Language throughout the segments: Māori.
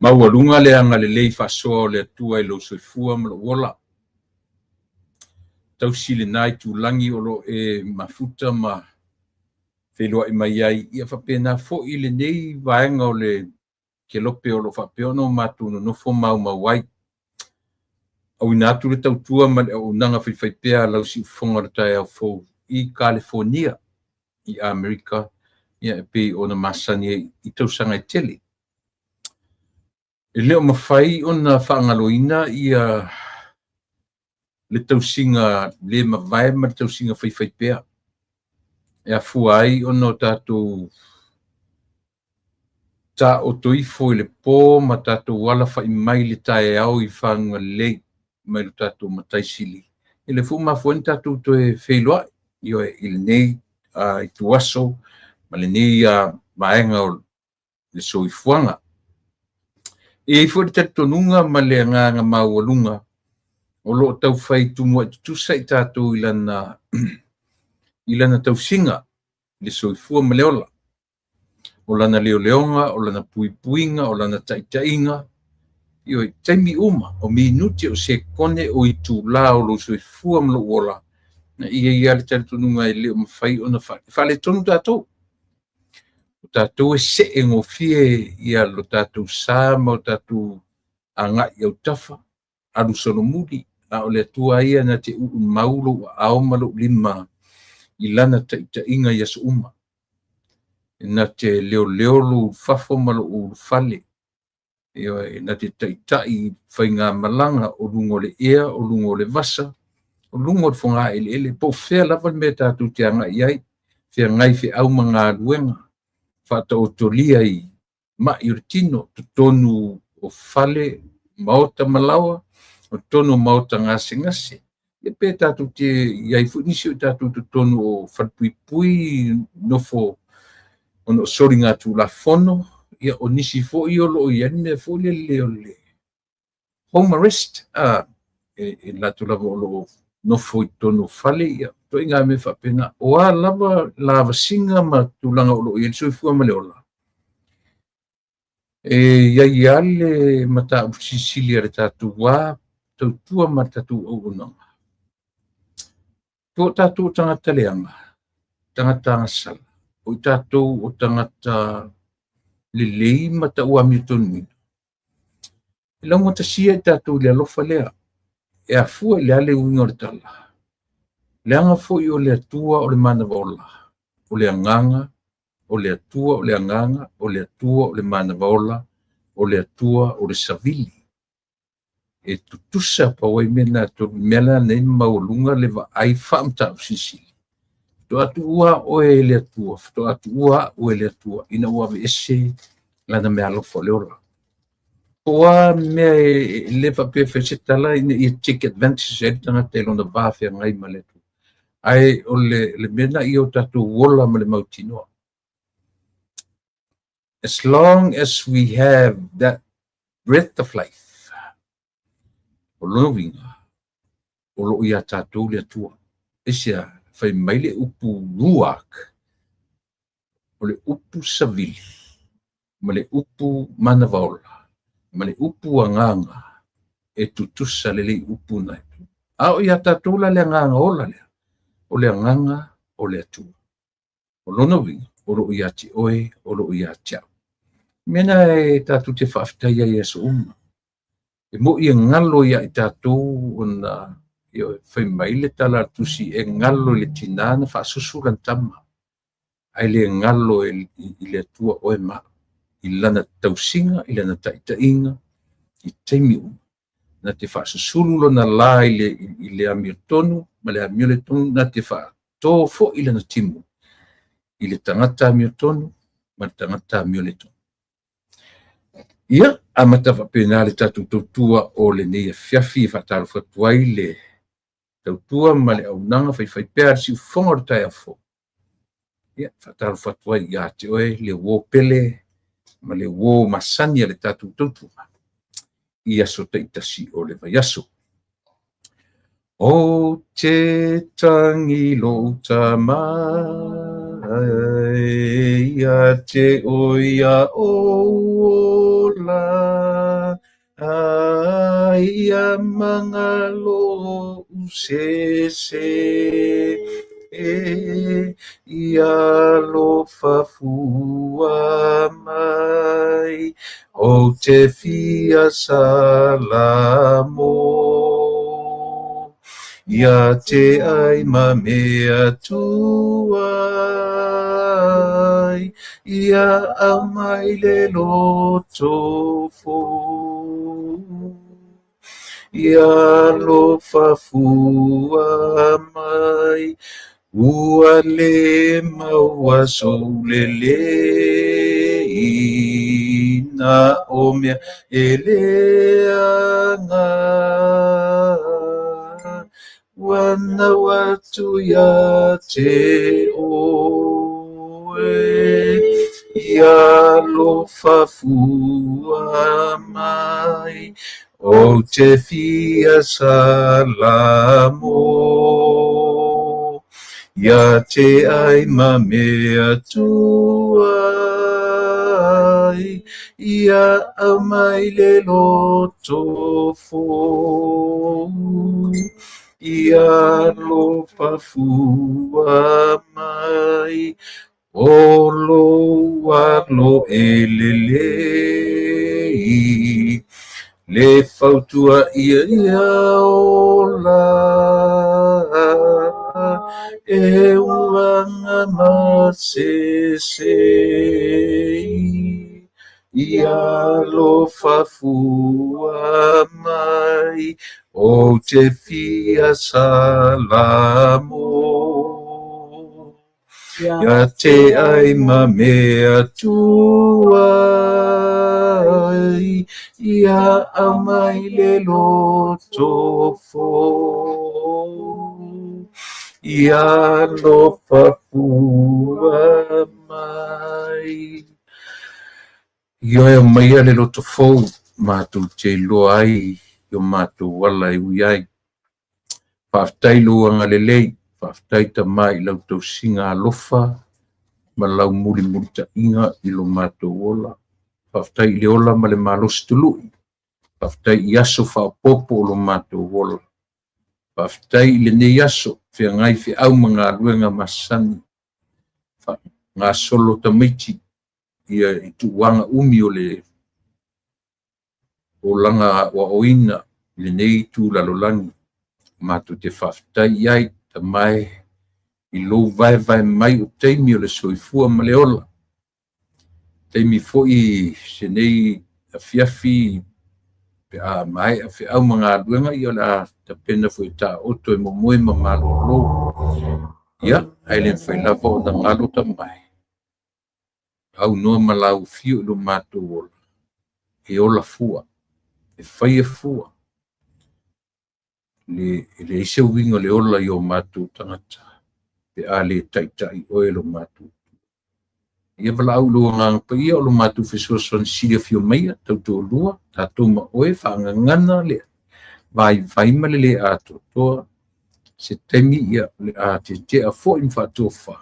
Maualunga le anga le lei whasoa le atua I lo soifua ma lo wola. Tau sile nai tūlangi o lo e mafuta ma whelua I mai ai. Ia whapena fo I le nei vaenga o le ke lope o lo whapeono mātuna no fo mau mawai. Au inatu le tautua ma le au nanga whiwhaipea lau si ufonga le tai au fo I California, I Amerika, ia e pe o na masani I tausanga I tele. E leo mawhai o na whaangaloina ia le tausinga le mawai ma le tausinga whiwhaipea. E a fuai o no tātou ta o toifo I le pō ma tātou wala whai mai le tae au I whanga le mai le tātou mataisili. E le fu mafuen tātou to e wheilua io e il nei I tuaso ma le nei maenga o le soifuanga. E fu le tonunga ma le nganga maualunga o lo tau whai tumua tusa I tātou ilana tausinga le soifua ma leola. O lana leo leonga, o lana puipuinga, o lana taitainga. Io I taimi uma, o minuti o se kone o I tūla o lo soifua ma lo ola. Na ia le tonunga I leo mawhai o na whale tonu tātou. O tātou e se e ngofie ia lo tātou sāma o tātou anga I au tafa, alu solomudi, a o le atua ia na te maulo au malo lima I lana taitainga ia sa uma. Na te leo lu fafo malo u fale. Na te taitai whainga malanga o lungo le ea, o lungo le vasa, o lungo le whonga ele, po whea lava me tātou te anga iai, whea ngai whea au mga luenga, whata o tolia I ma I retino, to tonu o fale, maota malawa, o tonu maota ngase. E pe tātou te iai whunisio tātou to tonu o whatpuipui nofo, ono sori ngā tū la fono, ia o nisi fo I olo I ane fo le home arrest, e la tu lava olo nofo I tono fale, ia to inga me whapena, o a lava singa ma tūlanga olo I so I fua ma leola. E ia ale mata usisili are tātou wā, tautua ma tātou au unanga. Tō tātou tangata leanga, tangata ngasala, o tātou o tangata lelei mata ua mitonu. E launga tasia tātou le alofa lea, e a fua le ale uinga o le tala. Leanga fo I o le atua o le mana vaola, o le anganga, o le atua o le anganga, o le atua o le mana vaola, o le atua o le savili. E tutusa pa wai mena to mela nei maulunga le va ai whaamta o sisili. To atua o e le atua, to atua o e le atua, ina ua ve ese lana me alofa leora. Oa mea le whapewe se tala ina I take advantage e tanga te lona vāwhia ngai ma le tu. Ai o le mena I o tatu wola ma le mautinoa. As long as we have that breath of life, o lono winga, o lo ia tātou le atua. Esia, whai mai le upu ruak, o le upu savili, ma le upu manavaola, ma le upu anganga, e tutusa le upu nai. A o ia tātou la le anganga ola lea, o le anganga o le atua. O lono winga, o lo ia te oe, o lo ia te au. Mena e tātou te whaafitaia I aso uma. E mo ia ngalo ia I tātou o na whai mai le tala tusi e ngalo le tinana whaasusuran tama. Ai le ngalo I le atua oe ma. I lana tausinga, I lana taitainga, I teimi uma. Na te whaasusulu na la I le amir tonu, ma le amir le tonu, na te whaatō fo I lana timu. I le tangata amir tonu, ma le tangata amir le tonu. Ia, a mata whapena le tātou tautua o le nei a whiawhi whataro whatuai le tautua ma le au nanga whai pēr si ufonga o tai a fo. Ia, whataro whatuai ia te oe le wō pele ma le wō masani le tātou tautua. Ia so teitasi o le vaiaso. O te tangi lo ta mai ia te oia ola ia mangalo usese ia lo fafua mai o te fia salamo ia te ai ma mea tuai ia amai le loto fo ia lo fafua mai ua le maua soulele ina o mea e leanga wana watu ya te oe ia lo fafua mai o te fia salamo ia te ai ma mea tuai ia amai le loto fo ia lo fafua mai o lo walo elelei le fautua ia ola e uanga masesei ia lo fafua mai o te fia salamo ia te ai ma mea tuai ia amai le loto fo ia lo fafua mai ia e mai le loto fo mātou te loa ai io mātou wala i ui ai whaftai luanga lelei whaftai ta mai lau tau singa alofa ma lau muri ta inga i lo mātou ola whaftai le ola ma le malos tului whaftai i aso whaopopo o lo mātou ola whaftai le ne aso whia ngai whi au mga luenga masani ngā solo ta miti ia i tuwanga umi o le o langa wa oina le nei tu lalolangi mātou te whaftai iai ta mai i lo vai mai o teimi o le soifua ma le ola teimi foi se nei a fiafi pe a mai a fi au mga luenga i ola ta pena foi ta oto e momoe ma malo lo ia ailen foi lava o na ngalo ta mai au noa malau fio lo mātou ola e ola fua e whaia fua le ise winga le ola i o mātou tangata pe a le taitai oe lo mātou ia wala au lua ngang pa ia o lo mātou fesua son siria fio meia tautou lua tātou ma oe whaangangana le vai ma le ato toa se temi ia le a te a fo im whātua wha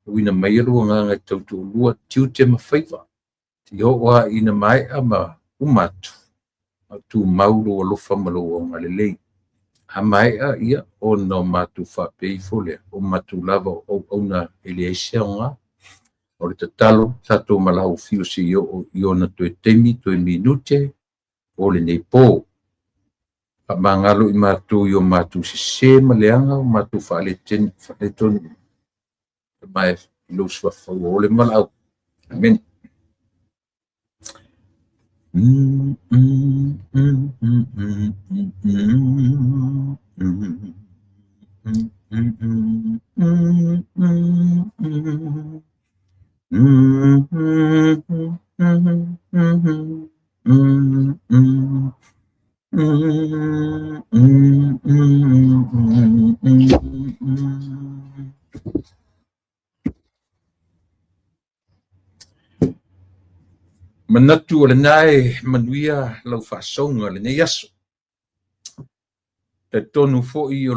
uina meia lua ngang tautou lua tiu te mawhaiva te o oa ina mai ama umatu tu maulu o lofa malo o ngalelei a mai a ia o no matu fa pei fole o matu lava o na eliesia nga o le tatalo tato malau fiu si o na to temi to minute o le nei po a mangalo i matu yo matu se maleanga o matu fa le ton mai lo swa fo o le malau amen manatu o le nai manuia lau whasonga le nei aso. Te tonu fo'i o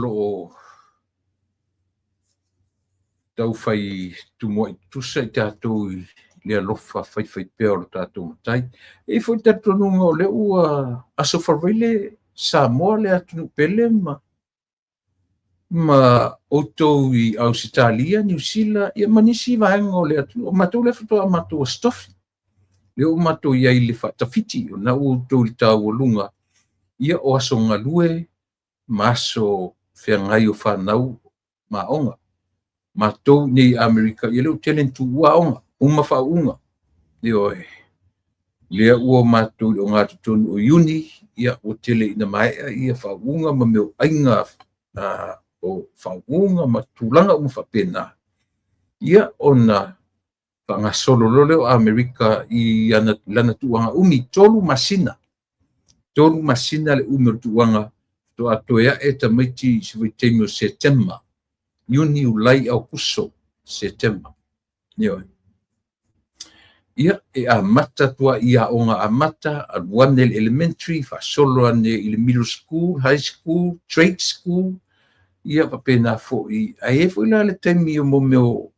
tau fai tumoa i tusa i tātou i le alofa fai pea o le tātou matai. E foi tātou nunga o le ua aso whawele Samoa le atunu pele ma outou i Ausitalia, New Zealand, ia manisi vaenga o le atunu. O matou le whatoa matou a stofi. Le o matou iai le whatawhiti o na outou i tāu o lunga. Ia o aso ngalue maso whiangai o whanau ma onga. Matou nei Amerika, ia leo talentu ua onga, uma whaunga. Leo lea ua matou o ngā tutonu o uni, ia o tele ina mai, ia whaunga ma meo ainga o whaunga ma tūlanga uma whapena. Ia o na whangasolo leo Amerika i lana tuanga umi, tolu masina le umi o tuanga, to atoea e tamaiti si vai teimio September. Yuni ulai au kuso September. Ia e amata tua ia onga amata at one elementary fa solo ane il middle school, high school, trade school. Ia papena fo I ai fo la le temi o momeo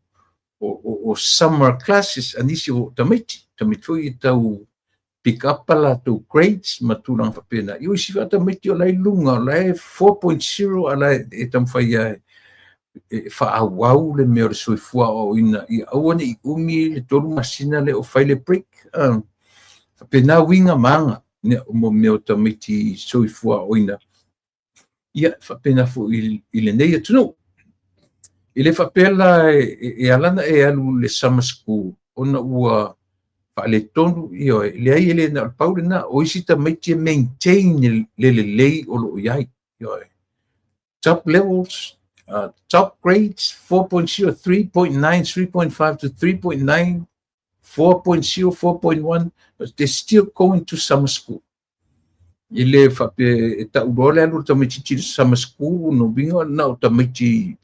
o summer classes anisi o tamaiti fo I tau pick up la to grades matulang papena. Io si va tamaiti o lai lunga, lai 4.0 ala e tamfai whaawau le mea o le soifua o ina I awane I umi le tolu masina le o whai le break. Pena winga manga ne o mo mea o tamaiti soifua o ina. Ia whapena fo I le nei atunu. I le whapela e alana e alu le summer school ona ua whaale tonu I oe. Le ai ele na paule na o isi tamaiti maintain le lei o lo iai. Top levels, top grades, 4.0, 3.9, 3.5 to 3.9, 4.0, 4.1, but they're still going to summer school. Ile whape ta urole alu tamaiti summer school no bingo na o tamaiti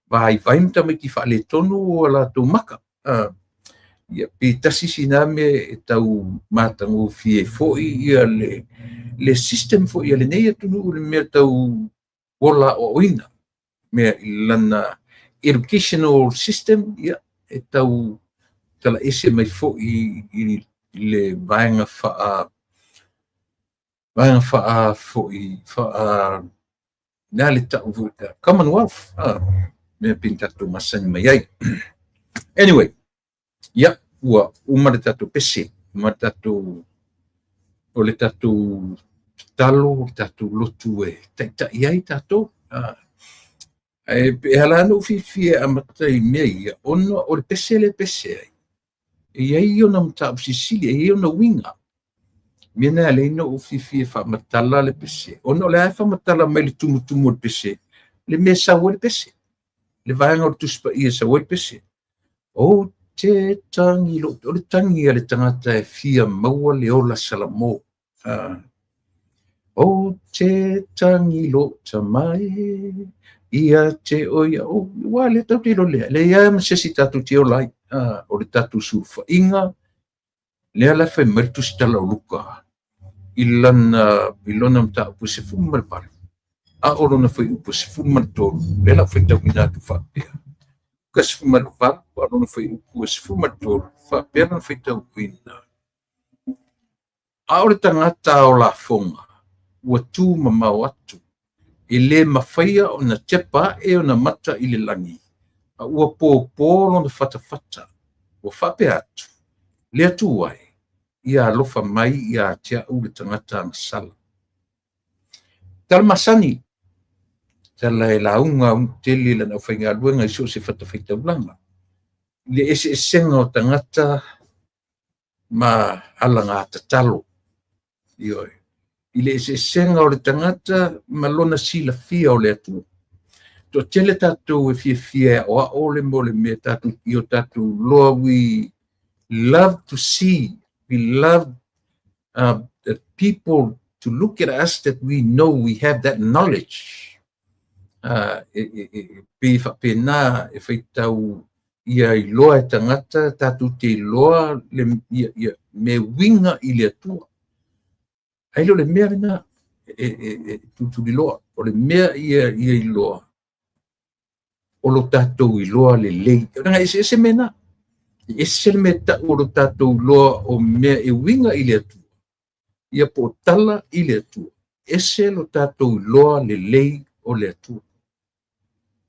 vai tamaiti whaale tonu o la tō maka. Ia pe tasi siname e tau matango fie foi ia le system foi ia le nei atunu le mea tau ola o oina. Mea lana educational system ia e tau tala ese mai fo I le vaenga fo I na le tau Commonwealth mea pintatu masani mai ai. Anyway, ia ua umare tatu pese, umare tatu o le tatu talo, tatu lotu e taita iai tatu. E halano fifie amatai mea ia, ono o le pese ai. Ia ona mta Sicilia, ia ona winga. Mena le no o fifie fa matala le pese. Ono le fa matala mai le tumu le pese. Le mesa o le pese. Le vaenga o tuspa ia sa o le pese. O te tangi lo, o le tangi le tangata e fia maua le ola salamo. O te tangi lo tamai. Ia te oia o wale tau te lo le ia masesi tatu te olai o le tatu sufa inga le ala fai maritu stala o luka ilona mta upu se fuma le pala a orona fai upu se fuma le tolu le ala fai tau ina tu whapea ka se fuma le pala orona fai upu se fuma le tolu whapea na fai tau ina a ore tangata o la fonga ua tu mamau atu ele mawhaia o na tepa e o na mata I le langi. A ua pōpōlo na whatawhata. Ua whape atu. Le atu ai. Ia alofa mai ia tia u le tangata na sala. Tala masani. Tala e launga tele la na whainga luenga iso se whatawhaita ulanga. Le ese senga o tangata ma alanga tatalo. Ioi. Ile se senga o le tangata malona sila fia o le atu. To tele tatu e fia o le mo le me tatu I o tatu loa we love to see, we love the people to look at us that we know we have that knowledge. Pe whapena e whaitau ia I loa e tangata tatu te loa me winga I le atua. Ai lo le mea na tu di loa o le mea ia I loa o lo tātou I loa le lei. Ranga ese mena. Ese le meta o lo tātou loa o mea e winga I le atua. Ia po tala I le atua. Ese lo tātou loa le lei o le atua.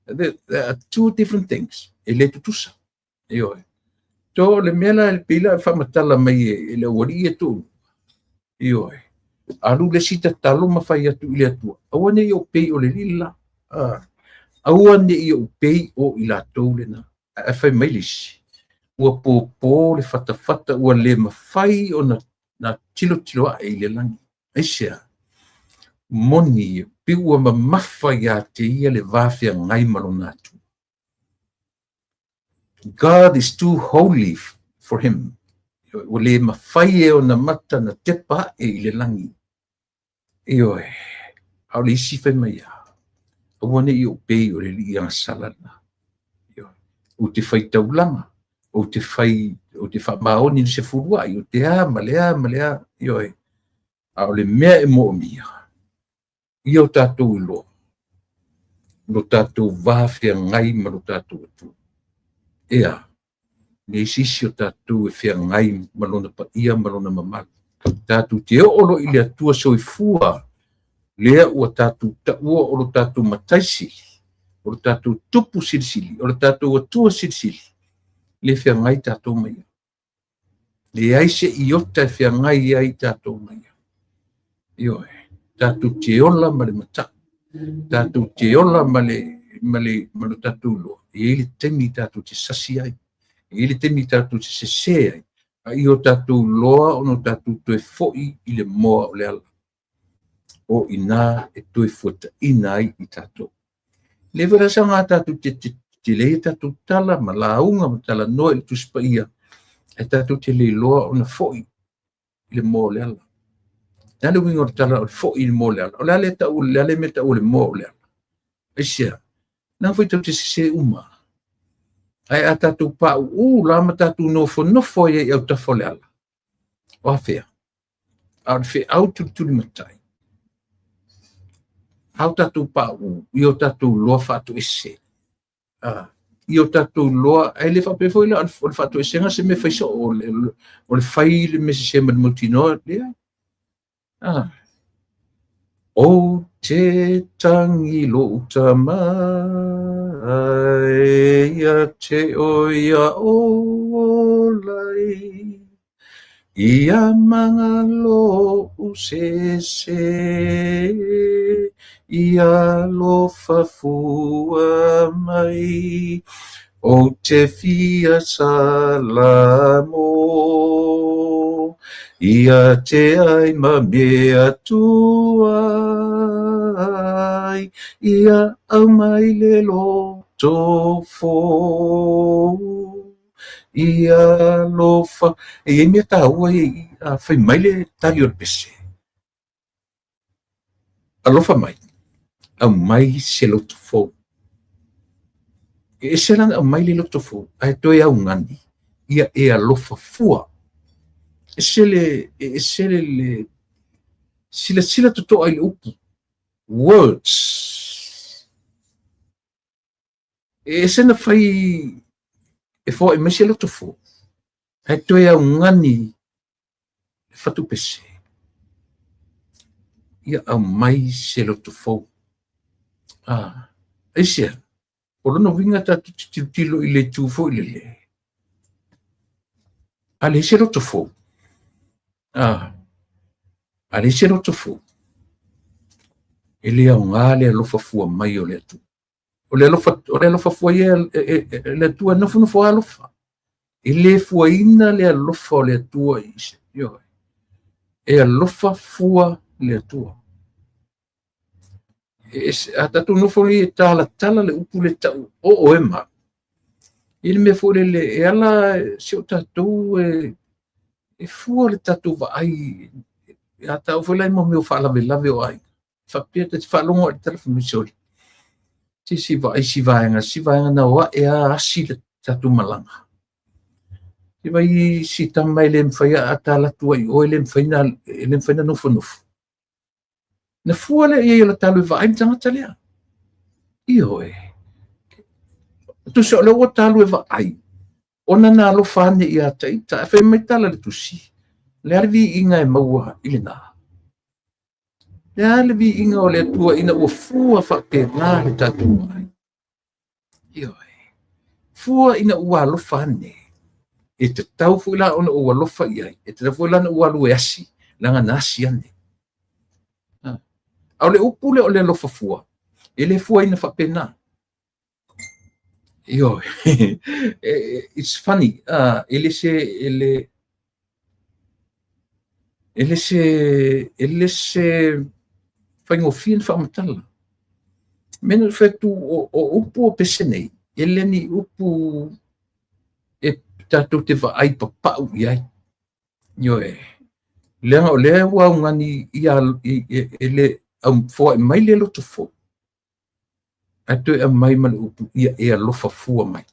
There are two different things. E le tutusa. Ioe. To le mea le pila whamatala mai e le wari e tō. Ioe. Alu le sita talo mawhai atu I le atua. Awane I o pei o le lila. Awane I o pei o I la tau le na. A whai mailisi. Ua pōpō le whatawhata ua le mawhai o na tilo a I le langi. Aisea. Moni piua mawhai a te ia le wāwhia ngai malona atu. God is too holy for him. Ua le mawhai e o na mata na tepa I le langi. Ioe. Au le isi whai mai a. Awane I o pei o le li ang salana. Ioe. O te whai taulanga. O te whamaoni ni se furua. O te malea. Ioe. Au le mea e mo mia. Ia o tātou I loa. No tātou wāwhia ngai ma no tātou atu. Ea. Ne sisi o tātou e whia ngai malona pa ia malona mamaki. Tātou te olo I le atua soi fua. Lea ua tātou taua o lo tātou mataisi. O lo tātou tupu sirisili. O lo tātou atua sirisili. Le whia ngai tātou mai. Le aise I ota e whia ngai ai tātou mai. Ioe. Tātou te ola ma le mata. Tātou te ola ma le tātou loa. E le temi tātou te sasi ai. E le temi tātou te sese ai. I o tātou loa o no tātou toe fo'i I le moa o le ala. O ina e toe fuata ina ai I tātou. Le vera sa ngā tātou te le tātou tala ma launga ma tala noa I le tuspa ia. E tātou te le loa o na fo'i I le moa o le ala. Nale wingo tala o fo'i I le moa o le ala. O le ale tau le ale me tau le moa o le ala. Aisia. Nā fai tau te sese uma. Ai a tātou pāu, lama tātou nofo ia I au tafo le ala. O a whea. A whea au turi matai. Au tātou pāu, I o tātou loa whātou ese. I o tātou loa, ai le whapefo ila, o le whātou ese nga se me whaiso, o le whai le me se man mutinoa lea. O te tangi lo utama ia te oia o lai ia manga lo usese ia lo fafua mai o te fia salamo ia te ai ma mea tuai ia au mai le lo tofo ia lo fa e mea taua a fai mai le tali o le pese alofa mai au mai se lo tofo e se langa au mai le lo tofo ai toi au ngani ia e alofa fua sila toto ai upu words sena fai e fo e meselo to fo ai to ia ngani fatu pese ia au mai selo to fo isia o no vinga ta tilo ile tu fo ile ale selo to fo ale selo to fo ele au ngale lo fa fu mai o le tu o le lo fa fu ia le tu no fu alofa ele fu ina le lo fa le tu yo e lo fa fu le tu ata tu no fu le tala le upu le tau o ema il me fu le ala si o tatu e fu le tatu va ai ata fu le mo me fa la o ai fa pieta fa longo le telefone soli si va na wa e asi le tatu malanga si vai si tamai le mfaya atala tu ai o le mfina no fu na fu le e la talu va ai tanga talia io tu se le o talu e vai ona na lo fane ia tai ta fe metala le tusi le arvi inga e maua ilena le arvi inga o le tua ina o fua fa ke na le tatu mai io fua ina ua lo fane e te tau fu la ona ua lo fa ia e te fu la ua lo asi langa nasi ane au le upule o le lo fa fua ele fua ina fa pena io it's funny ele se fai ngofia fa matala mena fe tu o upu o pesenei ele ni upu e tatu te va ai papa u ia io lenga o le wa ngani ia ele fo mai le lo to fo atu e mai mal upu ia e alofa fua mai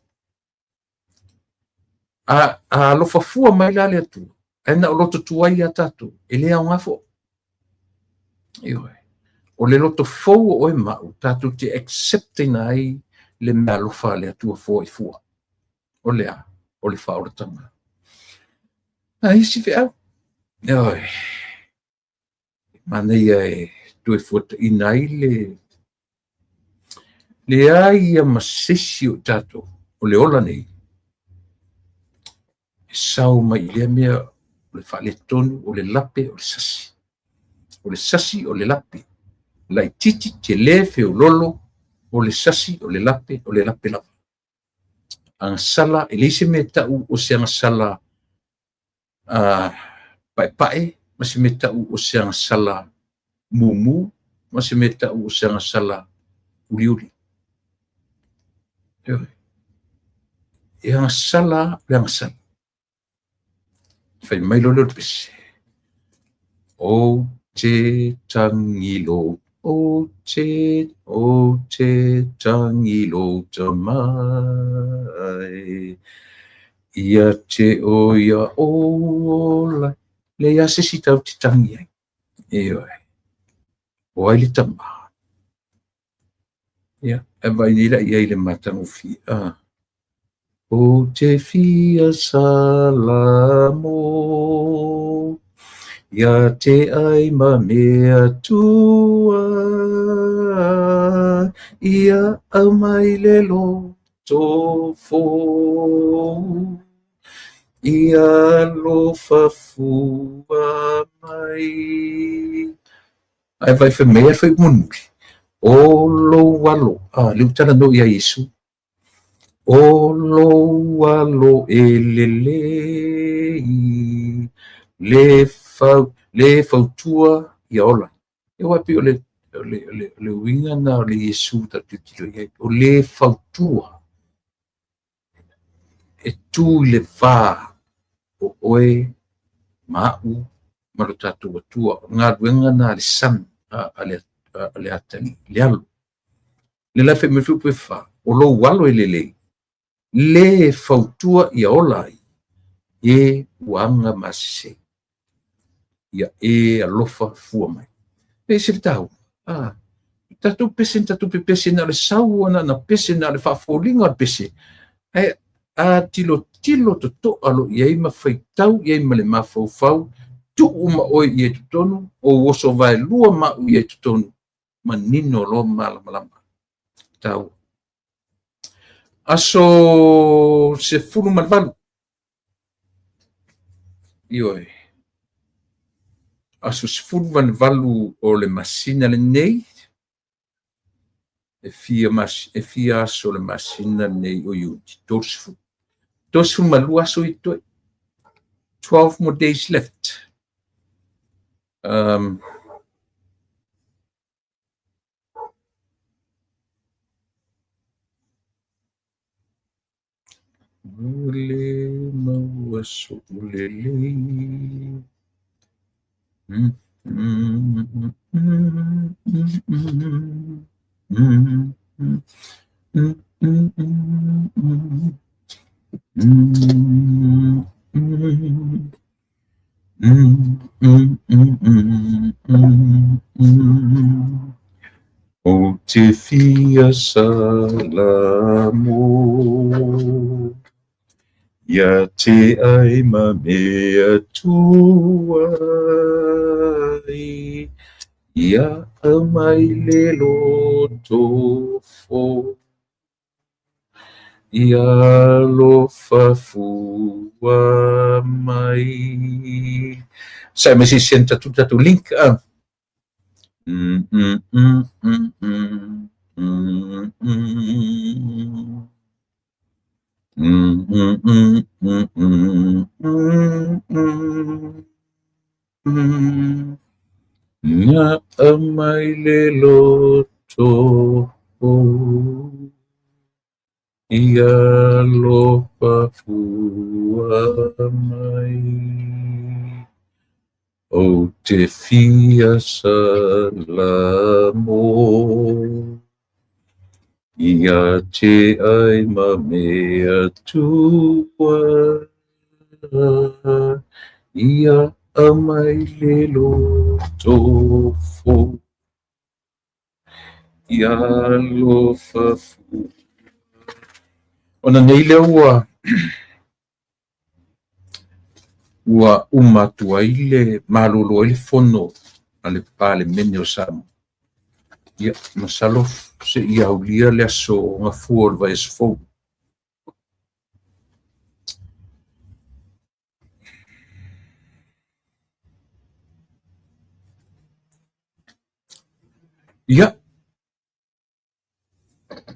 a alofa fua mai la le tu ena o loto tuai a tatu ele a ngafo io o le loto fou o e mau tatu te accepting ai le mea alofa le atua fua i fua o le a o le fa o le tanga a isi fe au io mana ia e tu e fuata inai le ai a masisi o tatu o le ola nei sau mai le mea o le fa le tonu o le lape o le sasi o le lape lai titi te le fe o lolo o le sasi o le lape lava ang sala e le se me tau o se ang sala pae ma se me tau o se ang sala mumu ma se me tau o se ang sala uri e ang sala le ang sala fai mai lolo pese o te tangilo o te tangilo tamai ia te o ia ola le ia sesi tau te tangi ai o ai le tama ia e vai nila ia i le matangu fi o te fia salamo ia te ai ma mea tua ia au mai le lo tofo ia lo fafua mai ai vai fe mea fe munuri o lo walo le utana no ia Yesu o lo walo elelei le fautua ia ola e wapi o le winga na o le Yesu tatutilo ia o le fautua e tu le va o oe mau ma lo tatu atua ngā ruenga na le san ale atani le alu le lafe me fupu e fa o lo walo elelei le fautua ia ola e wanga mase ia e alofa fua mai e se tau tatu pese na le sau na pese na le faafolinga pese e tilo to alo ia ma faitau ia ma le mafaufau tu uma o ia tutonu o woso vai lua ma ia tutonu manino lo malama tau aso se fulu malvalu io aso se fulu malvalu o le masina le nei e fia aso le masina nei o iuti tosfu malu aso i toi 12 more days left Ule mawaso ulele. O te fia fia salamu ia te ai ma mea tuai ia mai le loto ia lo fafua mai. Sai mai si senta tatu link Nga mai le loto ia lo fafua mai o te fia salamo ia te ai ma mea tua ia amai le loto ia lo fafua. Ona nei lea ua umatu ai le malolo ai le fono a le pale mene o Samoa. Ia masalo se ia aulia le aso ngafua o le vaesofou. Ia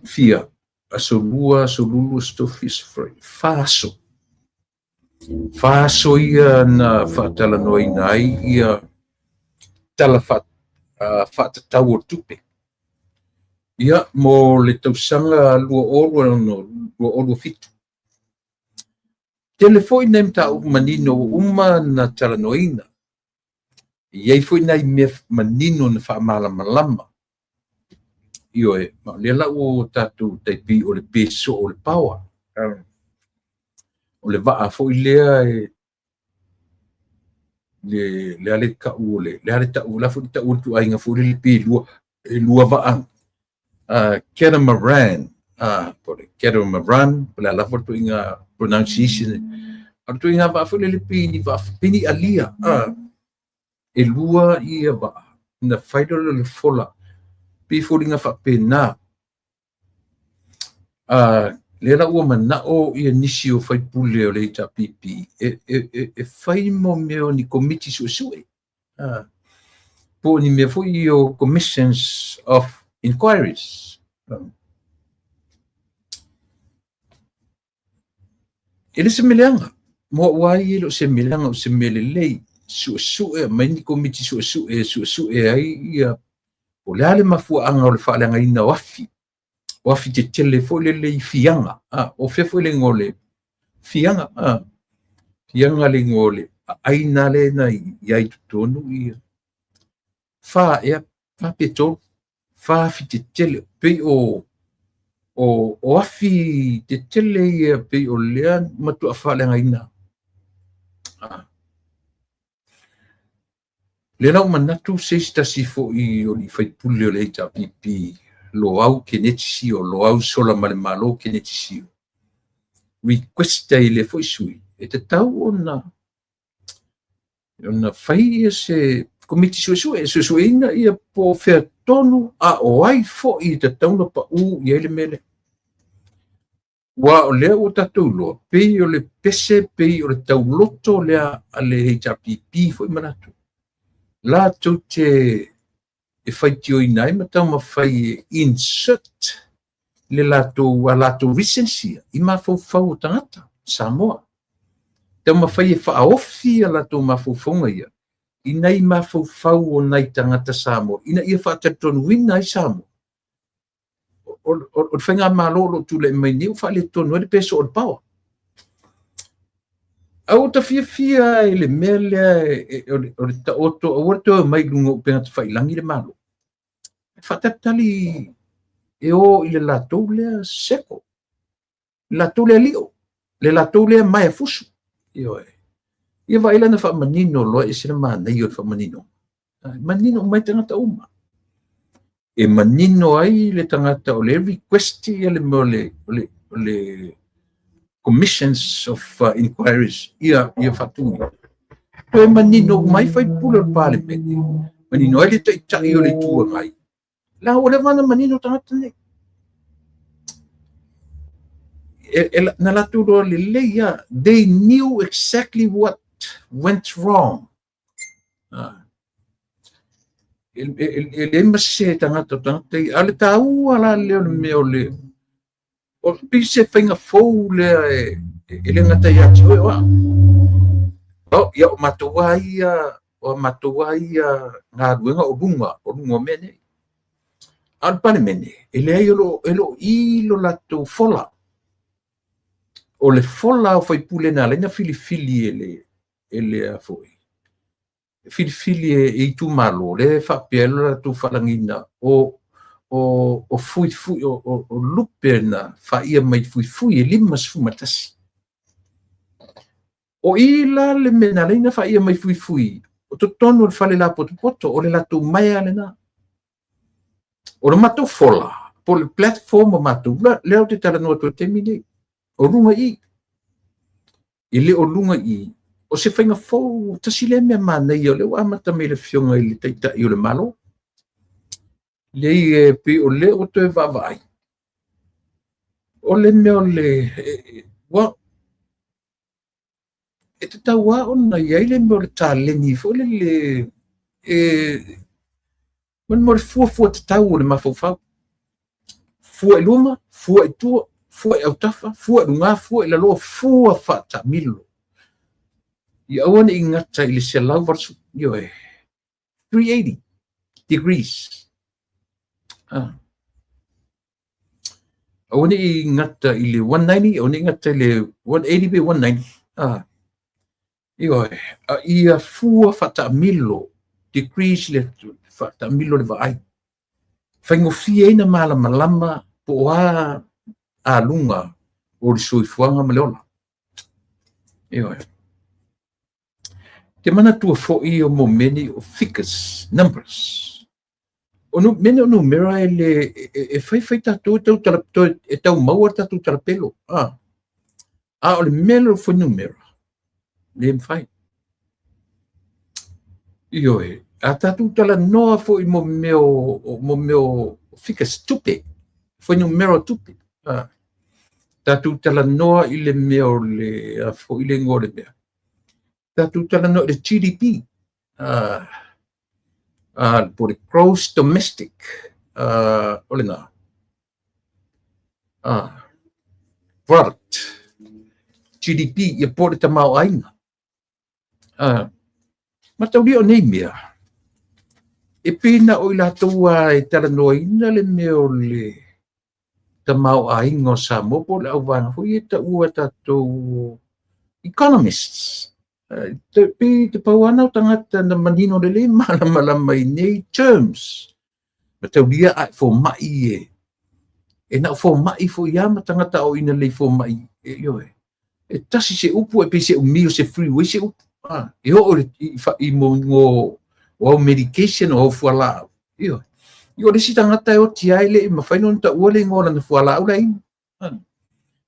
fia aso lua aso lulu stofis frei faso ia na whaatalanoina ai ia tala whaatatau o tupe. Ia mo le tausanga lua olu fitu. Telefoi nei mta manino uma na talanoina. Iai foi nei me manino na whaamalamalama. Io e ma le lau tatu taipi o le peso o le pawa. O le waa foi lea le ale ka ule le ale ta ula foi ta ulu ainga foi le pi lua waa catamaran por catamaran pela la foi inga pronunciation tu inga va foi le pi ni va pini alia e lua ia va na faida le fola pi foi inga fa pena le la ua manao ia nisi o fai pule o le ita pipi e fai mo meo ni komiti suesue po ni me foi o commissions of inquiries ele se meleanga mo wai ele se meleanga o se melelei suesue mai ni komiti suesue ai ia o le ale mafua anga o le fa'aleanga ina wafi te telefone le fianga o fefo le ngole fianga fianga le ngole aina le na ia tonu ia fa peto fa fi te tele pe o afi te tele ia pe o le matu afa le ngaina le na manatu se sta sifo i o li fai pule le ta pipi lo au ke netisi o lo au sola male malo ke netisi requesta ile foi sui e te tau ona fai se komiti sui ina ia po fea tonu o ai fo i te tau na pa i ele mele wa o lea o tatou loa pei o le pese pei o le tau loto lea a le HRPP foi manatu la tau te e fai tio inai ma tau ma fai insert le lato recency i ma fau tangata Samoa tau ma fai e whaofi a lato ma faufonga ia inai ma fau o nai tangata Samoa ina ia whaatatonu wina i Samoa o whainga malolo tu le mai neu wha le tonu e le peso o le pawa au ta fia e le mea lea o le ta oto o warto mai lunga o penga te whailangi le malo whatatali e o i le latou lea seko latou lea lio le latou lea mai a fusu ia waila na wha manino loa e sina manai o wha manino mai tangata uma e manino ai le tangata o le request ia le commissions of inquiries ia fatungi. Pe manino mai fai pula o parliament. Manino ai le tai o le tua ngai. La o le vana manino tangata ne. Na latu roa le leia, they knew exactly what went wrong. Ele mase tangata ale tau ala leo le meo le o pise whainga fou le ele ngata ia ti oe wa o ia o matua ia ngā ruenga o runga mene al pane mene ele ai elo ilo lato fola o le fola o fai pule na lenga fili ele a foi fili e tu malo le fa pelo tu falangina o fui o lupe na fa ia mai fui e lima sfumatasi o ila le mena leina fa ia mai fui o to tono le fale la poto o le latu mai ale na o le mato fola po le platform o mato leo te tala no to temine o runga i ile o lunga i o se whainga fōu tasile mea mana i o le wamata me le fionga i le teita i o le malo le i pe o le o te vavai o le mea o le wa e te taua o na iai le mea o le tāleni fo le man mo le fua te tau o le mafau fua i luma fua i tua fua i autafa fua i lunga fua i laloa fua whata milo i awane i ngata i le se lau varsu yo 380 degrees awane i ngata i le 190 awane i ngata i le 180 be 190 yo ia fua fata milo degrees le fata milo le vai faingo fie ina malama po a lunga o le soifuanga maleola yo te mana tua fo'i o momeni o figures, numbers. O no mene o numera e fai tatu e tau maua tatu talapelo. O le mele o foi numera. Le mfai. Io a tatu tala noa fo'i mo meo figures tupe. Foi numera tupe. Tatu tala noa i le meo le fo'i le ngore mea. Tatu tala no le GDP por gross domestic ole na product GDP ia por te mau ainga matau dio nei mea e pina o ila tua e tala no ina le meo le te mau ainga sa mo po le au vana hui e ta ua tatou economists te pauana o tangata na manino lele malama i nei terms ma tau lia ai fo mai e na fo mai fo ia tangata o ina le fo mai e tasi se upu e pe se umio se freeway se upu e o i mo o medication o fuala io le si tangata o ti ai le ma fai non ta ua le ngona na fuala ula i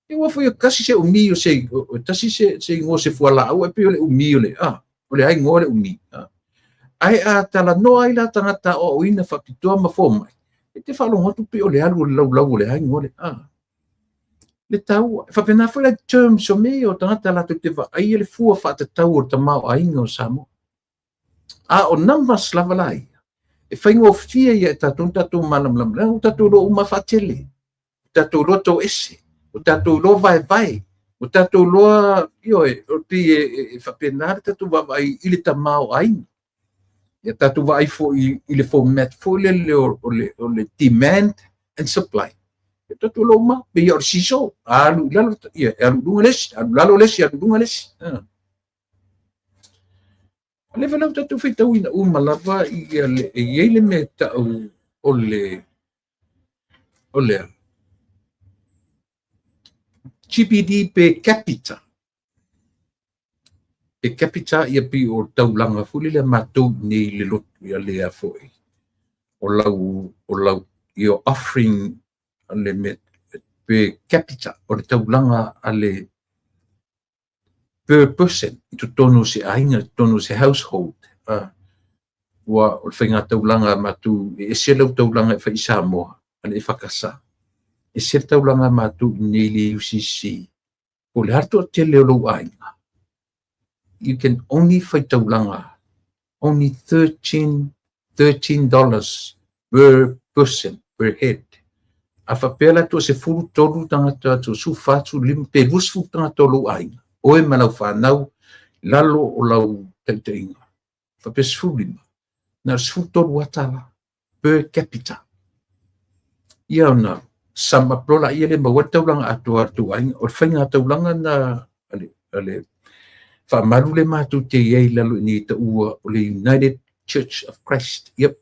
e wa foi kasi se umi o se tasi se ngo se fuala o e pe le umi o le o le ai ngore umi ai tala no ai la tangata o ina fakitoa ma fo mai e te falo hotu pe o le alu lau le ai ngore le tau fa pena foi le term so me o tangata la te va ai le fua fa te tau o tamau ai ngo samo o namba slavalai e fai ngo fia ia tatu malam tatu lo uma fatele tatu lo to ese o tatou loa vai o tatou loa o ti e whapenare tatou vai i le tamau ai e tatou vai fo i le format fo le demand and supply e tatou loa ma pe i or siso alu lalo lesi le velau tatou feitau ina uma lava i le me tau o le GPD per capita ia pi o taulanga fuli le matou nei le lotu ia le a foi o lau io offering ale me per capita o le taulanga ale per person i tu tonu se ainga tonu se household wa o whainga taulanga matu e se lau taulanga e whaisa moa ale e whakasa e se taulanga matu nei le UCC o le hartu a te leo lau ainga you can only whai taulanga only $13 per person per head a whapela tu se furu tolu tangata tu su fatu lim pe busfu tangata lau ainga o e manau whanau lalo o lau taitainga whapes fulima na sfuto watala per capita ia na sama plola ia le mawata ulanga atu ainga o whainga taulanga na ale whamaru le matu te iei lalo ni ta ua o le United Church of Christ te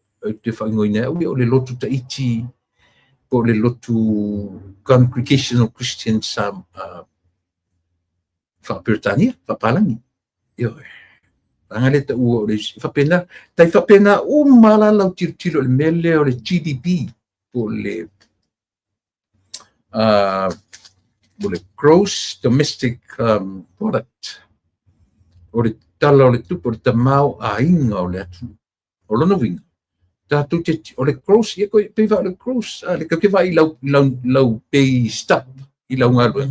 whaingoina o le lotu ta iti o le lotu Congregational Christian Sam Whapiritania, Whapalangi ia angale ta ua o le whapena o mala lau tiro le mele o le GDP o le gross domestic product o le tala o le tupo o le tamau a inga o le atu o lono winga tatu te o le gross ia koe peiva o le gross le kakewa i lau pay stop i lau ngalu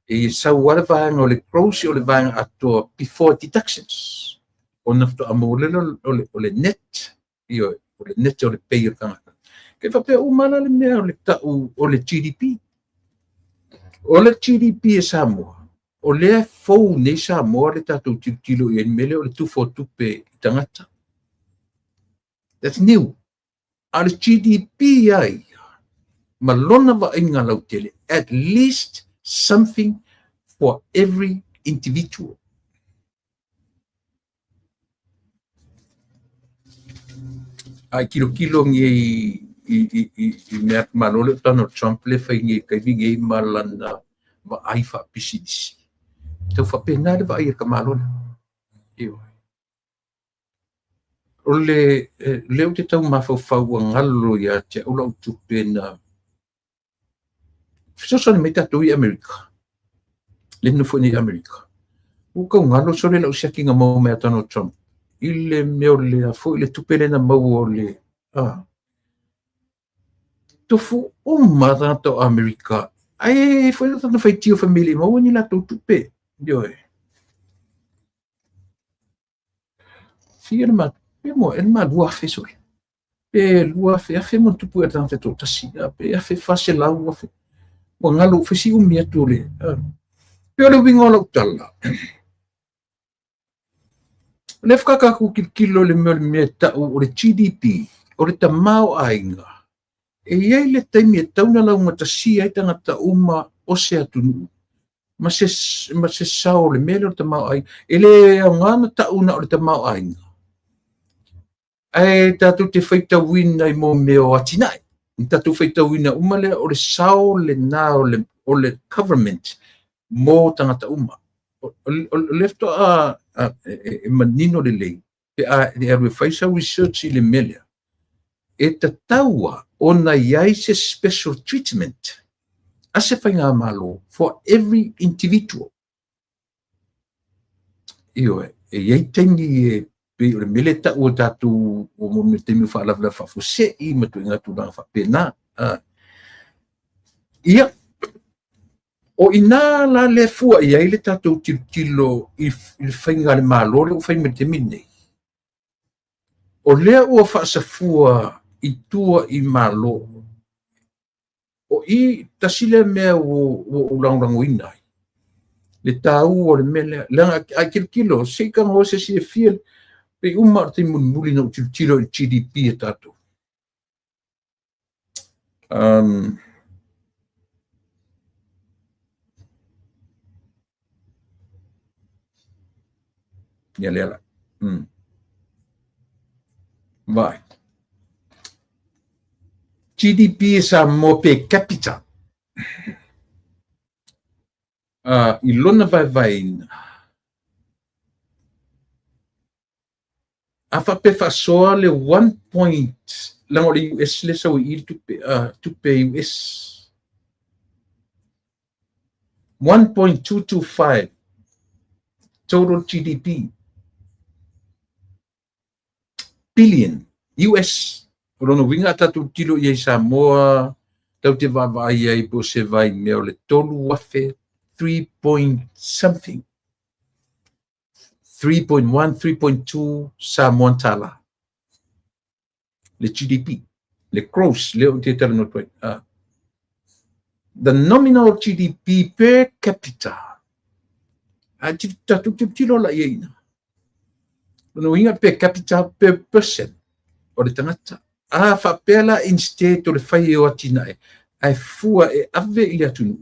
e sau wale vaanga o le gross o le vaanga ato before deductions o nafto amolelo o le net o le net o le pay o kangaka ke whapea o mana le mea o le tau o le GDP o le GDP e Samoa o lea fou nei Samoa le tatou tilo i mele o le tufo tupe i tangata that's new a le GDP ai malona wa inga lau tele at least something for every individual ai kilo ngi i mea malole tano Trump le fai ngi kai vingi malana ma ai fa pisidisi te fa pena le va ir ka malole io o le leo te tau mafau ngalo ya te ula tu pena so ne meta tu i America le no fo ni America o ka ngalo so le sia kinga mo me tano Trump ile me le fo ile tu pena na mo le tofu o marato America ai foi tanto fai tio família mo ni la tu pe dio firma mo el ma lua fe so pe lua fe a fe mo tu pu tanto to tasi pe a fe fase la lua fe mo ngalo fe si mi tu le pe lo vingo lo tala le fka ku kilo le me ta o le GDP o le tamao ainga e iei le taimi e tauna lau matasi ai tangata uma o se atunu. Ma se sao le mele o le tamau ai. E le au ngana tauna o le tamau ai. Ai tatu te whaita wina i mo meo atinai. Tatu whaita wina uma le o le sao le nā o le government mo tangata uma. O lefto e manino le lei. Pe a e whaisa research i le mele. E ta taua ona iai se special treatment a se whainga malo for every individual. Io e iai tengi e pe o le mele ta ua tatu o mo me temi whaalawla whafuse i matu inga tūnanga whapena. Ia o ina la le fua iai le tatu tilo i whainga le malo le o whainga temi nei. O lea ua whaasafua i tua i malo o i tasile mea o ulangulangu inai le tau o le mele langa a kilo se ka ngo se si fiel pe uma te muli no tilo i GDP e tatu ya lela vai GDP sa mo pe capita i lona vai a fa pe fa soa le 1.8 lango le US le so I tupe US 1.225 total GDP billion US. Rono winga tatu tilo ye Samoa tau te vava ai po se vai meo le tolu wafe 3 point something 3.1 3.2 Samoan tala le GDP le gross le te tala no toi the nominal GDP per capita a tatu tilo la ye ina no winga per capita per person o le tangata a whapela instead o le whai o atina ai fua ave I le atunu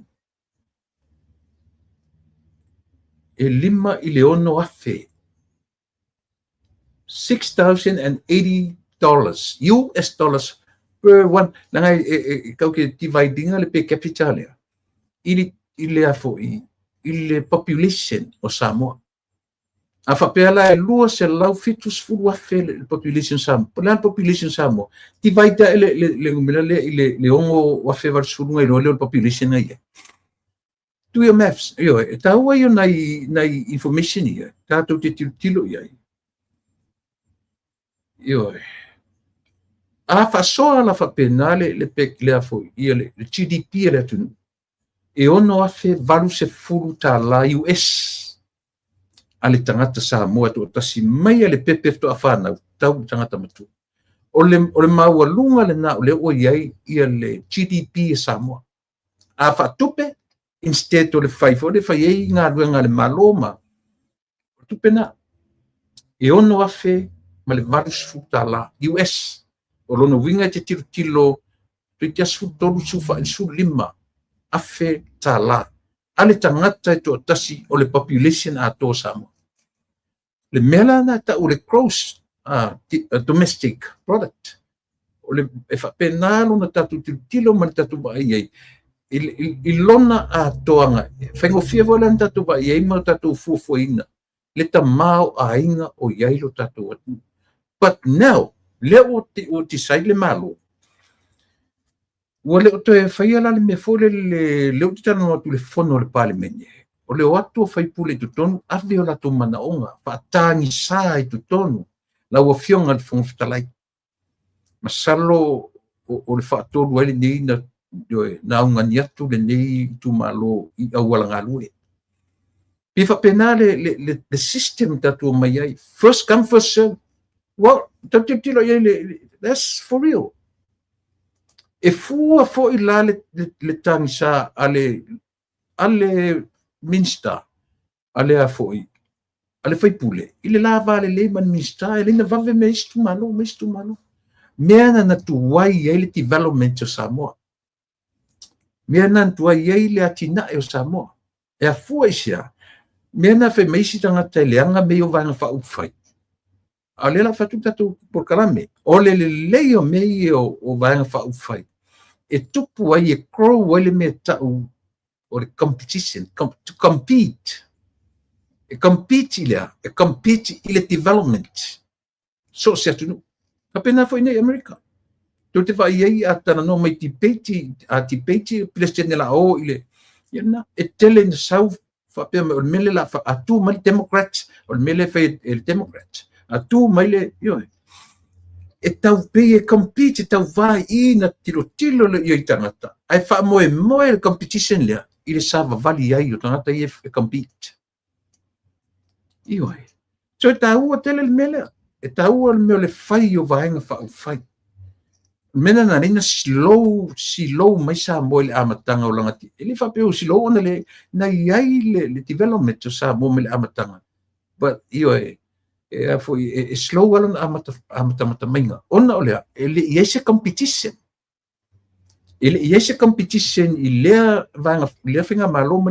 lima I le ono afe $6,080 US dollars per one nanga kau ke dividing le per capita le ile afo I le population o Samoa a whapela lua se lau fitus fulu afe le population Samoa. Pala population Samoa. Divide le ngumila le ongo wafe varsulunga I le population na ia. Do your maths. Yo, taua yo nai information ia. Tato te tilo ia. Yo. A fasoa la whapena le pek le afo ia le GDP le atunu. Ono afe valu se fulu ta la US. Ale tangata Samoa to tasi mai ale pepe to afana tau tangata matu ole maua lunga le na ole o iai ia le GDP Samoa a fatupe instead ole fai fo le fai ai nga ruenga le maloma tupe na ono afe ma le varus futa la US o lono winga te tilo te jas futolu sufa su lima afe tala ale tangata to tasi ole population a to Samoa le mela na ta o le gross domestic product o le fa penalo na tatu tilo ma tatu ba ai ilona a toanga fengo fia vola na tatu ba ai ma tatu fufuina le tamao a inga o iai lo tatu but now le o ti sai le malo wale o te fai ala le me fole le o ti tano no tu le fono le parliament o le watu fai pule tu tonu ave o la to manaonga fatangi sai tu tonu la o fionga le fonga fitalai masalo o le fatolu ele nei na unga niatu le nei tu malo I awala ngalue pifa penale le system tatu mai ai first come first serve well tatu tilo that's for real e fua fo I la le tangisa ale minsta ale a foi ale fai pule ile lava le man minsta ele na vave mestu malo mena na tu wai ele development o Samoa mena tu wai ele atina o Samoa e a foi sia mena fe meisi tanga teleanga me o vanga fa ufai ale la fatu tatu por kalame ole le me o vanga fa ufai e tupu wai e crow wale me ta or competition to compete ile development so se tu apena foi nei America tu te vai ai atana no mai debate president la o ile yana etele in south fa pe o mele la fa atu mal democrats o mele fa el democrats atu mai yo e tau pe compete tau vai ina tilo le yo tangata ai fa moe el competition le ile sava vali ai o tangata I compete ioi so tau tele mele e tau le fai o vaenga fai mena na rina slow mai sa mo le amatanga o langati ele fa pe o slow ona le na iai le development o sa mo le amatanga but ioi e foi slow alon amata mainga ona ole ele iese competition ile vanga le finga malo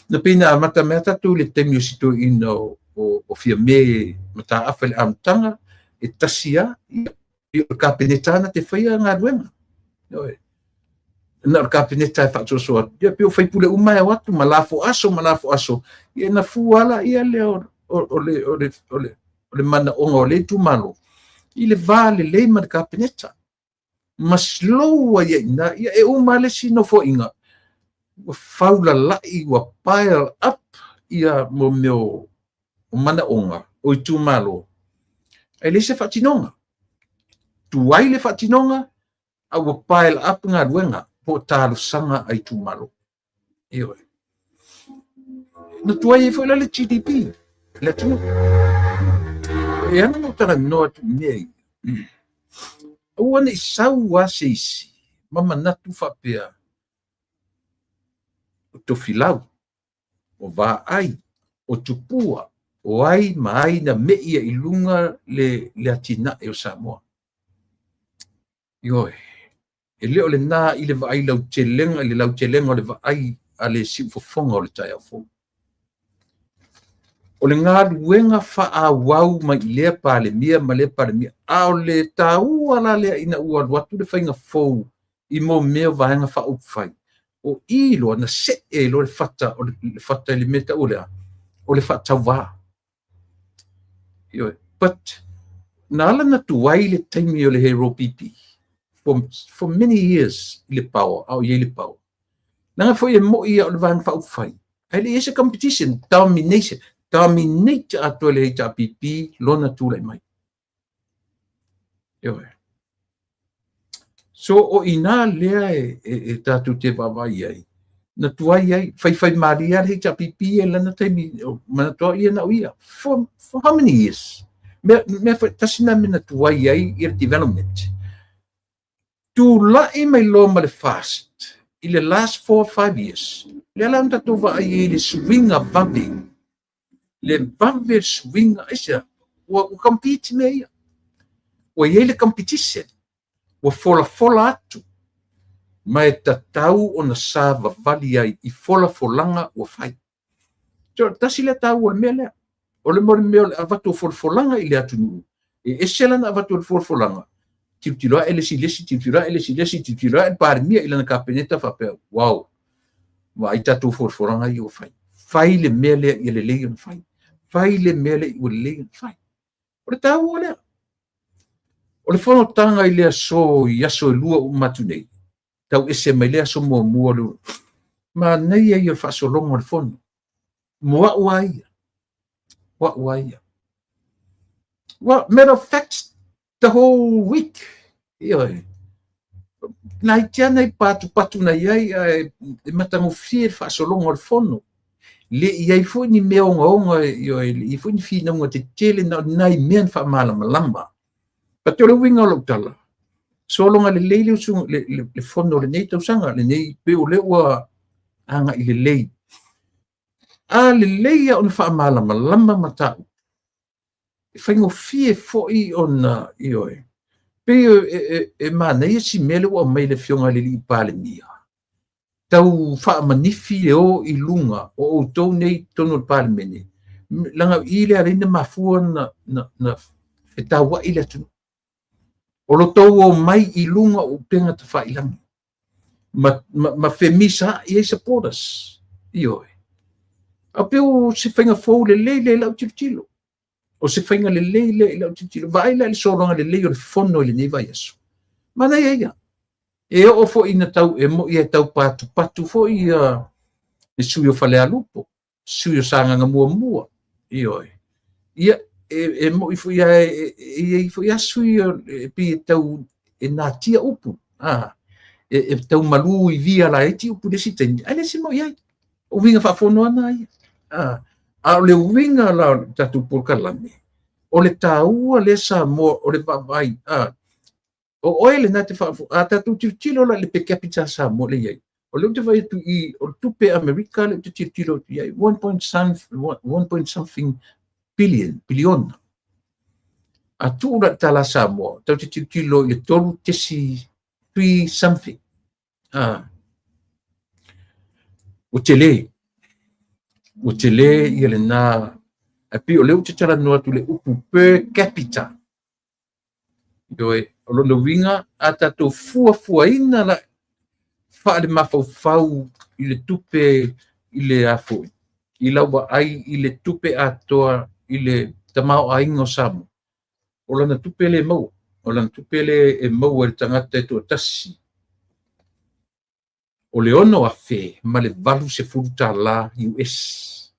na pina mata tu le temio sito ino o fia me mata afel amtanga e tasia I kapinetana te faia nga duenga na kapineta fa so ya pe fai pule uma watu malafo aso ia na fuala ia le o le mana onga o le tu malo I le vale le ma ka peneta. Mas loa ia ina ia e uma le sino fo inga. Wa faula lai wa pile up ia mo meu mana onga o i tu malo. E le se fatinonga. Tu ai le fatinonga a wa pile up nga ruenga po talu sanga ai tu malo. Ioi. Na tu ai foi le GDP. Le tu. E ana no tara no tu nei. O ane sau wa seisi. Mama natu fapea. O to filau. O va ai. O tupua. O ai mai na mea i lunga le atina e o Samoa. Ioi. E leo le nā i le vai lau telenga, le lau telenga le vai a le siufofonga o le tai afo. O le ngā luenga wha a wau mai i lea palemia, ma lea palemia, a o le tā ua la lea ina ua watu le whainga fou i mo mea vahenga wha upwhai. O i loa na se e lo le whata, o le whata i le meta o lea, o le whata wā. But, na ala na tuwai le taimi o le hero pipi. For many years, le power, au ye le power. Nanga foi e mo ia o le vang fa upwhai. Ele is a competition, domination. Dominate ato le ta pipi, lona tūlai mai. So o ina lea e tatu te wawai ai. Na tuai ai, fai maria le ta pipi e lana taimi, mana toa ia na uia. For how many years? Me tasina me na tuai ai i development. Tu lai mai lo ma le fast. I le last 4 or 5 years. Le alam ta tova ai le swinga vave. Le vave swinga isa. Wa compete me ia. Wa ye le competition. Wa fola atu. Mai tatau o na sava vali ai i folanga wa fai. So tasi le tau o le mele. O le mori mele avatu folanga i le atu nu. E esela na avatu folanga. Tibtira ele si tibtira el parmia ila na kapeneta fa pe wow wa ita tu foranga yo fai le mele ele le fai le mele o le fai o ta wala o le fono tanga ile so yaso lua matunei tau ese mele so mo lu ma nei e fa so longo le fono mo wa well matter of fact the whole week. Nai tia nei patu na iai e matango fie fa solongo al fono. Le iai fu ni mea onga i fu ni fina unga te tele na nai mean fa malama. Pati o le winga o tala. Solonga le leile usung le fono le nei tausanga le nei pe o le ua anga i le lei. A le leia on fa malama matau. Whaingo fie fo i ona ioi. Pe e mana ia si mele wa mai le fionga le li pale mia. Tau wha manifi e o i lunga o tau nei tono pale mene. Langa i le arena mafua na e tau wa i le tunu. O lo tau o mai i lunga o penga ta wha ilangi. Ma femisa i e supporters. Ioi. A peo se whainga fau le lau tilo. O se whainga le ila o titilo. Vai le soronga le o le fono le nei vai aso. Mana ia. E o fo ina tau e mo ia tau patu fo ia e sui o whale alupo. Sui o sanga mua. Ioi. Ia e mo i fo ia e fo ia sui o pi tau e nā tia upu. E tau malu i via la e ti upu de siteni. Ai le si mo ia. O vinga wha fono ana ia. A le winga la tatu porkalame. O le taua le sa mo o le vavai. O oele na te whaafu. A tatu tilo la le pe capita sa mo le iai. O le te vai tu i o tupe Amerika le te tilo iai 1 something billion. A tu ura tala sa mo. Tau te tilo le tolu tesi 3 something. O te le. O te le ia le nā a pi o leu te tala noa tu le upu per capita. Ioi, o lono winga a tato fua ina la wha le mafau i le tupe i le afu. I laua ai i le tupe atoa i le tamao a ingo samu. o lana tupele mau, o lana tupele e mau e tangata e tu tasi. O le ono a fe, ma le valu se furuta la US.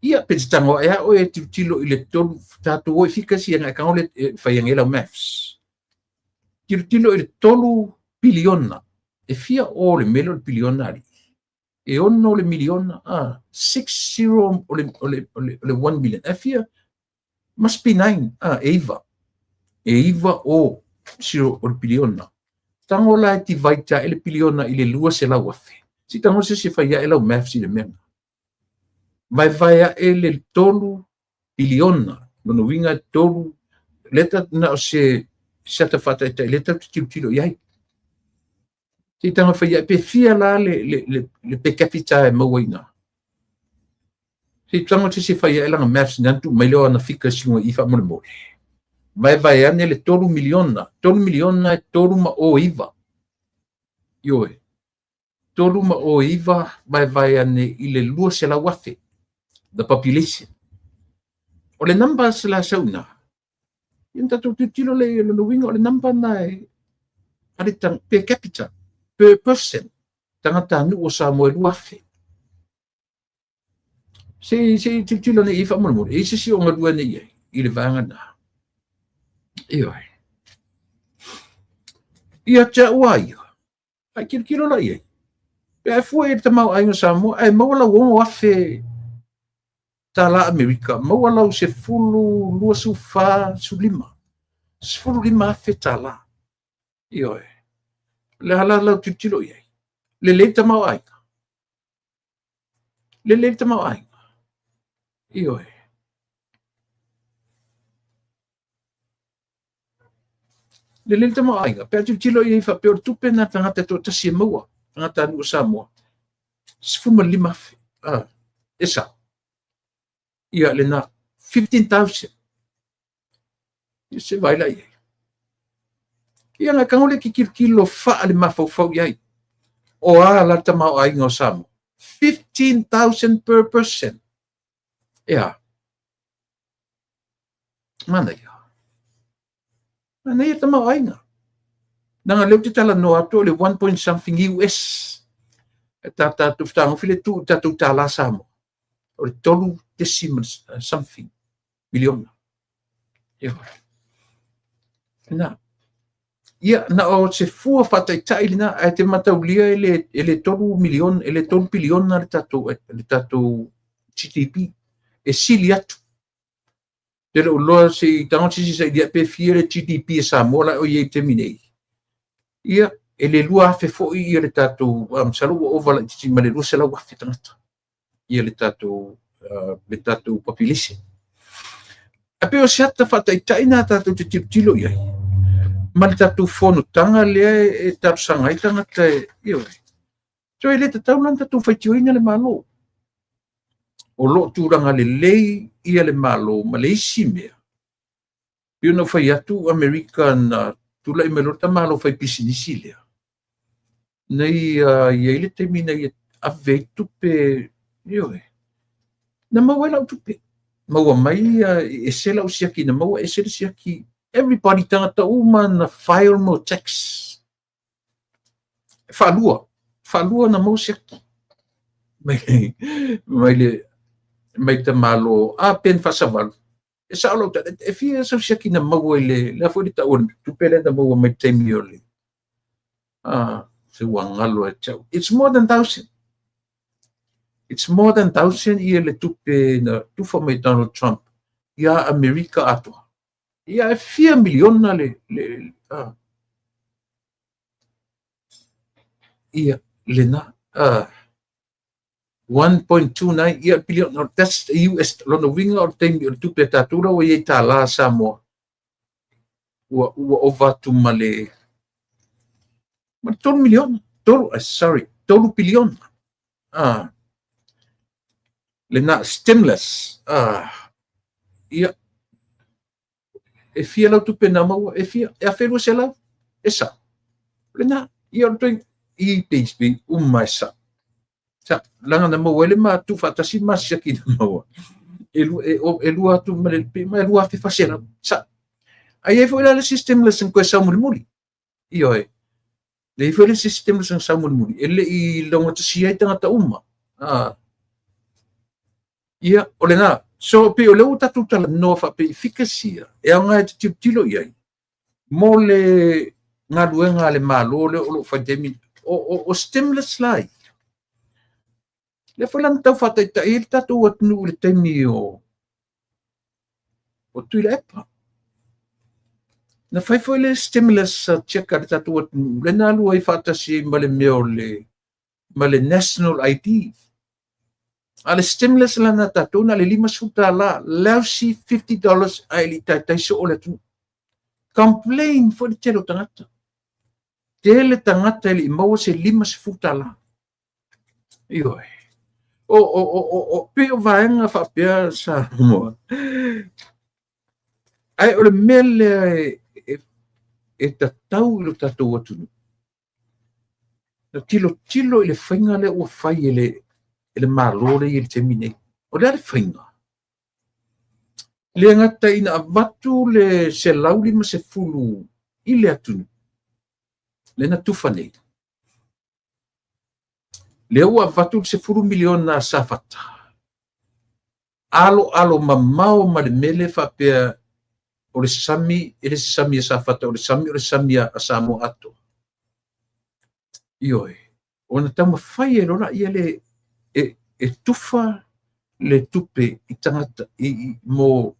Ia pe tango ea o e tilo i le tolu tatu o e fika si anga kanga le whaiangela maths. Tilo i le tolu biliona, e fia o le melo le biliona li. E ono le miliona, 6-0 o le 1 million. E fia, must be 9, Eva. Eva o 0 o le biliona. Tango la e ti vaita e le biliona i le lua se lau afe. Si tango se whaia e lau maths i le menga. Vai e le tolu biliona, no winga tolu, leta na o se sata fata e leta tilo iai. Si tanga whaia pe fia la le pe capita e mawaina. Si tanga se whaia e langa maths nantu mai leo ana fika singa ifa mole mole. Vai ane le tolu miliona e tolu ma o iva. Ioe. Tolu ma o iva vai ane i le lua se la wafe. The population. O le namba se la sauna. Yung tatu tilo le winga o le namba na e ale tang per capita, per person. Tangata nu o sa mo e luafe. Se tilo ne ifa mo mo. E si o ngadua ne ye. I le vanga na. Iyo. Ia cha wai. Ai kilo la ye. Pe foi e tamau ai no sa mo ai mo la wo afe. Tala Amerika, mau lau se fulu lua sufa sulima. Sfulu lima fe tala. Ioe. Le hala lau tutilo iei. Le leita mau aika. Le leita mau aika. Ioe. Le leita mau aika. Pea tutilo iei fa peor tupe na tangata to tasia maua. Tangata anu Samoa. Sfuma lima fe. Esa. Ia le na 15,000. Se vai la iei. Ia nga kangole ki kilo fa le mafau iai. O la tamau ai ngo Samoa. 15,000 per person. Ia. Mana ia. Mana ia tamau ai nga. Nanga leo te tala no ato le 1 point something US. E tata tuftango file tu tatu tala Samoa. O le tolu decimal something miliona. Ia. Na. Ia na o se fua fataitai lina ai te mataulia ele tolu milion, ele tolu biliona le tatu GDP. E sili atu. Te le uloa se tango sisi sa idia pe fia le GDP e Samoa la o iei te minei. Ia ele lua fe foi ia le tatu salu ova la titi ma le lua se la wafi tangata. Ia le tatu population. Ape o siata fataitai na tatu te tilo iai. Ma le tatu fono tanga lea e tatu sangai tangata ioi. So ele te taunan tatu faitioina le malo. O lo turanga le lei ia le malo ma le isi mea. Pio na fai atu Amerika na tula i melota malo fai pisinisi lea. Nei ia ile te mina ia ave tupe ioi. Na maua lau tupe. Maua mai e sela usiaki na maua e sela usiaki. Everybody tangata uma na file mo tax. Falua na mau usiaki. Mai te malo pen fasavalu. E sa alo ta e fia sa usiaki na maua ile la foi ta on tupe le na maua mai temi ole. Se wangalo e chau. It's more than 1,000. It's more than 1,000 ia le tupe na tufa mai Donald Trump. Ia Amerika atua. Ia 4 miliona ia le na 1.29 ia billion. No, that's the US lona winga o te tupe tatura o ia tala Samoa. Ua ova tu male. Ma tolu miliona. Tolu biliona. Le na stimulus. Ia e fia lau tupe na maua, e fia, e a whenua se lau, e sa. Le na, ia o toi, i teispi, umai sa. Sa, langa na maua, ele ma tu fatasi masiaki na maua. e lua atu ma lua fe fasela sa ai foi la sistem la sen ko sa muli io le foi le sistem la sen sa muli ele I longa tsia tanga ta uma ia o le nga so pe o le uta tu tala no fa pe efikasia e anga te tilo ia mo le nga luenga le malo le o fa demi o stimulus lai le foi lan tau fa ta il tatu wat nu le temi o tu le epa na fai foi le stimulus check ar tatu wat nu le na lu ai fa si ma le meo ma le national ID ale stimulus la na tatu na le lima suta la lausi $50 ai li tai so o le tu complain for the telo tangata tele tangata li mo se lima suta la io o pe vaenga fa pia sa mo ai o le mele e tatau lo tatu atu na tilo ile fainga le o fai ele malore il temine o le fainga le ngata ina avatu le se lauli ma se fulu ile atu le na tufane le o avatu se fulu milion na safata alo mamao ma le mele fa pe o le sami ele sami safata o le sami asamo ato io ona tama fai e lona ia le e tufa le tupe I tangata mo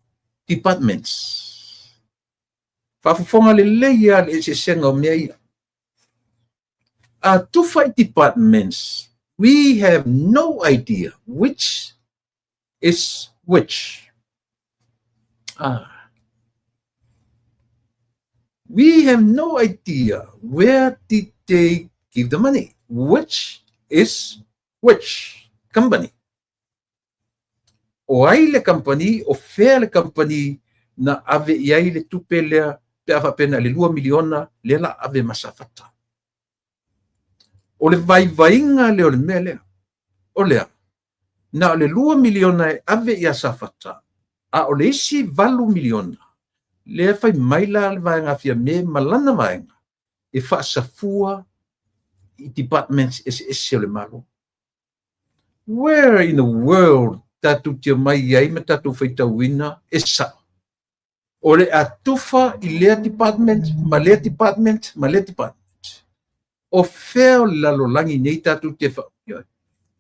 departments fafofonga le leia le se senga o mea ia a tufa I departments we have no idea which is which we have no idea where did they give the money which is which company o ai le company o fair le company na ave iai le tupe lea pe afa pena le 2 miliona le la ave masafata o le vainga le o le mele o lea na le 2 miliona ave ia safata a o le isi 8 miliona le fai maila le vainga fia me malana vainga e fa safua I departments es le malo where in the world tatu tia mai ai me tatu feita wina esa ole atufa I le department ma le department o feo la lo langi nei tatu tia fa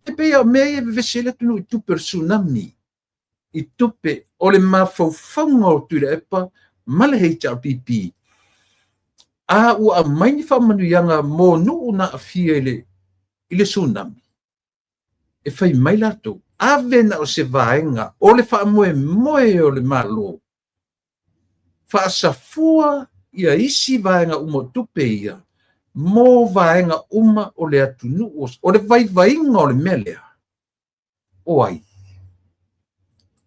e pe ia me e vesele tunu I tu personami I tupe ole ma faufaunga o tu le epa ma le heita pipi a ua maini fa manuyanga mo nu na afia ile tsunami e fai mai lato ave na o se vaenga o le fa moe o le malo fa safua ia isi vaenga umo tupe ia mo vaenga uma o le atunu o le vainga o le melea o ai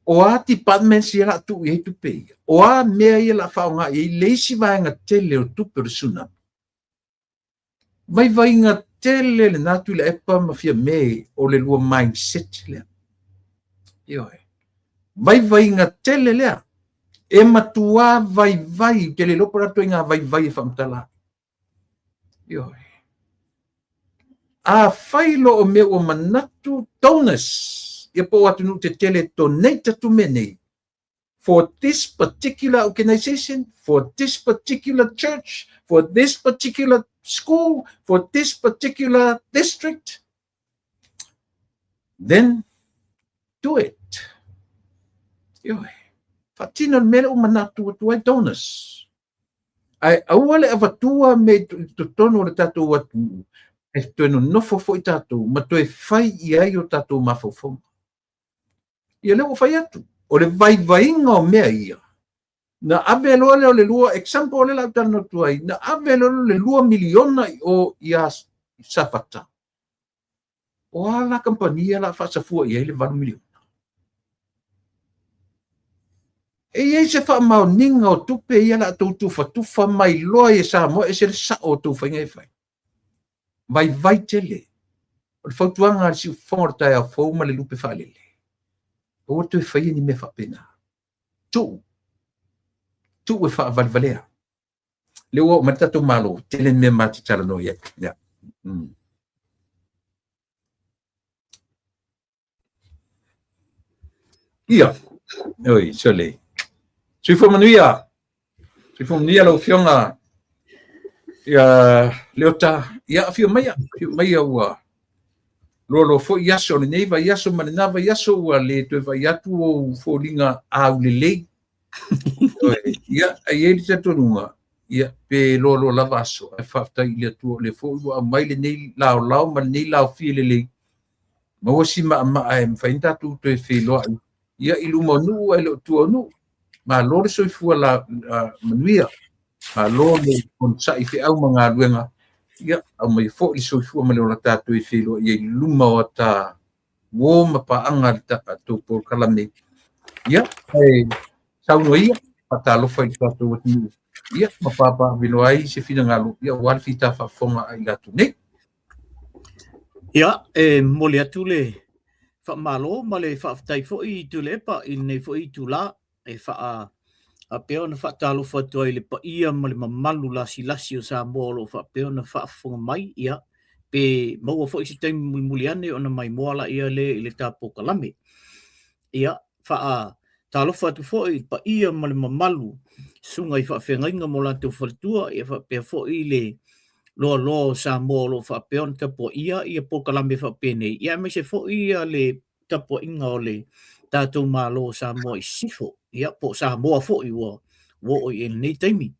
o a departments ia la tu ia tupe ia o a mea ia la faunga ia le isi vaenga tele o tupe o tsunami vainga tele le natu le epa mafia me o le lua mindset le io vainga tele le e matua vai tele lo para toinga vai famtala io a failo o me o manatu donors ia po atu nu te tele donate to many for this particular organization for this particular church for this particular school, for this particular district, then do it. Fatina mele o manatu tuai donors. Ai awale avatua me to tono le tatu watu. E tono nofo foi tatu, ma toe fai ia o tatu mafofo. Ia le o fai atu. O le vainga o mea ia. Na avelo le lua example le la tano tuai na avelo le 2 miliona o ia safata o ala compania la fa safua ia le 2 miliona e ia se fa mau ninga o tupe ia la tu fa mai loa e sa mo e se sa o tu fa ngai fai vai tele o fautuanga si forta e fo ma le lupe fa lele o tu fai ni me fa pena tu e fa valvalea le o mata to malo tele me mati tala no ya ia oi sole si fo manuia lo fionga ia leota ia fio mai ua lo fo yaso le neiva yaso manava yaso ua le to va yatu o folinga au le ia ai ele te tonunga ia pe lo lavaso e fa ta ile tu le fo ua mai le nei lao ma nei lao fi le ma o si ma ai fa inta tu to e fe lo ia ilu manu e lo tu onu ma lo so fu la manuia ma lo le kon sa i fe au manga luenga ia au mai fo i so fu ma le la ta tu e fe lo ia luma o ta wo ma pa anga ta to por kalame ia ai sau no ia pata lo foi ta to tu ia ma papa vino ai se fina ngalo ia wal fita fa fonga ai la tu ne ia mo le atu le fa malo ma le fa tai fo i tu le pa i nei fo i tu la e fa a pe ona fa talo fo to ile pa ia ma le mamalu la silasi o sa molo fa pe ona fa fonga mai ia pe mo fo i te muliane ona mai moala ia le tapo kalame ia fa talo fo tu fo i pa ia ma le mamalu sunga i fa fenga mo la tu faltua ia fa pe fo i le lo sa molo fa pe on tapo ia po kalame fa pe nei ia me se fo ia le tapo inga o le tato malo sa mo i sifo ia po sa mo fo i wo o i nei taimi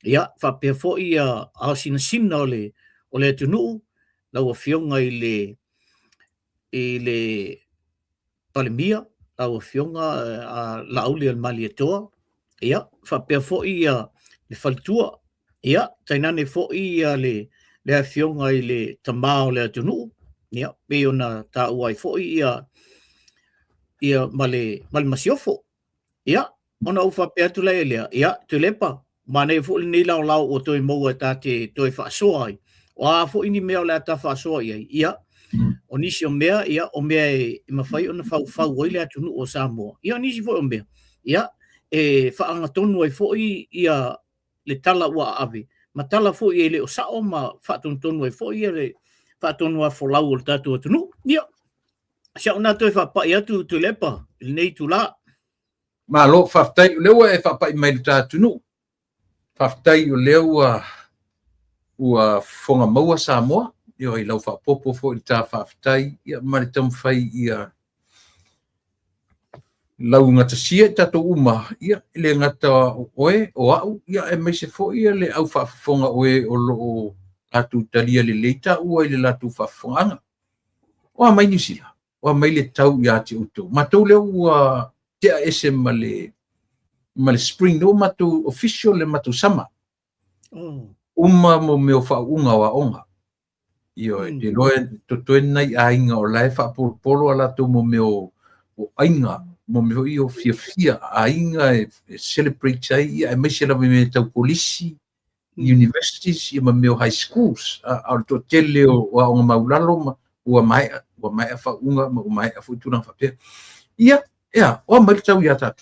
ia fa pe fo ia a sina o le tunu la o fionga i le palemia la o fionga a la uli al malietoa ia fa pe fo ia le faltua ia tainane fo ia le fionga i le tamao le tunu ia pe ona ta uai fo ia male masiofo ia ona ufa pe atu le ia tu lepa mane fo ni lau o toi mo ta te toi fa soai o a fo ini mea le ta fa soai ia onisi o mea ia o mea e mafai ona fa le atu o Samoa ia onisi fo o mea ia e fa anga tonu ai fo ia le tala ua ave ma tala fo i le o sao ma fa tonu ai fo ia le fa tonu a fo lau o tatu tunu ia sia ona toi fa pa ia tu lepa nei tu la ma lo fa tai le e fa pa mai tatu nu fa tai le ua fonga maua Samoa io i lau fa popo fo i ta fa tai ia ma le tam fai ia lau ngata sia tato uma ia le ngata oe o au ia e mai se fo ia le au fa fonga oe o lo atu talia le leita ua i le latu fa fonga o mai ni sila o mai le tau ia te uto ma tau le ua te ese ma le spring no ma tu official le ma tu sama uma mo me o fa unga wa onga io te loe to tuena i ainga o lai fa polo ala tu mo me o ainga mo me hoi o fia ainga e celebrate ai e mai se la me tau polisi universities e me o high schools al to tele o a maulalo o mai fa unga mo mai a futuna fa pe ia o mai tau ia ta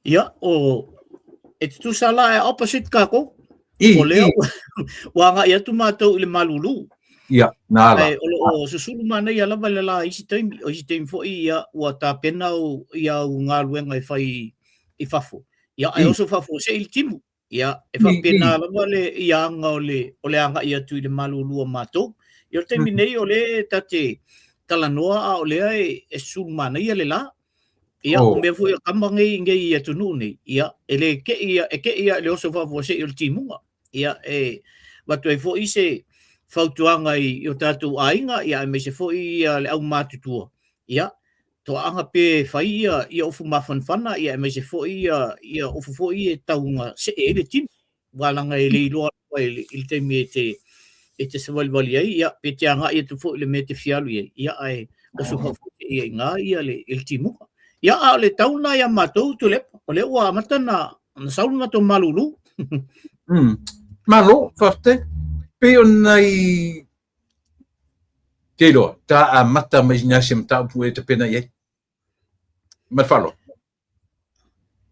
ia o et tu sala e opposite ka ko o leo wanga ia tu matou i le malulu ia nala o susulu mana ia lava le la isi taimi fo ia ua tapena o ia ngā luenga e fai i fafo ia ai oso fafo se il timu ia e fa pena lava le ia anga o le anga ia tu i le malulu o matou ia taimi nei o le tate talanoa a o lea e sulu mana ia le la ia o mea fo ia kamangai ngai ia tunu nei ia ele ke ia le oso fafo se il timunga ia watu e fo i se fautuanga i o tātou ainga ia me se fo i le au mātutua ia to anga pe fai ia ofu mafanfana ia me se fo ia ofu fo i taunga se ele tim walanga ele loa il te me te sevalvali ai ia pe te anga ia tu fo le me te fialu ia ai osu fo ia nga ia le il timu ia a le tauna ia matou tu le o le ua matana na sauna to malulu malo farte pe onai te loa ta a mata mai nasi mta pu e te pena ye Matfalo.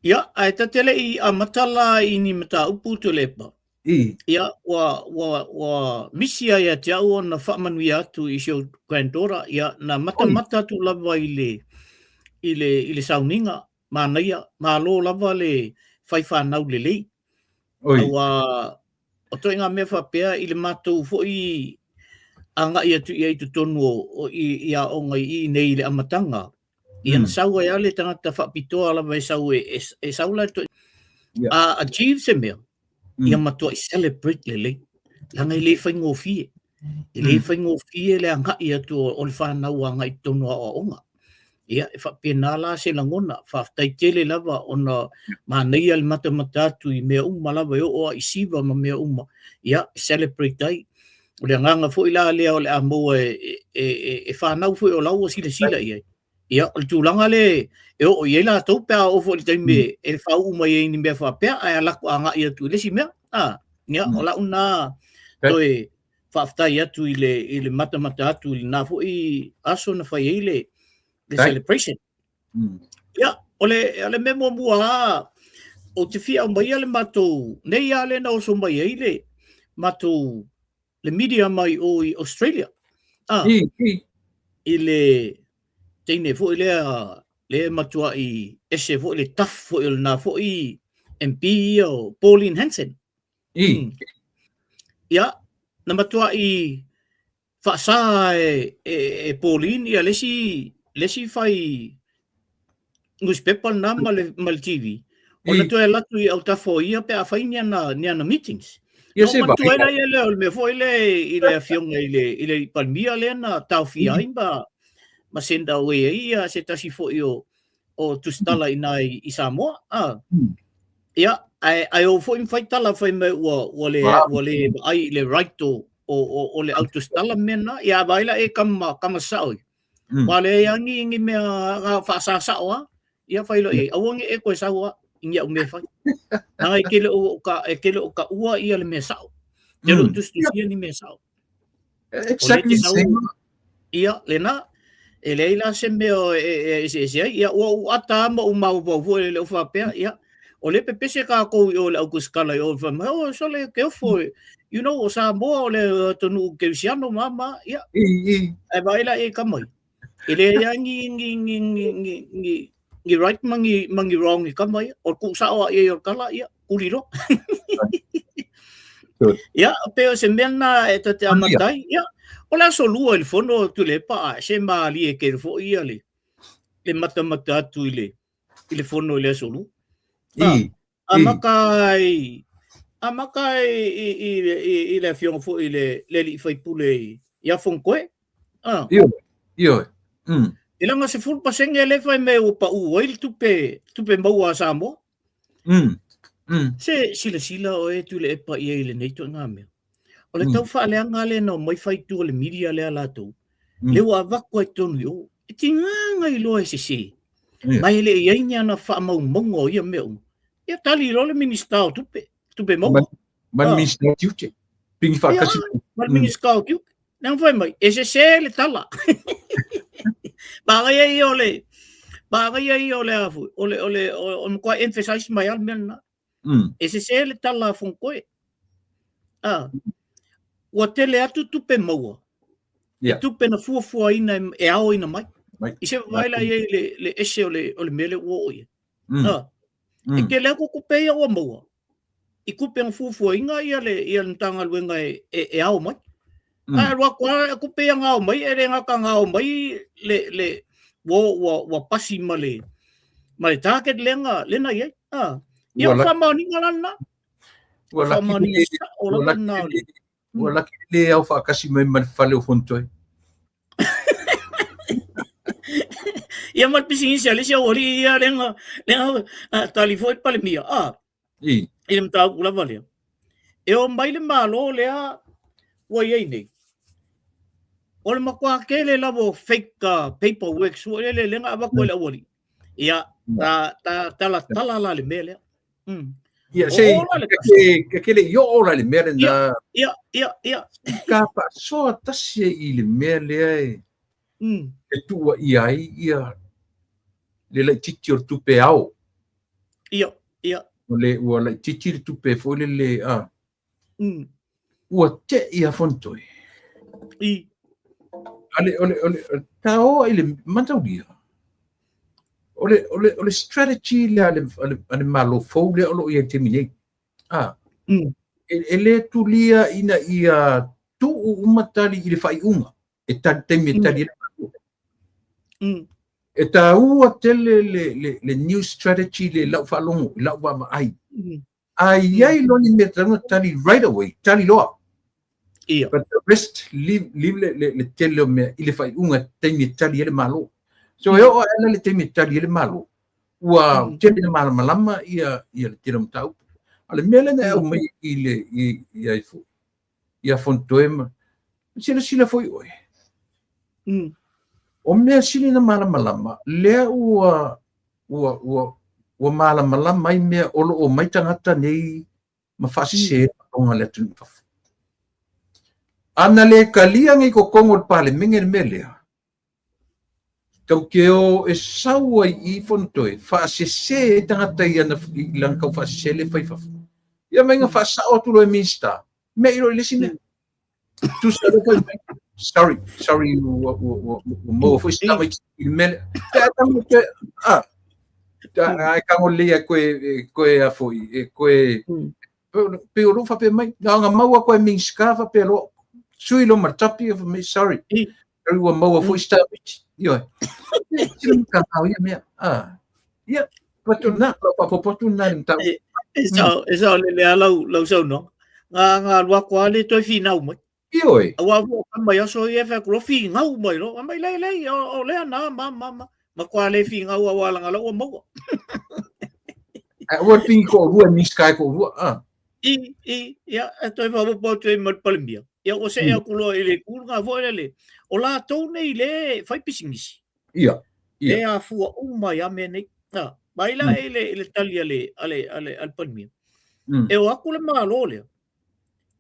Ia, ai ta tele I a matala I ni mata upu tu lepa. Ia, wa misi ai a te au o na whamanui atu I seo Grandora, ia, na mata tu lava I le sauninga, mānaia, mālo lava le whaiwhanau le lei. Awa, o toi ngā mea whapea I le mātou fwoi anga ia tu ia I tu tonu o I a onga I nei le amatanga. Ia na sau ai ale tangata whapitoa lava e sau e saula tu a achieve se mea. Ia matua I celebrate le lei. Langa I le whaingo fie. I le whaingo fie le anga ia tu o le whanau anga I tonu a onga. Ia, e whapena la se langona, whaftai tele lava o na mānei al mata atu I mea uma lava o I siva ma mea uma. Ia, celebrate ai. O le nganga fo ila lea o le amoa e whanau fo o lau o sila ia. Ia, o le tūlanga le, o i la tau pēa o fo le taime e whau uma i ni mea whapea, ai alaku anga ia tu le si mea. Ia, o la una toi whaftai atu I le mata atu I na fo I aso na whai eile the celebration. Ia, o le memo mua o te fia o mai ale matou, nei ale na o so mai eile, matou le media mai o I Australia. I le teine fo le matua I ese fo le taf fo il na fo I MP o Pauline Hanson. Ia, na matua I whaasa e Pauline ia lesi fai newspaper na mal TV. O na tu e latu I au tafo ia pe a fai niana meetings. No matu era ia le me foi I le afionga I le palmia le na tau fia imba ma senda we ia se tasi fo o tustala I Samoa. Ia ai o fo in faitala fai me o le ai le right o le autostala mena ia baila e kama saoi. Wale yangi me fa sa o ia failo e awonge e ko sa inga o me fai. Nai kele o ka ua ia le me sao. Te ro tu studia ni me sao. Exactly. Ia lena e leila se me o ia o ata ma o mau vo le fa pe ia o le pepe se ka ko o le au skala o fa o so le ke fo you know o sa mo le tonu ke siano mama ia e baila e kamoi ele yangi ngi right mangi wrong I kamai o ku sa o e o kala ia ulilo ia pe se mena e te amatai ia o la solu il fono tu le pa se mali e ke fo ia le mata tu ile fono le solu amakai I le fiong fo ile le fai pule ia fonkoe io Ilanga se full pasenge le fai me o pa u oil tupe mau a Samoa. Se sila o e tu le pa ia ile nei to ngame. O le tau fa le anga le no mai fai tu le media le ala tu. Le wa vakwa tonu yo. E tinga I lo se se. Mai le ia nya na fa mau mongo ia me. Ia tali lo le minister tupe mau. Man minister tuche. Ping fa kasi. Man minister tu. Nang fai mai e se le tala. Bagay ai ole afu ole on ko emphasize mai al men ese le tala fon ko o tele atu tupe maua tupe na fu ina e ao ina mai ise vai la le ese ole mele o ia e ke le ko pe o maua I kupe na fu ina ia le tanga luenga e ao mai Rua kwa ku pe nga mai e nga ka nga mai le wo pasi male target lenga lena ye ia fa mani ngana wala le au fa kasi mai man fale o fonto ia mal pisi sia le sia ori ia lenga talifoi pale mia ia mta kula vale e o mai le malo le wa ye nei o le makua kele lavo fake paperwork so le lenga aba ko le wori ia tala la le mele ia sei ke le yo ora le mele na ia ka pa so tasi I le mele e tua ia le la titi o tupe au. Ia. Le ua la titi le tupe fo le Mm. ua te ia fontoi. I. Ole tao ile mantaulia. Ole strategy le ale malo fo le olo ia temine. Mm. Ele tulia ina ia tu umatali ile fai unga. E temi tali le malo. Mm. E ua tele le new strategy le lau falongo, lau wa ai. Ai loni me tali right away, tali loa. Ia. But the rest leave le tele me ile fai unga temi tali le malo. So yo ala le temi tali le malo. Ua tele le malo malama ia le tira mtau. Ale mele na o mai ile ia fu. Ia fontoema. Sila foi oi. O mea sili na malama lea ua malama mai mea olo o mai tangata nei mafasise onga le tunu pafu. Ana le kalia ngai ko kongo pale menge melea. Kau keo e saua I fontoe fasise tangata ia na ilang kau fasise le fai fafu. Ia menga fasao tulo e minsta. Me iro lesine. Tu sabe que sorry mo foi sta mai mele ai kango lia koe a foi koe pe o fa pe mai nga mau koe min skafa pe lo sui lo martapi of me sorry eu o mo foi sta yo ka au ia me ia pato na pato na então esa le lau so no nga lua kwa le toi finau mai Ioi. Awa mai aso ia fa ko fi ngau mai lo mai le o le na ma kwa le fi ngau wa la ngalo mo What thing ko rua ni sky ko rua ya estoy fa po te mo palmbia ya o se ya kulo ile kurga vo le o la to nei le fai pisingisi ia e a fu o mai a me nei mai la ele talia le ale al palmbia e o akule ma lo le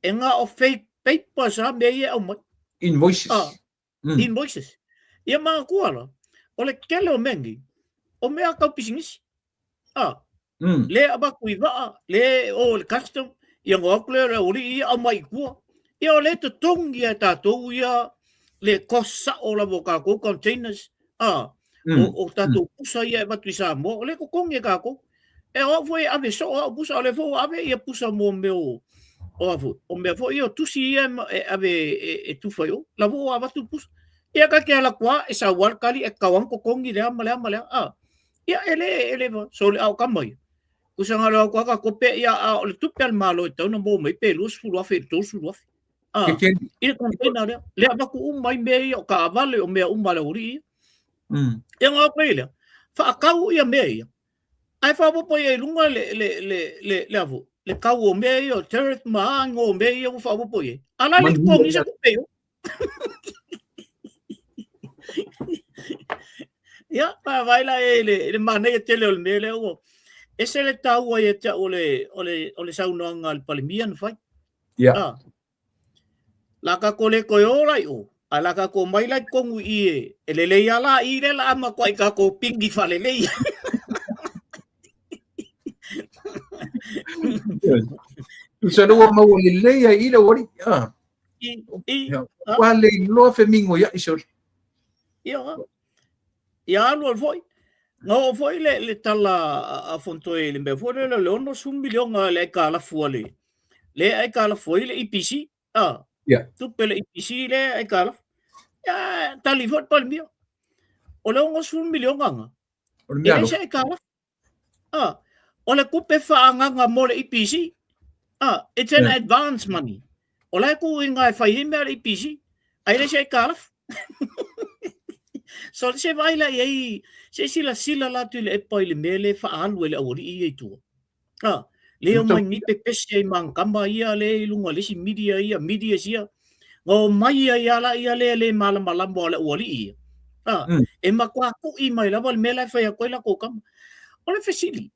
e nga o fake papers a me ia o mai invoices invoices ia ma kuala o le kele o mengi o mea kau pisingisi le aba kuiva le o le custom ia ngo akule le uri ia o mai kua ia o le to tongi a tatou ia le kosa o la boka ko containers o tatou pusa ia batu sa mo le ko kongi ka ko e o foi ave so o pusa le fo ave ia pusa mo meu o me fo io tu si ave e tu foi o la vo ava tu pus ia ka ke ala kwa e sa wal kali e kawang ko kongi le ama ia ele so le au kamai usanga lo kwa ka kope ia le tu pel malo to no mo me pelus fu lo fe to su lo ia container le ava ku mai me o ka vale o me umale uri ia ngo pele fa kau ia me ia ai fa po ia lunga le avo le kau o me o teret ma ngo me o fa po ye ala le ko mi se ko pe ya pa baila ele mane tele o mele o ese le tau ai te ole sauna ngal palmian fai ya la ka ko le ko ora o ala ka ko mai la ko ngi ele le ya la i le la ma ko ka ko pingi fale le Usano mo le ya ila wori wale lo femingo ya isor ya no foi no foi le tala a fonto ele me foi le ono sun million le kala fuale le ai kala foi le IPC tu pele IPC le ai kala ya tali fot pal mio o le ono sun million anga ele se ai kala o le kupe fa anga mo le IPC it's an advance money o le ku inga fa hime le IPC ai le se ai kala so se vai la ei se sila la tu le pai le mele fa alu le ori i tu le o mai ni pe pese man kamba ia le lunga le si media sia ngo mai ia le mala mo le ori e ma kwa ku i mai la val mele fa ko la ko kam o le fesili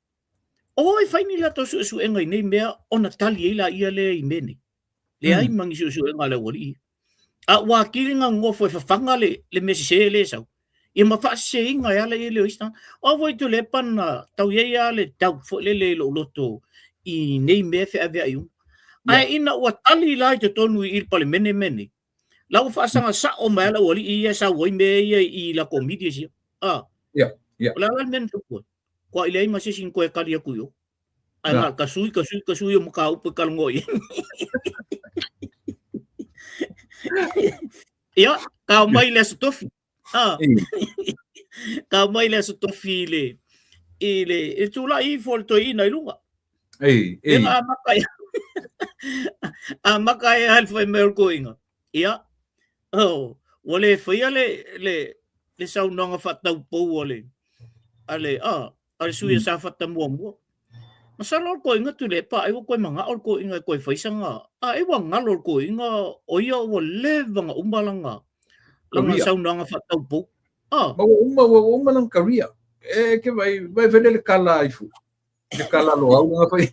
o e fai ni la to su enga nei mea ona tali ia le i mene le ai mangi su enga le ori wa kiringa ngofo fa fanga le mesi se le sa Ia mawhaaseinga ia le leo ista. O voi tu le pana tau ia le tau fo le lo loto I nei me fe ave aiu. Ai ina ua tali lai te tonu I pale mene. Lau whaasanga sa o mai la wali ia sa wai me ia I la komedia sia. Yeah. La men tu ko. Ko ile ma se sin ko e kali aku yo. Ai nga kasui o muka upe kalngoi. Ia, ka mai le stofi. Ka mai le stofi le. E tu la I folto I na ilunga. E nga makai. A makai al foi mer koinga. Ia. Wale foi le saunanga fatau pou wale. Ale suia sa fata mua. Masalo ko inga tu le pa ai ko manga or ko inga ko foi sanga. Ai wa ngalor ko inga o ia o le vanga umbalanga. Langa saunanga fatau pou. Uma lang Korea. Que vai ver ele cala ifu. De cala lo au nga foi.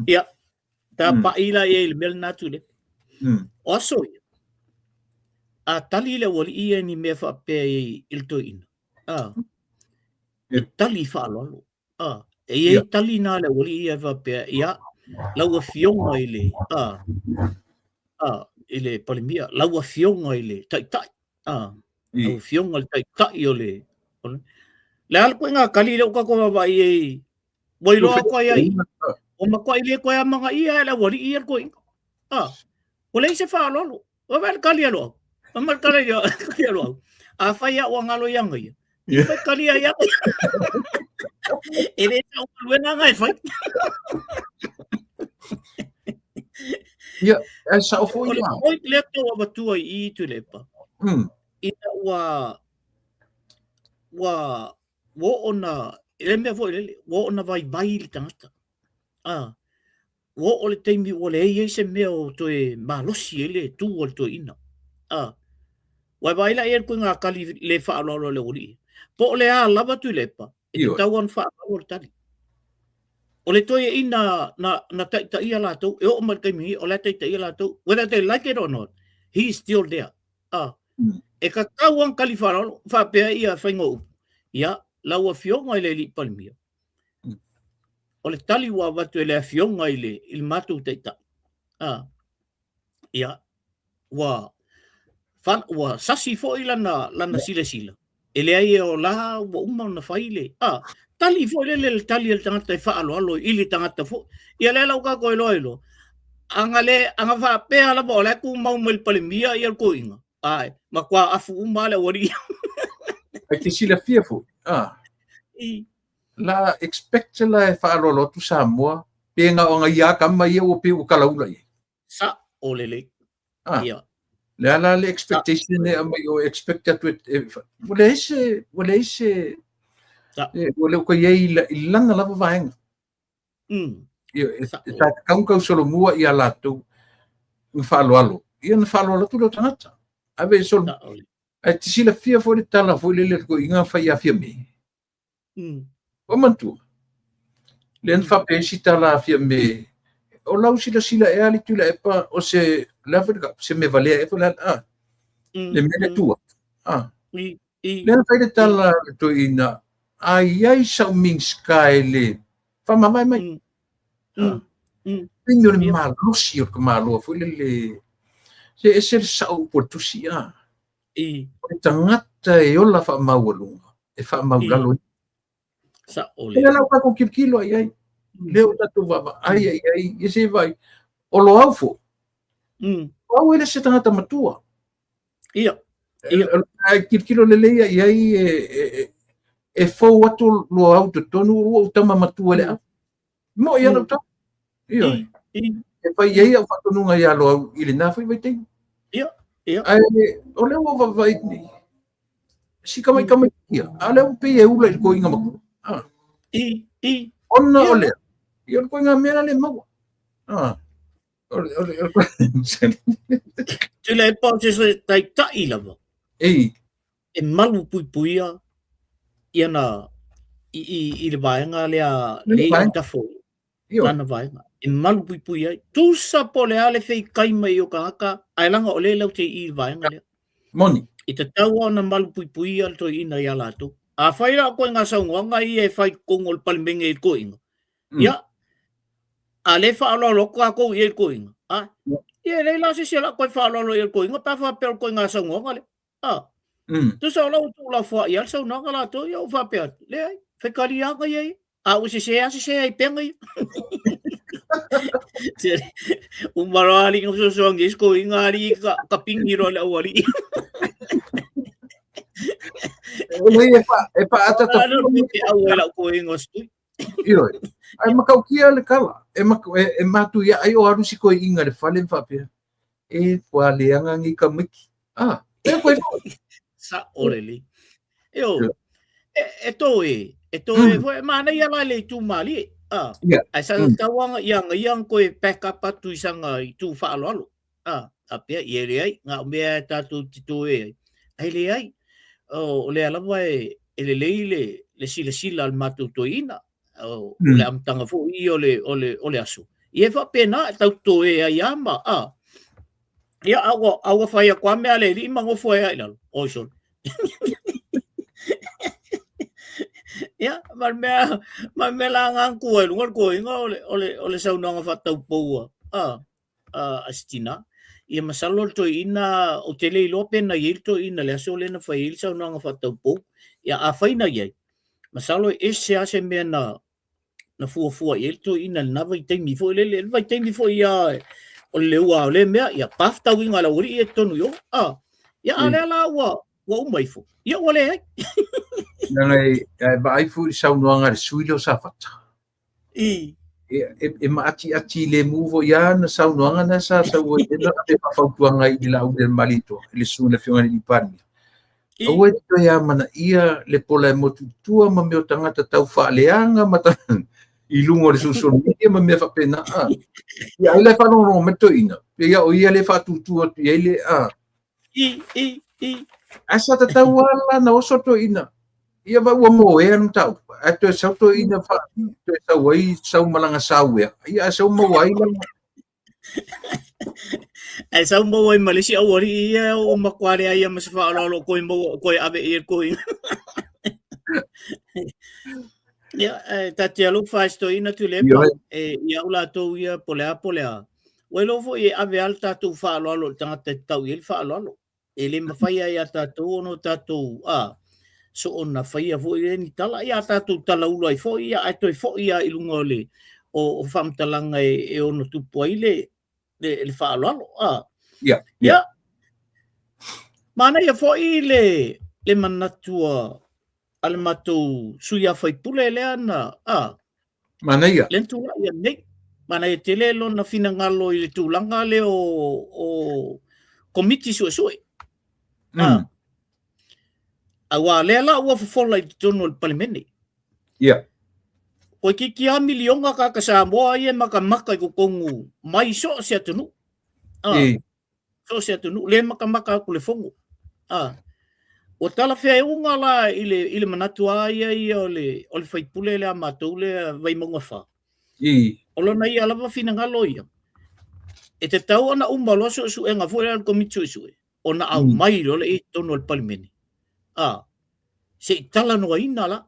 Ya. Ta pa ila e mel natule. Oso. A tali le wali ia ni me fa pe il to in. Tali fa lo. E tali na le wali ia fa pe ia. Lau fionga ile. Ile palimia. Lau fionga ile. Tai. Lau fionga tai ole. Le al ko nga kali le ka ko ba i. Boilo ko ai. O makoai le ko mga ia la wali ia ko. Wala se fa lo. O vel kali lo. Amal kali lo. A faya o ngalo yang ia. Fa kali ia. Ele ta o wena ngai fa. Ya, esa o foi ya. Oi le to wa tu I tu le pa. Ina wa ona ele me foi le wo ona vai tangata. Wo ole teimi ole ei se meo to e malosi ele tu o to ina. Wa vai la er ko nga kali le fa lo le uri. Po le a lava tu le pa. E ta wan fa lo tali. Ole to e ina na ta ia la to e o mal teimi ole ta ia la to whether they like it or not. He's still there. E ka tawan kali fa pe ia fa ngo. Ya la wa fionga ile li palmia. O le tali wa watu ele fionga ile il matu teita. Ia wa sasi fo ila na sila. Ele ai o la wa uma na faile. Tali fo le tali el tangata fa alo ili tangata fo. Ia le la ka ko ilo. Anga fa pe ala bo le ku mau mel palimia ia ko inga. Ai makwa afu uma le wori. Ai te sila fia fo. La expect la fa lo tu Samoa pe nga o nga ia kama ia o pe o kalaula ia sa o lele ia la expectation ne ama o expect that wala ise wala ko ia ilanga la vaenga ta kau solo mua ia la tu fa lo ia fa lo tu lo tangata ave so ai te sila fia fo le tala fo le ko inga fa ia fia me o mantu len fa pensita la fia me o lau sila e ali tu la epa o se la verga se me valea e la le me tua len fa de tala to ina ai sa ming sky le fa mamai mai pinyo ni malo si o malo fo le se sa o portusia tangata e ola fa maulunga e fa maulalo sa ole la pa ko kilo ai leo tatu va ai ese vai o lo aufo o ele se tanga matua ia ai kilo le ai e fo watu lo auto tonu o tama matua le mo ia no ta ia e pa ia o fatu nunga ia lo ile na foi vai te ia ai o le o vai ni si kama ia ale o pe e ula ko inga maku ona ole yo ko nga mera le mau tu le pa se tai lava e malu puia ia na i le vaenga le ta fo na vaenga e malu puia tu sa pole ale fei kai mai o kaka ai langa ole lau te i vaenga le Moni. I te tau ana malu pui al to ina ia lato. A whai la koe ngā saunga i e whai kongo le palimenge i koinga. Ia, a le whaalolo ko a kou i e koinga. Ia le la se sila koe whaalolo i e koinga, pa whapea koe ngā saunga le. Tu sa lau tu la wha i al saunga lato, ia u whapea. Le ai, whekari anga i ai. A u se sea i penga i. Umarari ng susongis ko ingari kapingiro la wali. E pa ata ta awela ko ingostu. Io. Ai makau kia le kala. E matu ia ai o aru si ko inga le fale fapia. E kwa leanga ngi kamiki. E ko sa oreli. Yo. E to foi mana ia le tu mali. Ai sa tawanga yang koe back up atu isanga i tu whaalolo. Apia i ele ai, ngā mea tātou tito e. Ai le ai, o le alawa e le le sila al mātou toina. O le amtanga fo i o le asu. I e whapena tau to e ai ama. Ia awa whai a kua mea le li mangofo e ai lalo. Oison. Ya, mar me la ngang ko lungar ko inga ole saunanga fatau poua. Astina. Ia masalo to ina o tele lope na yilto ina le aso le na fail saunanga fatau pou. Ia a faina ye. Masalo ese ase me na fua yilto ina na vai temi fo le vai temi fo ia o le ua le mea ia pafta winga la uri e tonu yo. Ia ale la wa umai fo. Ia ole ai. Nangai vai fu saunoanga le suilo safata. E ma ati le muvo ya na saunoanga na sa o e na te fautuanga i la u del malito le su le fiona di pani. O e to ya mana ia le pola motutua ma me tangata tau faaleanga mata i lungo le social media ma me fa pena. Ya ile fa no me to ina. Ya o ia le fa tutua ya ile asa tau ala na o soto ina. Ia va ua mo e anu tau. Ato e sauto ina wha. Ato e sau ai sau malanga sau ea. Ia sau mo ai langa. E sau mo ai malisi au ori ia o makware ai ama se whaalolo koe ave i koe. Ia, tati alu whaisto ina tu lepa. Ia ula tau ia polea. Welo fo i ave al tatu whaalolo tangata tau i whaalolo. E le mawhaia ia tatu ono tatu so ona faia fo i ni tala ia tatu tala ula i fo ia ato i fo ia i lunga le o famtalanga e ono tupu ai le whaalalo. Ia. Mana ia fo i le manatua ale matou suia fai pule le ana. Mana ia. Lentu ia nei. Mana ia tele lo na fina ngalo i le tūlanga le o komiti sue. Awa lela ua fofola i tono le palimene. Ia. Koe ki a milionga ka Samoa ia makamaka i kukongu mai so se atunu. So se atunu le makamaka ku le fongo. O tala fea unga la i le manatua ia o le faipule le amatou le vai monga fa. O lona ia lava fina ngalo ia. E te tau ana umalo su e nga fuera al komitsu isu. Ona au mai lo le i tono le palimene. Se tala no ina la.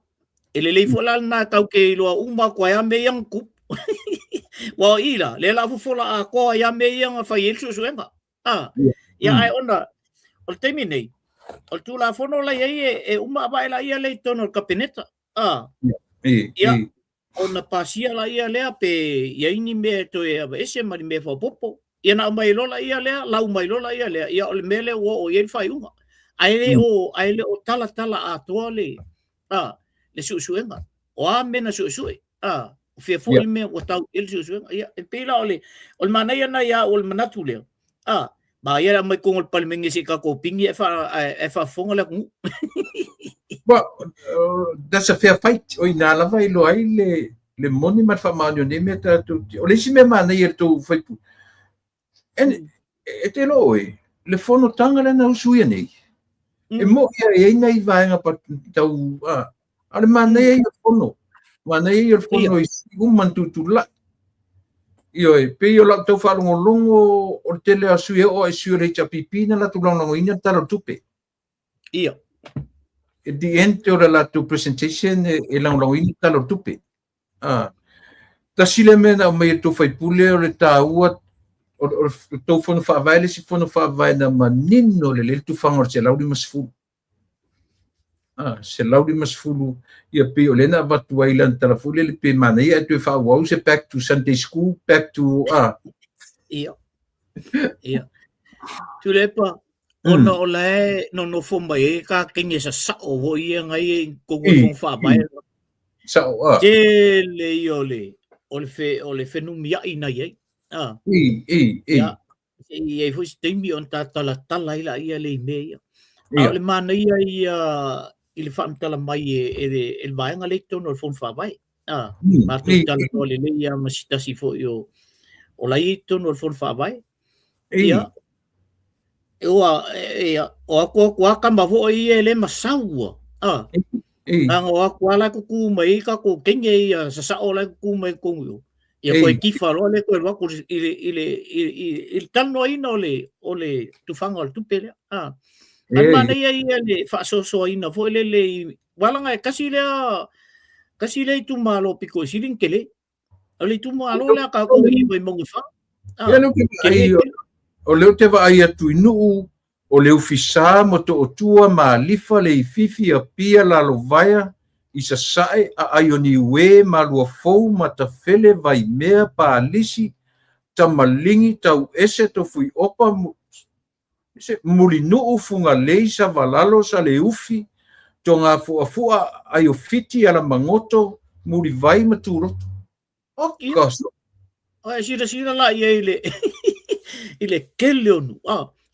Ele le fola na tau ke loa uma ko ya me yang ku. Wa ila le la fola a ko ya me yang fa yelsu suenga. Ya ai ona. O terminei. O tu la fono la ye uma ba la ia le tono kapineta. Ya. Ona pasia la ia le pe ya ini me to e ese mari me fa popo. Ia na mai lola ia le la mai lola ia le ia o le mele o ye fa unga. Ai le o tala a toa le suenga. O a mena sue. O fia fo me o tau il suenga. Ia e pela ole. O mana ia na ia o manatu le. Ba ia mai kong o palmengi si ka ko pingi e fa fonga le ku. Well, that's a fair fight. O ina la vai lo ai le moni mat fa manio ne meta tu. O le si me mana ia tu fai. E te lo le fono tanga le na usui nei. E mo ia nei vaenga pa tau ale mana ia fono. Mana ia fono i sigu mantu tu la. Io e pe io la tau whalongolongo o te lea sui o e sui rei tapipina la tu longo ina tala tupe. Ia. At the end o la tu presentation e longo ina tala tupe. Ta sile mena o mai tu fai pule o le taua o tau fono whaavai le si fono whaavai na manino le tu whangor se lauri masfulu. Se lauri masfulu ia pe o lena watu ailan tala fule le pe mana ia tu whaawau se back to Sunday school, back to Ia. Ia. Tu lepa ona o lai no fomba e ka kinge sa o ho ia ngai ko ko fa vai. Te le iole o le fe numia ina ye. Ya. E foi stembi on tala ila ia le meia. A le mana ia il fam tala mai e vai nga le tono fon fa vai. Ma tu tala no le ia masita si fo yo o lai tono fon fa vai. Ia. O ko ka ma vo i le masaua anga o ko ala ku mai ka ko kenge ia sa o la ku mai ko yo ia ko ki faro le ko wa ko il tanno ina ole tu fanga tu pele mana ia le fa so ina vo le wala nga kasi le tu malo piko silin kele ole tu malo la ka ko i mai mo fa o leo te vai atu inu o leo fisa mo to otua ma lifa le fifi a pia la lovaia i sa sae a aioni we ma lua fou ma ta fele vai mea pa alisi ta malingi tau ese to fui opa muli nuu funga leisa valalo sa le ufi to ngā fuafua ai o fiti ala mangoto muli vai maturoto o kaso ai sira la ia ile kele onu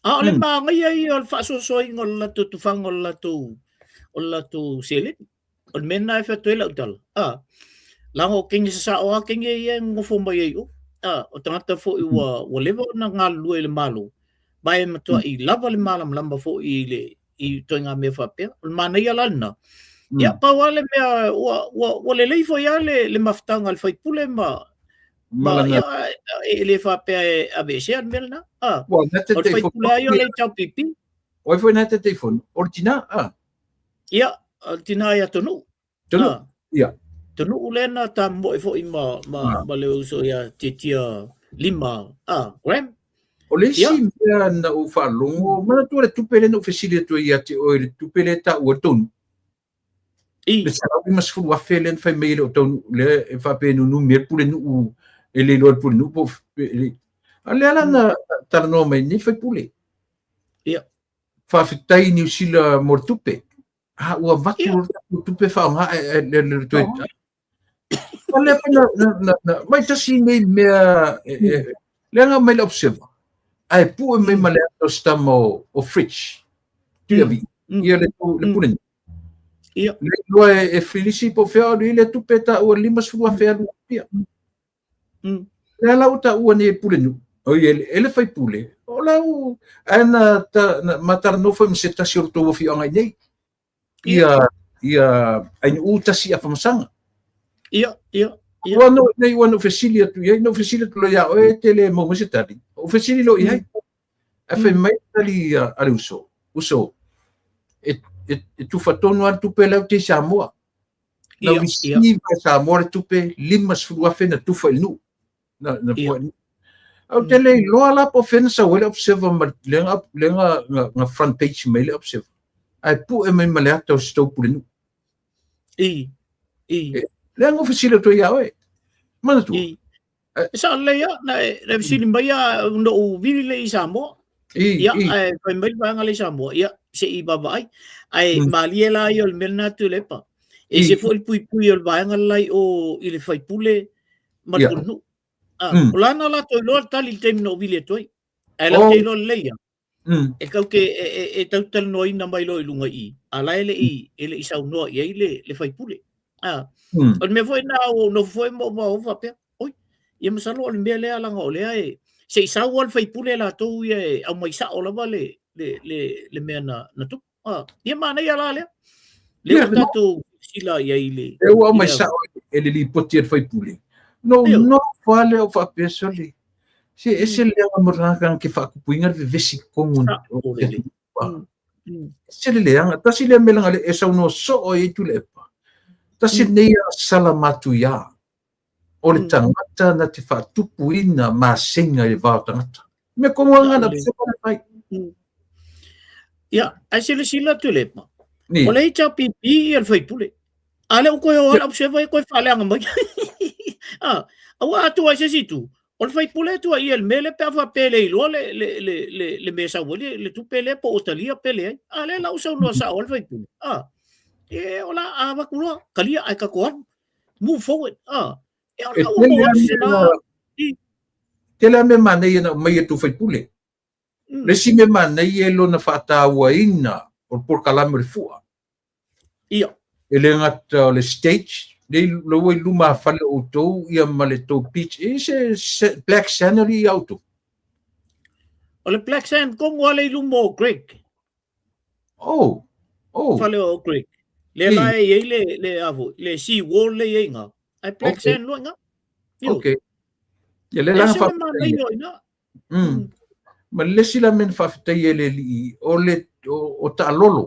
ole manga ia ol fa so ngol la tu fang ol la tu sele ol menna fa to la utal lango kingi sa o kingi ia ngofo mai o o tangata fo o levo na ngalu ele malo bai matua i lava le malam lamba fo i toinga me fa pe ol mana ia lana ia pa wale me o le leifo ia le maftanga al fai pule ya ele fa pe a bese melna o fai pula yo le tau pipi o foi na te telefone ordina ya ordina ya tonu ya tonu ulena ta mo fo ma le uso ya titia lima gram o le si na o fa longo ma tu le tupele no facile tu ya ti o le tupele ta o tonu le sa mas fu wa felen fa mail o tonu le fa pe no mer pule no ele lo por no po ale ala na tarno mai ni foi pule ia fa fitai ni sila mortupe o vatu tupe fa nga le to ale pa na mai tasi nei me le nga mai observa ai pu me male to stamo o fridge tu vi ia le pule ia le lo e felici po fe le tupe ta o limas fu a fe pia le la uta ua ne pule nu o ele fai pule o la u ana ta matar no foi se ta sur to fi anga nei ia ai u ta si a famsanga ia no fesilia tu ia no fesilia tu ya o tele mo se tali o fesili lo ia a fe mai tali ali uso e tu fatono al tu pela te samoa na visi vai samoa tu pe limas fu a fe na tu fa nu na au tele lo ala po fen sa wele observa lenga nga front page mail observa ai pu e mai male ato sto pulinu lenga oficina to ya we mana tu sa le ya na visili mai no vili le isamo ya ai foi mai banga le isamo ya se i baba ai maliela yo el melna tu lepa e se foi pui el banga lai o ile fai pule matunu ulana la to lo tali tem no vile toi ela te lo leia e kau ke e tautal no ina mai lo ilunga i ala ele isa no ia le fai pule on me foi na no foi mo fa pe oi ia masalo le mele ala ngole ai se isa wal fai pule la to ia au mai sa ola vale le me na tu ia mana ia la le tato sila ia ile e o mai sa ele li potir fai pule no pale o fa pesoli se ese le amoranga ke fa kupuinga de vesikongun se le anga ta si le melanga le esa no so o itu le pa ta si nei salamatu ya o le tangata na te fa tupuina ma senga le va tangata me como nga na se pa pai ya ai se le sila tu le pa o le cha pipi el fai pule ale o ko yo ala se vai ko fa le anga mai awa atu ai se situ o le fai pule tu ai el mele pe fa pele lo le mesa wole le tu pele po otalia pele ale la usa no sa o le fai pule e ola ava kulo kalia ai ka ko move forward e ola o sina tela me mane na mai tu fai pule le si me mane lo na fa ta waina o por kalame fua ia ele ngata le stage le lo i luma fale o to ia male to pitch se black scenery auto ole black sand ko ngole lumo Greg fale o Greg le lai ye le avo le si wall le nga ai black sand lo nga okay ye le la fa ma le sila men fa te le li o le o ta lolo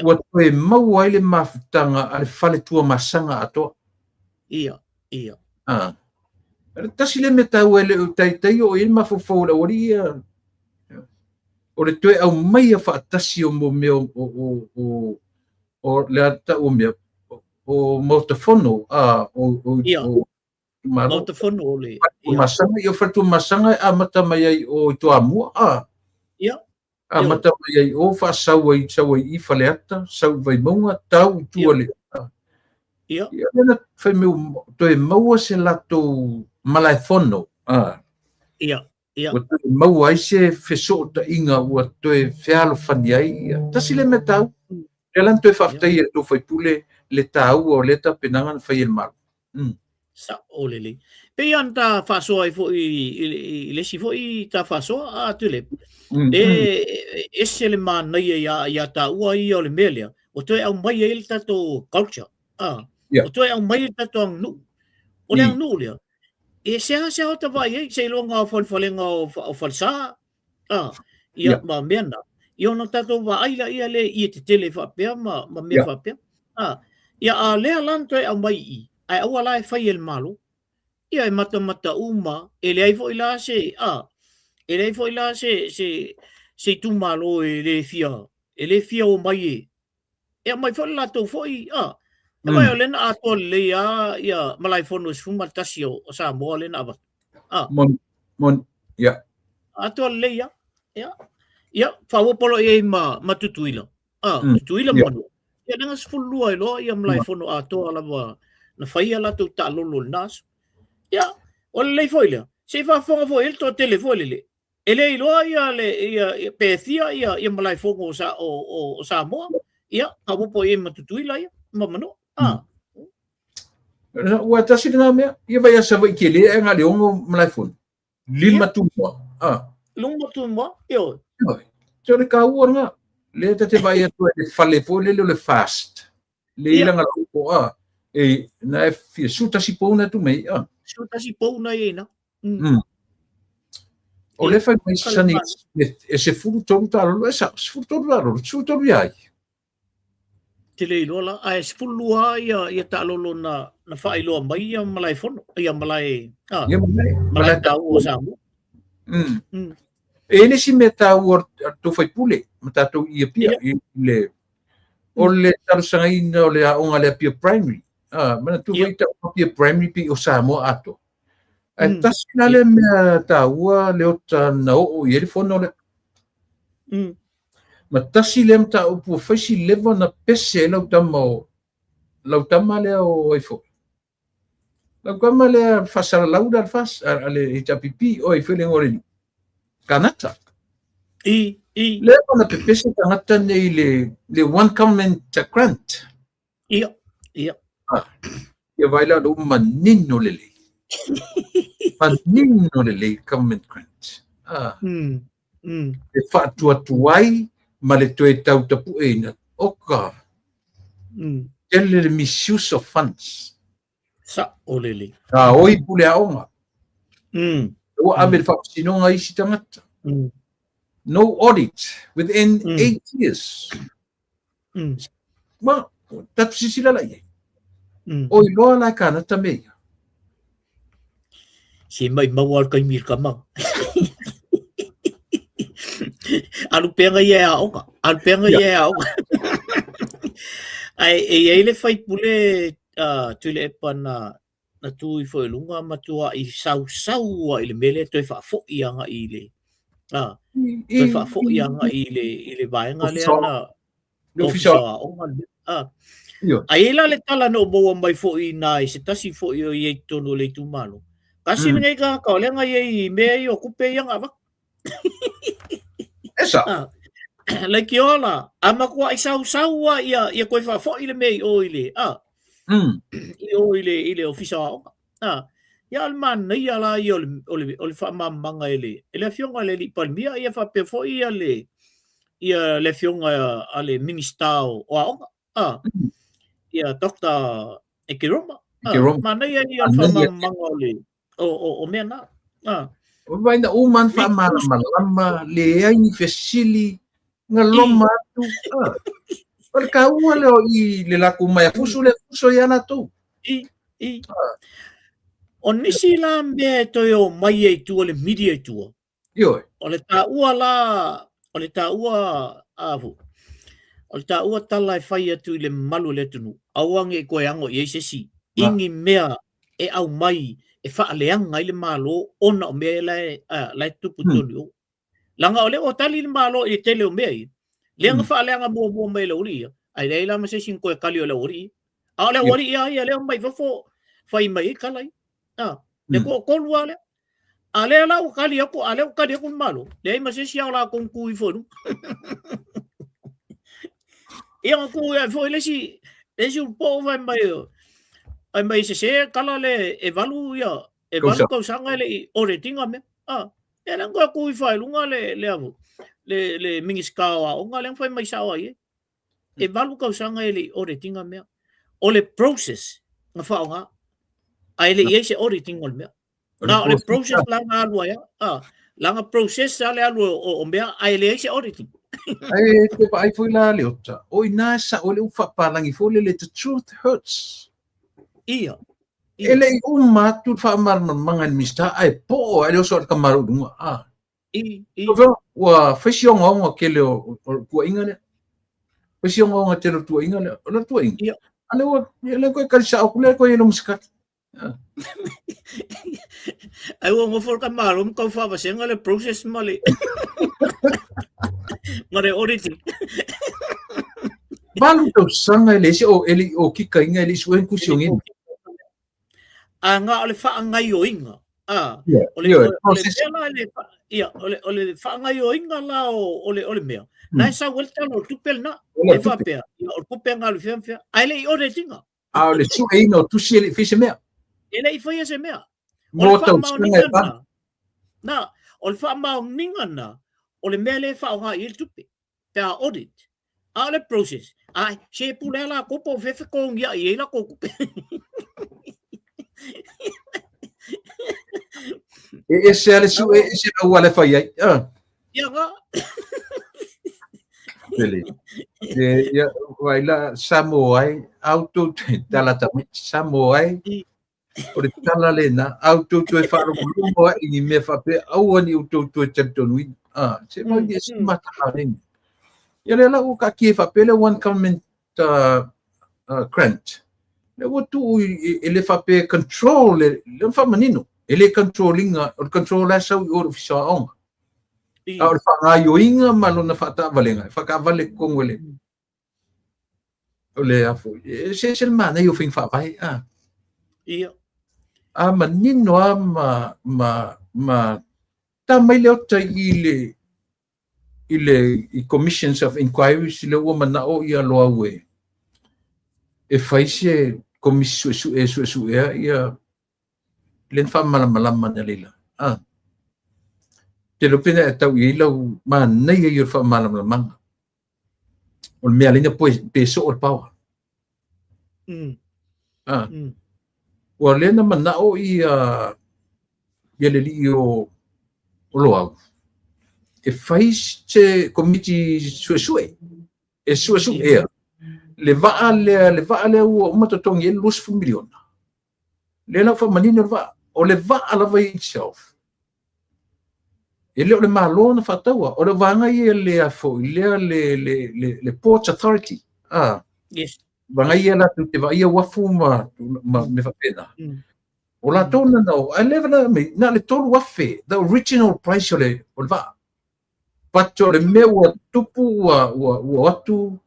wa te mau ai le mafutanga ale fale tua masanga ato ia tasi le meta wele o tai o il mafofo la oria o le toe au mai fa tasi o mo me o le ata o me o motofono o motofono le masanga yo fatu masanga a mata mai ai o to amua a mata mai o fa sawai i faleata sau vai monga tau tuale ia na fa me to e mau se lato malaifono ia o to mau ai se feso ta inga o to e fialo faniai tasile metau elan to fa tai to foi pule le tau o le ta penanga fa il mal sa olele pe anta fa so ai fo i le si fo i ta fa so a tule ese le man ya ta ua i o le melia o toi au mai il tato culture o toi au mai tato nu o le nu le e se o ta vai se lo nga fon folenga o falsa ia ma mena io no tato va ai la ia le i te tele fa pe ma me fa pe ia a le lan toi au mai i ai au ala e fai el malo ia e mata uma ele ai foi lá se ele foi lá se tu malo ele fia o mai e mai foi lá to foi e mai olen a to le ia malai fono sfuma tasio o sa mo len aba mon ia a to le ia fa wo polo e ma tutuila tutuila mo ia nga sfulu ai lo ia malai fono a to ala na fai ala to ta lolo nas ia o le foi le se fa fonga foi el to tele foi le ele ilo ia le ia pecia ia malai fonga o sa mo ia a wo po e matutuila ia mamano wa tasi na me ia vai asa vai kele e nga le ongo malai fonga lima tu lungo tu mo io so le ka uanga le te vai to le fale foi le fast le ilanga ko e na fi suta si pona tu me suta si pona e na o le fai mai sani e se furu tonu talo e sa furu tonu talo su tonu ai te le lola a e fulu ia talo na fai lo mai ia malai fono ia malai malai tau o sa mo e ne si meta o to fai pule mata to ia pia le o le talo sanga ina o le onga le pia primary mana tu vai ta pia primary pi o sa mo ato tasina le mea taua le o na o i ele fono le ma tasi le mta o pu faisi levo na pese lau tama le o ifo lau kama le fasara lauda alfas ale itapipi o i feeling ore kanata le ona pepese tangata nei le one comment grant ia ia vai la do manino lele manino lele comment grant e fatu atuai ma le toe tau tapu eina oka ele le misuse of funds Sa olele. oi pule aonga. Mm. Ua ame whakasinonga isi tangata. No audit within 8 years. Ma, tatu sisila lai. Oi loa la kana tamei. Si mai mawar kay mir kamang. Ano penga ye aonga? Ano penga ye aonga? Ai le fai pule tule epa na tui foi lunga matua I sau I le mele toi fa fo ianga I le. Toi fa fo ianga I le vaenga le ana ofisa onga. Ai la le tala no bo mai fo I nai se tasi fo I tono le tu malo. Kasi ngai ka ka le ngai me I okupe ianga va. Esa. Like yola ama ko sau ia koe fa fo ile mei o ile o ile ofisa ia alman ia la ia ole fa mamanga ile fionga le palmia ia fa pe fo ia le fionga ale ministao o ia dokta ekiroma mana ia fa mamanga ole o mena vai na uman fa malama le ai fesili ngaloma tu perka ua leo I le laku mai fuso yana tu o nisi la me toyo mai e tu le media tu yo o le ta ua avu o le ta ua tala e fai atu le malu le tunu awange koe ango I sesi ingi mea e au mai e fa leanga I le malo ona o mea lai tupu tonu langa ole o tali le malo I tele o mea leanga fa leanga bo mai le uri ai le la mase sin ko kali o le uri a le uri ia le mai fo fai mai kalai le ko lua le a le la o kali ko a le o kali ko malo le ai mase sia la con kui fo ia ko ia fo le si un po vai mai ai mai se kala le evalu ko sanga le ore tinga me era ngo kui fai lunga le avu le mingiskawa o nga le fai mai sawa e valu ka sanga ele ore tinga me o le process nga fa nga ai le ye se ore tinga me na le process la nga alwa ya la nga process ale alwa o me ai le se ore tinga ai te pa ai foi la le ota o ina sa o le ufa palangi fo le the truth hurts ia ele uma tu fa mar mangan mista ai po ai so ka maru dunga wa fesiong nga kele o ku ingane fesiong nga te tu ingane o tu ing ale wa ele ko ka sa ku le ko ino muskat ai wa mo for ka maru ko fa ba senga le process male mare origin balu to sanga le se o ele o kika inga le suen ku siongin nga ole fa ngai o inga ole fa ngai o inga la ole mea na sa vuelta no tupel na e fa pe o kupe nga le fia ai le ore tinga le su e no tu si ele fise mea ele fa ye se mea mo to sanga na ole fa ma ninga na ole mele fa nga il tupe pe audit ale process ai se pula la ko po fe ko ngia ye la ko kupe ese ale su ese wala fa ye ya nga Really? Ya waila samoai auto tala tami samoai o le tala lena auto tu e faro lumbo I me fa pe au ani auto tu tentonui se mai ese mata ni ya le la o ka ki fa pe le one comment grant le o tu ele fa pe control le fa manino ele controlling o control asa o ofisa on au fa nga yo inga malo na fa ta valenga fa ka vale kongole ole afu se sel mana yo fin fa vai ia manino ma ta mai le ta ile commissions of inquiry le o mana o ia lo awe e fai se commission su ia len fa mala mana lila te lo pena tau I lau ma nei I fa malam manga o me alina pois peso o power ua lena mana'o ia le li'i o loau e fai te komiti suesue e suesue ea le va'a lea ua uma totongi e 2 miliona le lau fa'amanini o le va'a o le va'a lava itself e leo le malo na fa'ataua o le vanga ia lea fo'i lea le Ports Authority Yes. vanga ia latu te va'a ia wafu me fa'apena o latou nanao a leva na le tolu afe the original price o le va'a pato le mea ua tupu ua atu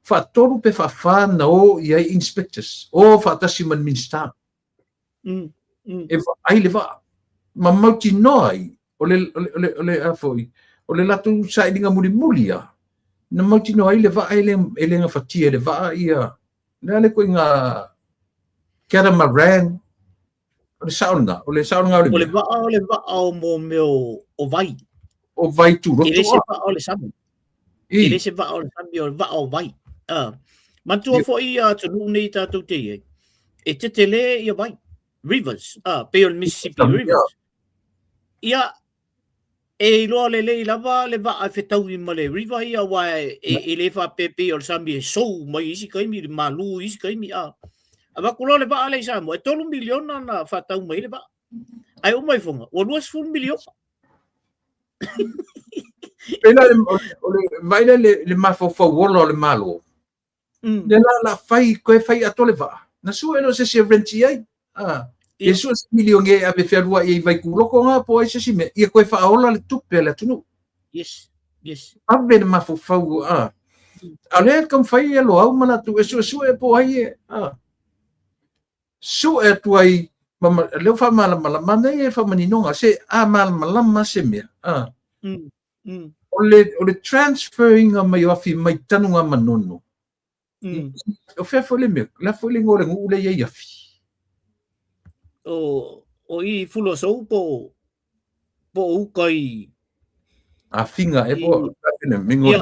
fa'atolu pe fa'afā na o iai inspectors o fa'atasi man minista e va'ai le va'a ma mauti noa ai o le afoi o le latu sa'ilinga mulimuli a na mauti noa ai le va'a e le ngafatia le va'a ia na le koinga catamaran o le saunga o le va'a o mo meo o vai o vai tu roto ele se va'a o le sami ele se va'a o le sami o le va'a o vai matua fo'i tonu nei tātou te iai e te tele ia vai rivers pe o le Mississippi rivers ia e loa le lava le va'a fetau i ma le river ia wa e le fa pepe o le sami e sou mai isi kaimi le malu isi kaimi ava kulo le va'a le sa mo e 3 miliona na fatau mai le va'a ai o mai fonga o 2 miliona pena vai le mafofo wolo le malo le la fai koe fai ato le va'a na su eno se renti ai e su milione e ave ferua e vai kulo ko nga po ese sime e koe fa'aola le tupe le tunu yes ave le mafofo ale kam fai e lo au mana tu e su e po ai su e tu ai mama le fa mala mana e fa maninonga se mala se me o le transferring a mai afi mai tanunga manono o fe fo le me la fo le ngore ngu le ia afi o i fulo so po ukai afinga e po ene mingo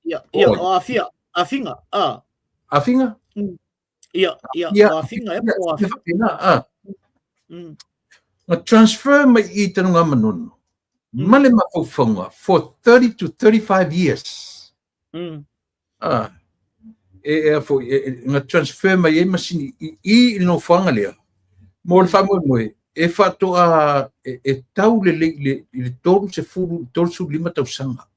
ia o afinga afinga ia o afinga e po afinga na transfer mai i tanunga manono male mafufonga for 30 to 35 years for na transfer mai e masini i no fanga lea mo le famo mo e fato e tau le toru se furu toru su lima tau sanga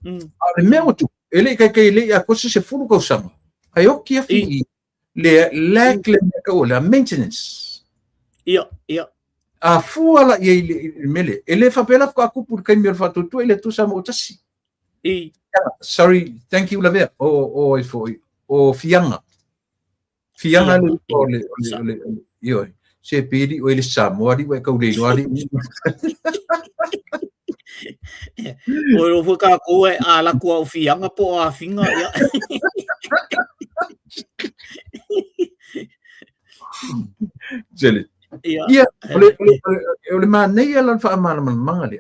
le mea tu ele kai le a kosa se furu ko sanga ai o kia fi le ka o la maintenance ia a fuala i mele ele fa pela ko akupu kai mi fato tu ele tu sa mo tasi sorry thank you lave o o fianga le io se pedi o ele Samoa di ka ule no ali o ro ka ko e ala ko o fianga po a finga ia jeli ia ole manei ala fa amana manga le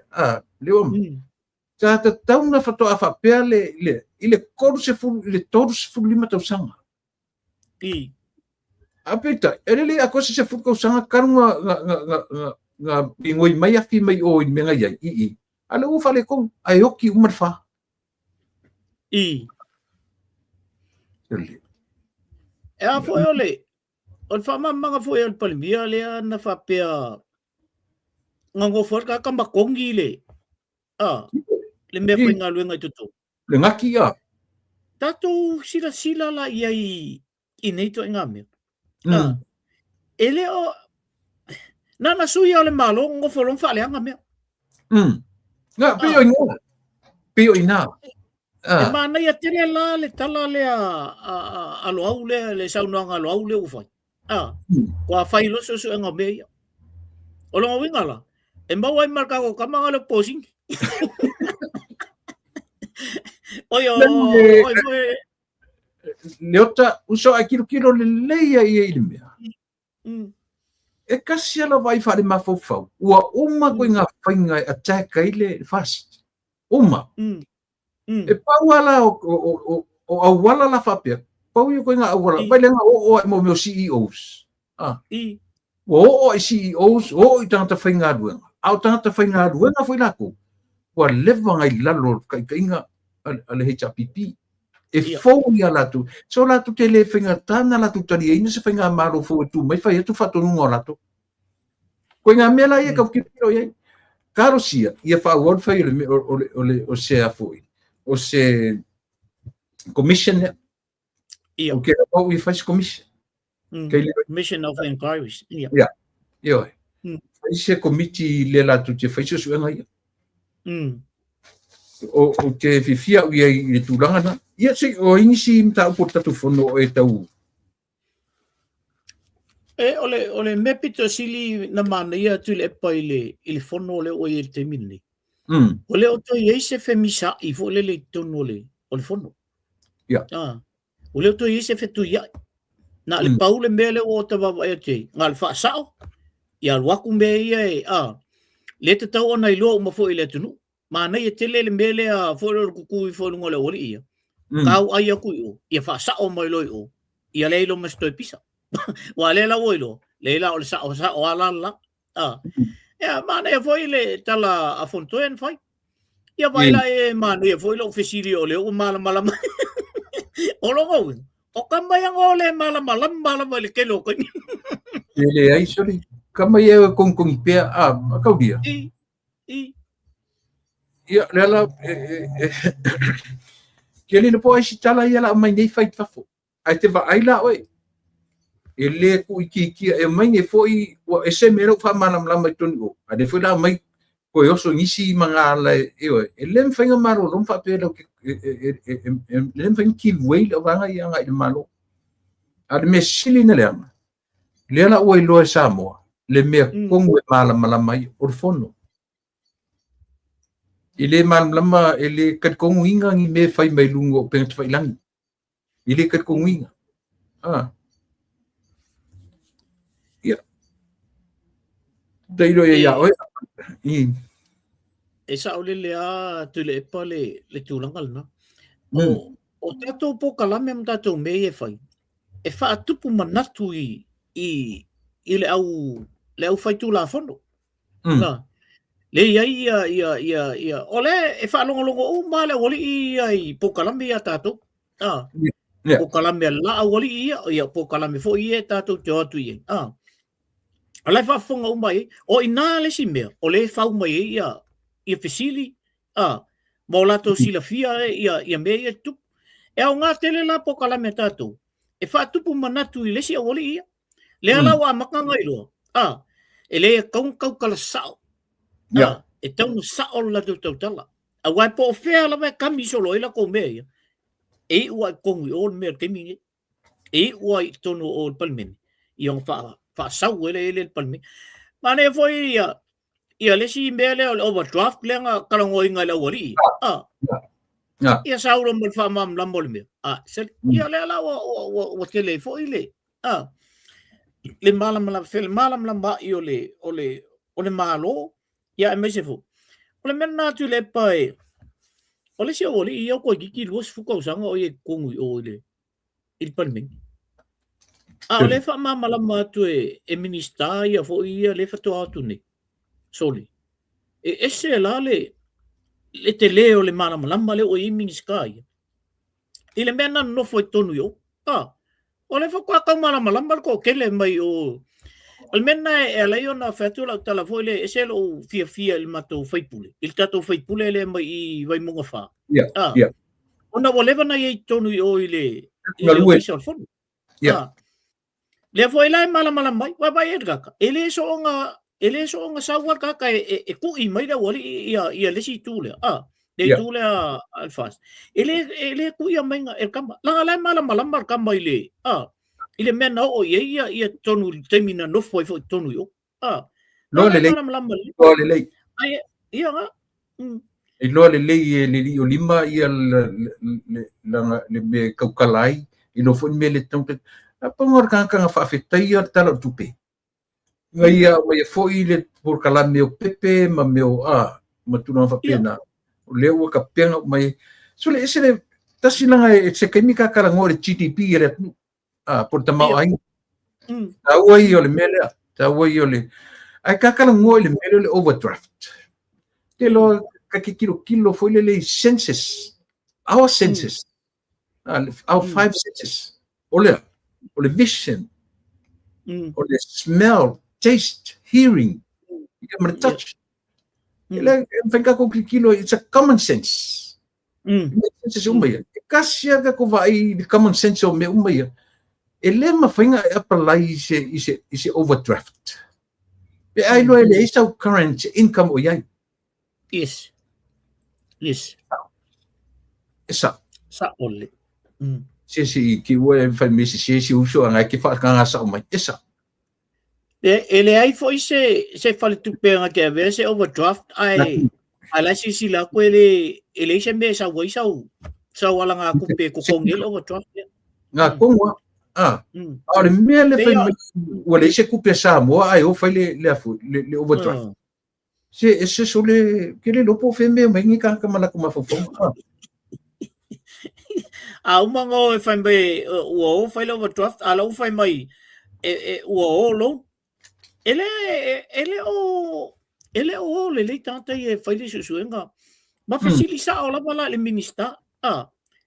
le o ta tauna fa to afa pele ile korse fu le torse fu lima tau sanga apeta ele a cosa se fu ko sanga karunga nga ingoi mai afi mai o in menga ia ale u fale ko ayoki umarfa foi ole o fa manga foi o palmia le na fa pe ngo for ka kamba kongi le le me foi nga luenga tutu le ngaki ya tato sila la ia i nei to ngame ele o na sui ole malo ngo folon fa le ngame nga pio ina e mana ia tele la le tala le a lo au le saunanga lo au le u fai kwa fai lo so ngame ia o lo winga la e mau ai marka ko kama le posing oyo leota uso akilo le leia ia ilmea e kasi ala vai fale mafofau ua uma ko nga fainga attack ile fast uma e pauala o awala la fapia pau ko nga awala vai lenga o mo meu CEOs o CEOs o I tangata whainga ruenga. Au tangata whainga ruenga whai lako. Kua lewa ngai lalo kainga ale HRPP. E fou ia latu. So latu te le whainga tāna latu tari e ina se whainga maro fou e tu mai whai atu whatonunga o latu. Koe ngā mea lai e kau kipiro iei. Karo sia, ia whaauon whai o se afoi. O se commission Ia. O ke au I whai se commission. Commission of Inquiries. Ia. Ia. Whai se committee le latu te whai se suenga ia. O te whiwhia ui ai le tūranga na. Ia se o inisi mta upo tatu whono e tau. Ole me pito sili na mana ia tu le pa ile whono le o i te mini. Ole o to iei se whemisa I fo le tono le o le whono. Ia. Ole o to iei se whetu iai. Na le paule mele o ta wawa e te. Ngā le whaasao. Ia waku me ia e. Le te tau ona I loa uma fo I le tunu. Mana ia te le mele a fōrero kukui whonunga le ori ia. Kau ai aku I o. Ia whaasao mai loi o. Ia leilo mastoi pisa. Wa le la oilo. Le la o le sao o ala la. Ia mana ia foi le tala a fontoen fai. Ia vai la e mana ia foi lo fesiri o le o mala mala. O lo go. O kamaya ngo le mala mala le ke lo ko. Le ai sori. Kamaya kong pea kau dia. Ia la ke le po ai tala ia la mai nei fai fafo. Ai te va ai la oi. E le ku iki e mai ne foi o e se mero fa manam la mai tonu. A de foi la mai ko yo so ngisi manga la e le mfenga maro rom fa pe lo le mfenga ki wei lo vanga ia ngai de malo. A de me sili na le ama. Le la oi lo sa mo. Le me kongu e mala mai or fono. Ile man lama ele kat kongu inga ngi me fai mai lungo pe fai lang. Ile kat kongu inga. Dailo ia oi. E sa ole le a tu le pa le tūlangal na. O tatou po kalame am tatou me e fai. E wha atupu manatu I le au fai tū la fono. Le ia. Ole e wha longo o ma le wali I po kalame ia tatou. Po kalame la wali ia po kalame fo ia tatou te atu ia. Alai fa fonga umai o ina le si mea o le fa umai ia fesili mo lato silafia ia me ia tu e o ngā tele la po kala me tatu e fa tupu manatu I le si awoli ia le ala wa makanga ilo e le kau kala sao e tau no sao la tu tau tala a wai po fea la me kami solo ila ko me ia e ua kongu o me kemi e ua tonu o palmen iong fa sau ele palme mane foi ia le si mele overdraft lenga kalongo inga la wari ia sauro mo fa mam lambol me sel ia le la o tele foi le malam fel malam lamba io ole malo ia me se fu ole menna tu le pai ole si ole ia ko ki los fu ko sanga o ye kongu o le il palme le fa mama la matu e minister ia fo ia le fa to atu ni soli ese la le te leo le mana malama le o I minister ia ile mena no foi tonu yo o le fa ka mana malama ko kele mai o almena e la yo na fa tu la tala foi le ese lo fia il mato foi pule il tato foi pule le mai vai monga fa ona voleva na ye tonu yo ile le foi lá mala mai vai edga ele so nga sawa ka e ku I mai da wali ia le si tule le tule alfas ele ku ia menga el kamba la mala kamba ile ile mena o ia tonu termina no foi tonu yo lo le ia nga e lo le o lima ia le me kaukalai I no foi me le tonte pangor kanga fa fetai ar tala tupe ngai mai foi le por kala meu pepe ma meu ma tu não fa pena o leo ka pena mai so le ese tasilanga e se kemika kara ngore GDP re por tamau ai au ai o le mele taua i ole ai kakalangoa i le mele o le overdraft te loa kakikilo foi le senses our senses our 5 senses o le vision o le smell taste hearing i touch ele whaikako kilo it's a common sense sense umai kasia ka ko vai the common sense o me umai ele mawhainga e apalai i se overdraft pe ai loa ele isa current income o iai yes esa sa ole si ki ua fai mesi si uso anga ki whakanga sa o mai esa ele ai foi se fale tupenga ke ave se overdraft ai ala si la ko ele se me sa wai sa wala nga ku pe ko kongel overdraft nga kongwa ale mele fai wala se ku pe sa mo ai o fai le overdraft se sole ke le lopo fe me ngi ka mala ko mafofo a umango fai me o fai le overdraft ala u fai mai o lo ele o le tanta e fai le suenga ma fasilisa ola bala le minista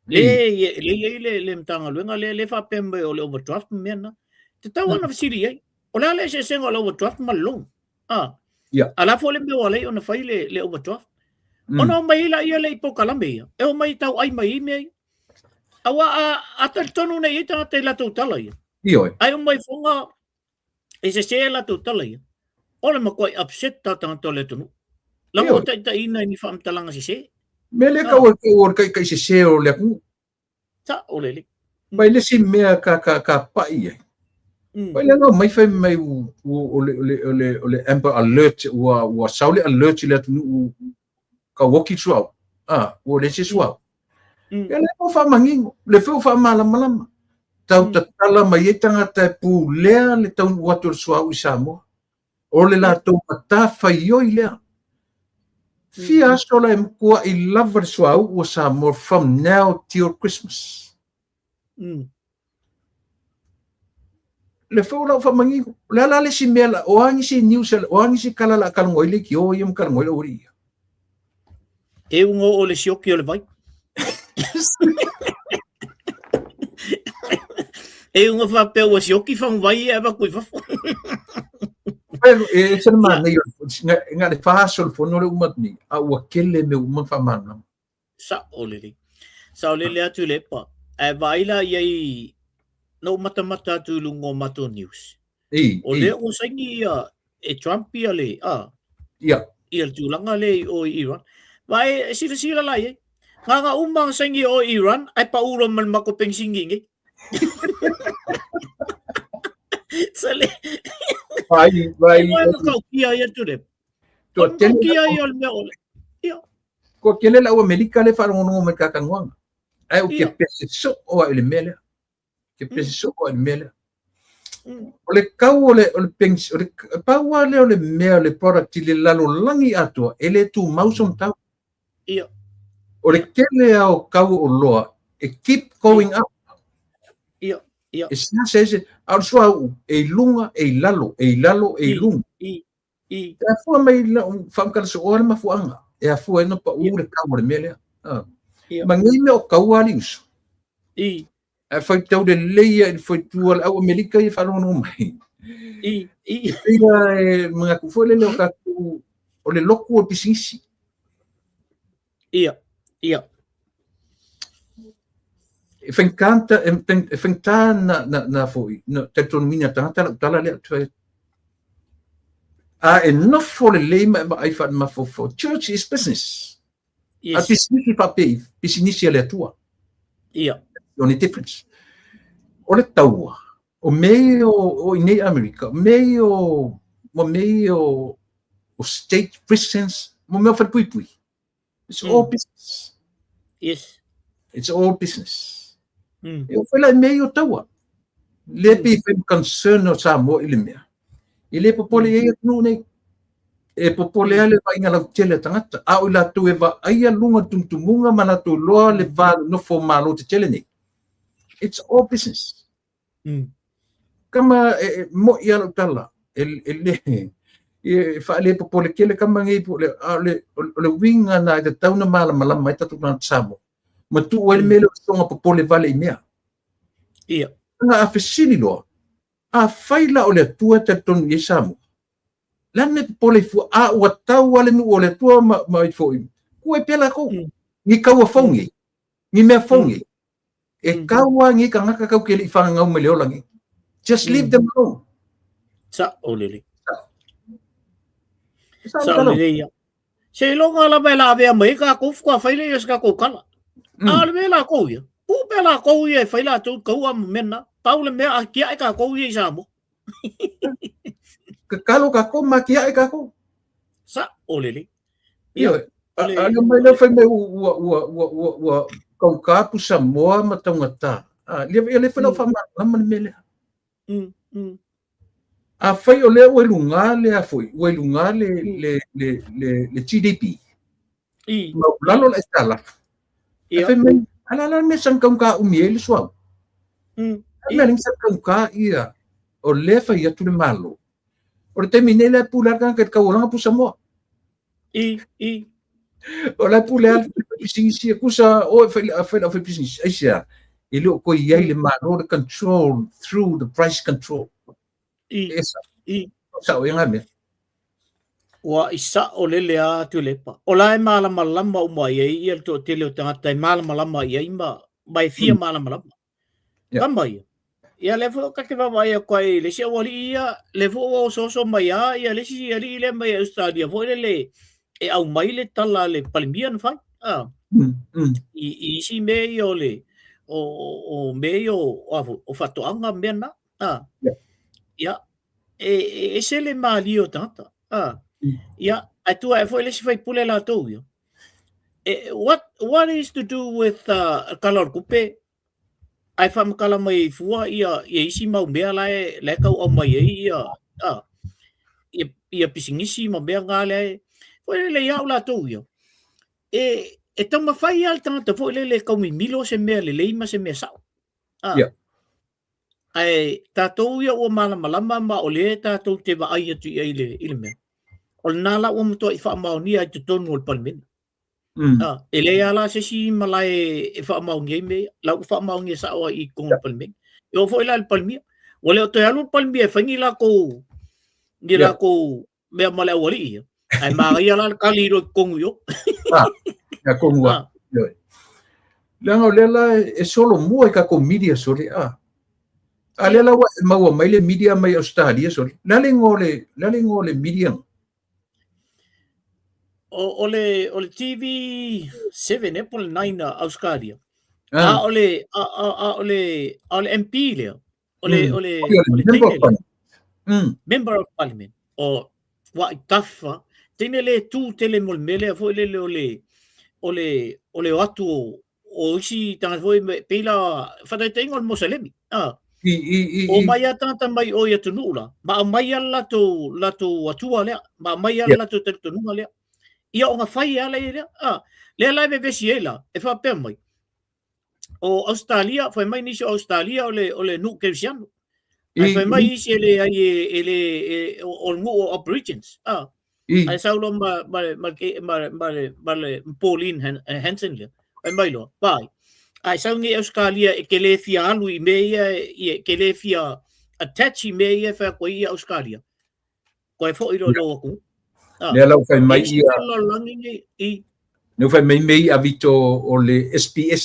le mtanga luenga le fa pembe o le overdraft mena te tawa na fasili ai ola le se senga le overdraft malong ala fo le me wala ona fai le overdraft ona mai la ia le ipokalambe e o mai tau ai mai me awa a tonu nei tata la totala ia ai o mai fonga e se la totala ia ole makoi upset tata tole tonu la mo ta ina ni fam talanga se mele ka o kai se o le ku ta ole le mai le si mea ka pa ia mai le no mai fai mai o le amber alert o saule alert le tonu ka woki through o le se swap ele o fa mangingo le fo fa malama tau tatala mai tanga te pu lea le tau watu swau isamo o le la to mata fai yo ile fia sola em ko I love swau o samo from now till Christmas le fo la fa mangingo la le si mela o angi si news o angi si kala la kalongo ile ki o yem kalongo ile ori e ungo o le sioki o le vai e unga fa pe o sioki fa vai e va kui fa pero e se ma nei nga le fa sol fo no le umatni a o kele me uma fa mana sa ole atu le pa e vai la ye no mata tu lungo mato news o le o sangi e Trump ia le ia tu langa le o Iran vai sila la ye nga umang sangi o Iran ay paulo man makopeng singingi sale vai ko kia ya tu le to kia ya le ole ko kele la o America le fa ngono me ka kanwang ai o ke pese so o le mele ke pese so o le mele ole kau ole peng ole pawa le ole me le product le lalo langi ato ele tu mauson ta o le kele au kau o loa keep going up it's not says al swau e lunga e lalo lung e fu mai fam kal so or ma fuanga e fu no pa u le kau le mele mangi me o kau ali uso e foi tau de leia e foi tu au America e fa no mai mga ku foi le ka o le loku o pisisi Encanta na foi no tetronomia tanta tala le tue enough for the lame I fa ma for church is business a business pa pay business le tua only difference o le taua o meio o in America meio o state prisons mo me fa pui it's all business it's all business eu foi lá meio taua le pe concern o sa mo ile mea ile popole e no nei e popole ale vai ngala tele tangata a o la tu eva ai lunga tuntumunga mana tu lo le va no fo malo te tele nei it's all business kama mo ia lo tala e fa'ale popole kele kamangi pole le winga na te tauna malama mai tatu na tsamo matu o le mele songa popole vale imea ia nga afesili lo a faila o le tua te ton yesamu lane popole fu a o tau ale nu o le tua mai foi ku e pela ko ni kaua fongi ni me fongi e kaua ngi ka ngaka kau kele ifanga ngau mele olangi just leave them alone sa olele sa olele ia se longa la bela ave mai ka ko fu faile yes ka ko kala a le bela ko ia pu bela ko ia faila tu ko am menna paule me a kia ka ko ia sa mo ka kalo ka ko makia e ka ko sa olele ia ale mai le fa me wa kau ka pu sa moa matangata le fa fa ma mele a fai o le lunga le a foi o lunga le GDP ma lalo la estala ia fa me ala me sang kau ka umiele so me ling sang kau ka ia o le fa ia tu le malo o le termine le pula kan ka ka pu sa mo o la pula si kusa o fa business asia ele ko ia le malo the control through the price control sa o nga me wa isa o le a tu le pa o la mala malama o mai ia to tele o tanga mala malama ia ima mai fia mala malama kamba ia le fo ka ke va ia ko le se wali ia le fo so mai ia le si le mai stadia fo le e au mai le tala le palmian fai i si me o le o me o fato anga mena ia e se le malio tata ia atua e foi le si fai pule la to yo what is to do with color coupe ai fam kala mai fua ia isi mau mea le kau o mai ia ia pisingisi ma mea ngale foi le ia la to yo e tama fai al tata foi le kau mi milo se mea le leima se mea sao ai tatou ia o malama ma o le tatou te va ai atu ile me o nala o mto i fa mauni ai te tonu o palmen ele ala se si malai e fa mauni me la fa mauni sa o i con palmen e foi la palmia o le to alu palmia fa ni la ko me mala wali ai ma ia la kaliro con yo ya con wa lango lela e solo mo ka ko media sole ale la wa mai le media mai Australia so la le ngole media o le TV 7 Apple 9 Australia o le MP le o le member of parliament o wa tafa tine le tu tele mol mele fo le atu o si tanga foi pela fata tengo mo salemi o mai tata mai o ia tunula ma mai ala to atua le ma mai ala to tunula le ia o nga fai ala le la be vesiela e fa pe mai o Australia foi mai ni Australia o le nu kelsiano foi mai si ele o ngu Aborigines ai saulo ma Pauline Hansen le ai mai lo bai ai sau ni Australia e ke le fia alu i meia e ke le fia attach i meia fa ko i Australia ko e fo i lo ku le la fai mai no fai mai avito o le SPS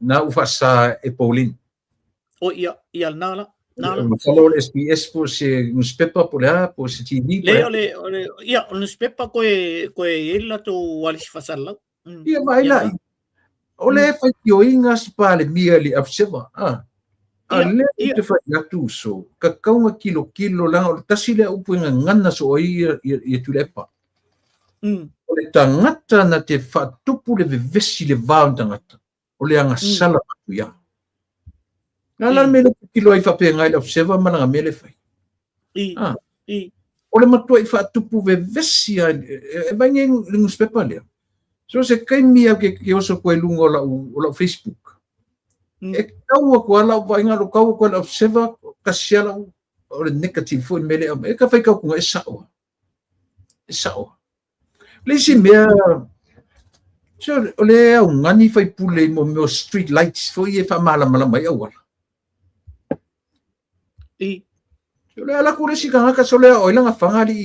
na ufasa e Pauline o ia nala solo le SPS po se newspaper po se TV le ia newspaper ko e la to wali fasala ia mai la o le fai o inga spa le mia li abseva ale te fai atu so ka kaunga kilo la o tasile upu ngana so i tu lepa o le tangata na te whatupu le vevesi le vāu tangata o le anga sala atu ia ngala mele kilo ai whapea ngai le abseva mananga mele fai o le matua i whatupu vevesi e bange lingus pepa lea so se kai mia ke oso koe lunga o la Facebook e kaua ko ala vai ngalo kaua ko la observa kasiala o le negative foi mele e ka fai ka ku e sao le si mea so o le au ngani fai pule mo me street lights foi e fa mala mai au I so le ala ku le si ka so le o langa fangari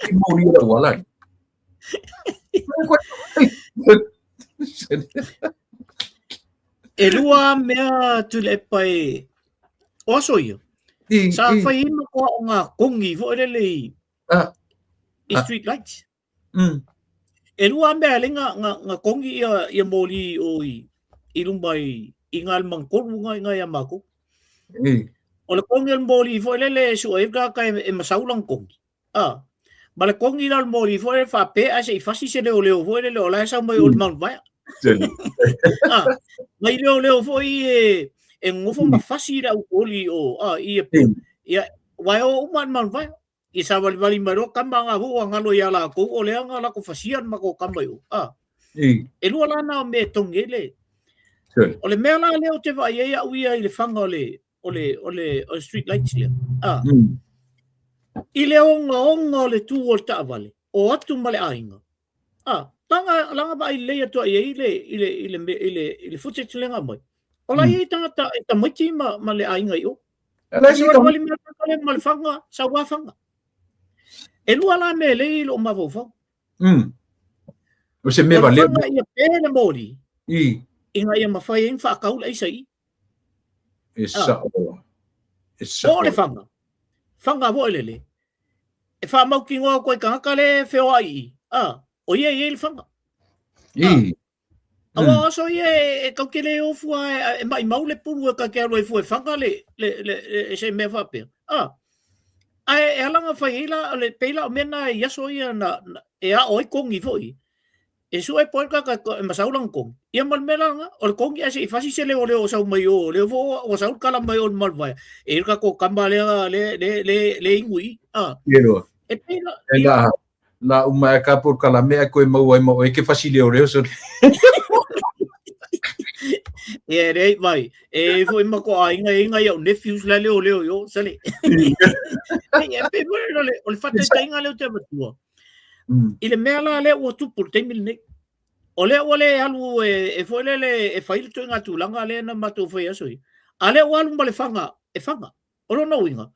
i mo ri la wala e lua mea tu le pai oso yo sa fai ino ko nga kongi vo le i street lights e lua mea le nga kongi ia moli o i lumbai i ngal mangkoru nga ia mako o le kongi al moli vo le su e ka e masaulang kongi ma le kongi la moli vo le fa pe a se fasi se le o vo le o la sa mai o mal vai mai leo foi e ngofo mafasi ra uli o ia wai o man vai i sa vali maro kamba nga hu nga lo ya la ko o le nga la ko fasian ma ko kamba yo e lu la na me tongele o le mela le o te vai ia uia i le fanga o street lights le i le onga o le tu o ta vale o atu male ainga langa ba i le to ile footage lenga mai ola i tanga ta mati ma le ainga yo ala si ka wali mal fanga sa wa fanga e lu ala me le lo ma vo o se me vale ia pele moli inga ia ma fai en fa kaula i sai esa o le fanga vo le e fa mau ki ngo ko ka le feo ai o ia le fanga awa so ia e ka ke le o fua e mai mau le puru ka ke lo e fu e fanga le se me fa pe e alanga fai ila le pela mena ia so ia na e a oi kongi foi e su e por ka masaulang kong ia mal melanga o kongi ase fasi se le o sa mai o le vo o sa kala mai o mal vai e ka ko kamba le ingui e pela la uma ka por kala mea ko mau e ke fasi le o so e rei vai e foi ma ko ainga ia o nephews la le o yo sale e pe mo le o fatte tainga le o te matua ile mela le o tu por temil ne ole alu e foi le e fail to nga tu langa le na matu foi aso ale o alu male fanga e fanga o no winga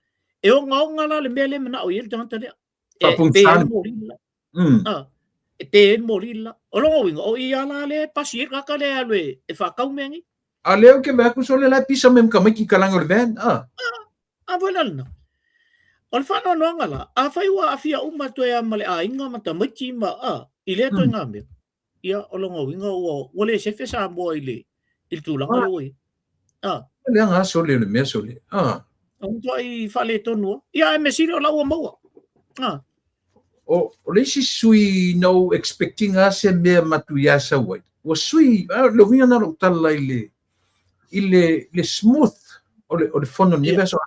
e o nga la le mele na o yel tanta le e pe morilla o lo winga o ia la le pasir ka le alu e fa kau mengi ale o ke me ku so le la pisa mem ka mai ki kalang o ben voilà no on fa no ngala a fai wa afia uma to ya male a inga mata machi ma ile to ngambe ia o lo winga o le se fesa mo ile il tu la ngalo le nga so le me so le on to i fa le to no ia me siro la o mo o le si sui no expecting us e me matu ya sa wai o sui lo vinga na lo tala ile smooth o le fono ni be so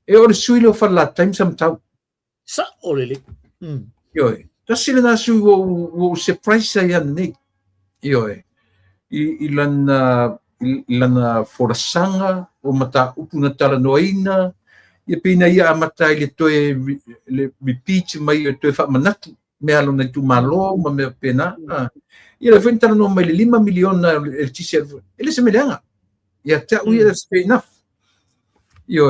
e o le sui lo fa la time some tau sa o le yo ta sile na sui wo surprise ya ni yo ilana forasanga o mata upuna tala noina ia pina ia mata ile toe le repeat mai toe fa manatu me alo na tu malo ma me pena ia le fenta no mai 5 miliona el tise ele se melanga ia ta we that's enough yo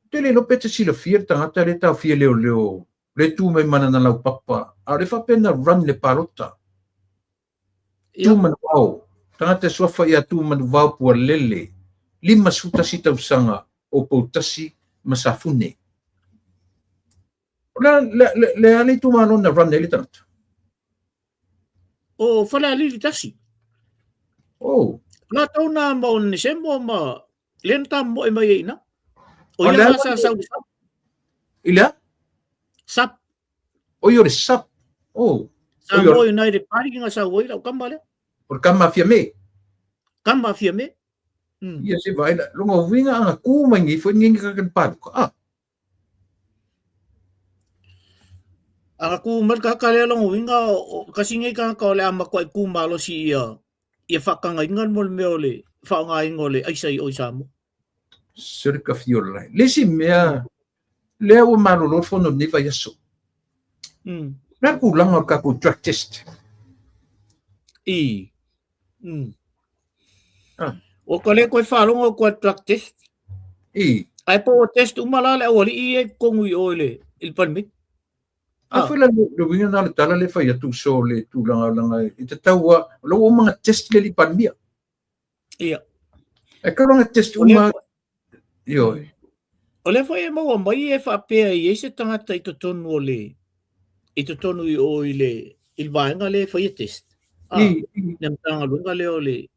tele lo pete si lo fier tanga le ta fier leo le tu mai mana na lau papa a le fa pena run le parota tu man wow tanga te sofa ia tu man wow por lele 5 suta sita usanga o poutasi masafune le ali tu malo na run ele tanto o fala li tasi la tona mo ni sembo ma lenta mo e mai ina o ia sa ila sap o yo sap sa mo United Party nga sa woi la kambale por kama fia me ia se vai la longa winga anga ku mangi fo ngi ka kan pat aku merka kale long winga kasi ngai ka le ama ko ku malo si ia ia whakaingan mo le mea o le whaangainga o le aisai o i Samoa. Sere ka fiola. Lesi mea lea o malolo fono ni vai aso. Na kulanga ka ko drug test. O ka le koe whalonga o kua drug test. Ai po o test umala le awali i e kongu i oile il permit. Afela lo winga na le tala le fai atu so le tulanga i te taua lo o mga test le li pandemia. Ia. E ka longa test uma yo. O le fai e maua mai e whapea i eise tangata i totonu o le i totonu i oile il vaenga le fai e test. Nem tanga lunga le o le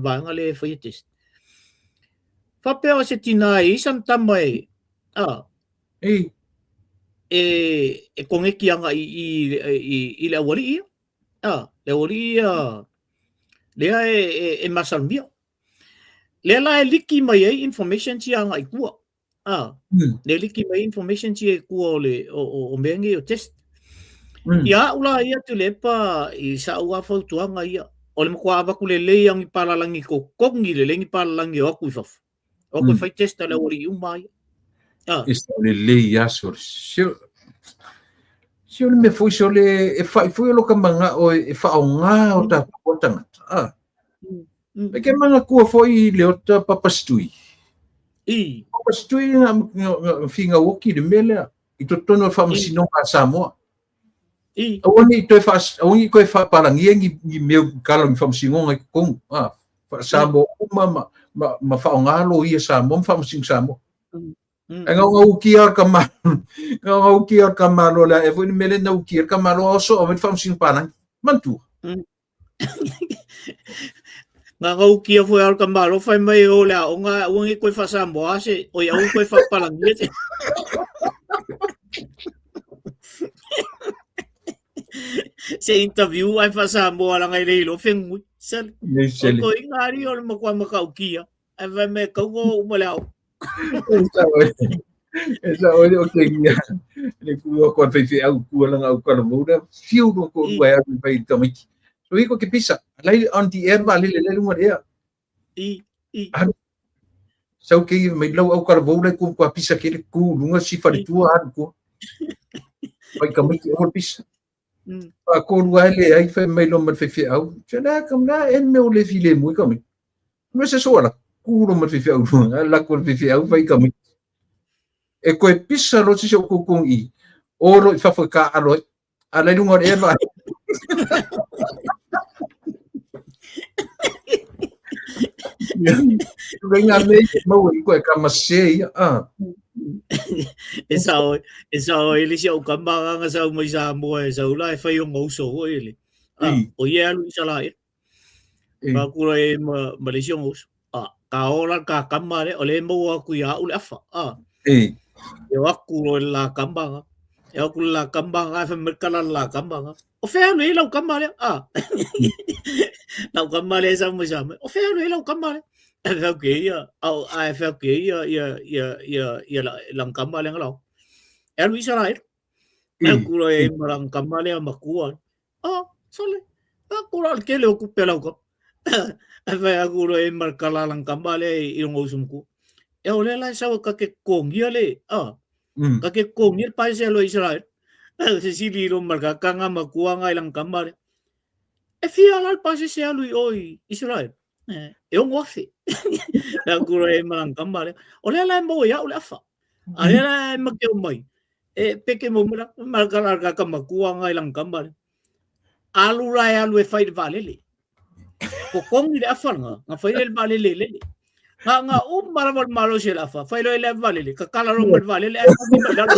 vaenga le fai e test. Whapea o se tina i sam tamai. E konge ki anga i le awali ia. Le awali ia. Lea e masalmia. Lea la e liki mai e information ti anga i kua. Le liki mai information ti e kua o mengi o test. Ia ula ia tu lepa i sa ua fautuanga ia. O le makua awaku le lei ang i palalangi ko kongi le lengi palalangi o aku i fafu. O koe fai testa le awali umai. Esta le lei aso. Si o le me foi so le e fai foi lo ka manga o e fa nga o ta potanga. E ke manga kua foi le o ta papastui. Papastui na finga woki de mele i to tono fa masino ka Samoa. Oni to fa oni ko fa palangi ngi me kala mi fa masino ngai kong. Fa Samoa ma fa nga lo ia Samoa fa masino Samoa. Nga ukiar ka malo la e foi mele na ukiar ka malo so o me fa masino palang. Mantu. Nga ukia foi ar ka malo fai mai o la o nga ungi koe fa Samoa se o ia u koe fa palangi. Se interview ai fa Samoa la ngai leilo fengui sel. Ko ingari o mo kwa maka ukia. Ai vai me ka go umalao. Esa o okay ya. Le ku ko fe au ku la au ka mo da fiu do ko vai a vai tamai. So iko ke pisa. Lai on the air vale le lunga dia. So ke me lo au ka vo le ku ko pisa ke ku lunga si fa tu an ko. Vai ka mai o pisa. Pa ko le ai fe me lo ma fe au. Chana kam na en me o le file mo ka mai. No se so la ku lo ma fe au. La ko fe au vai ka mai. E koe pisa lo si o kukung i. O lo i whawhaka alo. Ala lunga e va. Renga me mau i koe ka masei. E sao ele si o kambanga nga sao mai Samoa e sao la e whai o ngauso o ele. O ie alu i sala e. Ka kura e Malaysia o ngauso. Ka ora ka kamare o le mau aku i a ule afa. Eu aku la kambanga. Eu aku la kambanga fa merkala la kambanga. O fea no ila o kambale. La kambale sa mo sa. O fea no ila o kambale. E fea ke ia. Au ai fea ke ia la kambale ngalo. E lu isa lai. E aku e marang kambale makua. Sole. Aku la ke le ku pela ko. E fea aku e markala la kambale i ngosumku. E ole la sa ka ke kongia le ka ke kongia pa se lo Israel se sili lo marka kanga makua nga ilang kamare e fia la pa se lo oi Israel e o ngofi la kuro e marang kamare ole la mo ya ole afa ale la ma ke mai e peke mo marka la ka makua nga ilang kamare alu ra alu e fai valele ko kongi le afa nga fai le valele le nga maraval malo sila fa failo ele valele kakala ro mal valele ay ko malalo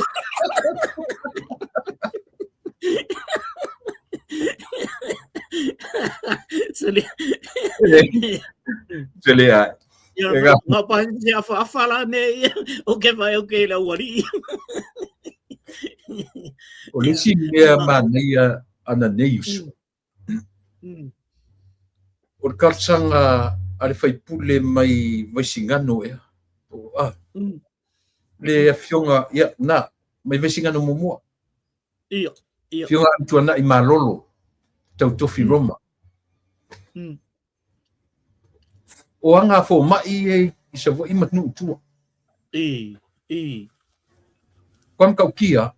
Sali nga pa si afa la ne okay la wali o le si mea mania ana neus o kalsanga ale fai pule mai singano e le fionga ia na mai singano momo fionga tuana i malolo tau tofi Roma o anga fo mai e isa vo imat nu tua kwam kau kia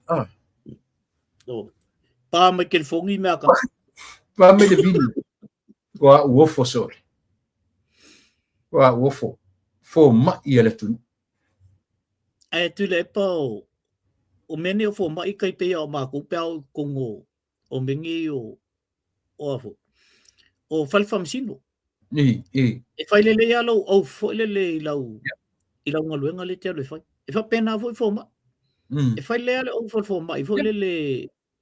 pa mai ke fongi me aka pa me de video wa uofo sorry wa uofo fo mai ele tu tu le pa o mene o fo mai kai pe o ma ku pe kongo o mengi o afo o falfam sino e fai le ya lo o fo le lau i lau ngaluenga le te le fai e fa pena fo ma e fai le o fo ma i fo le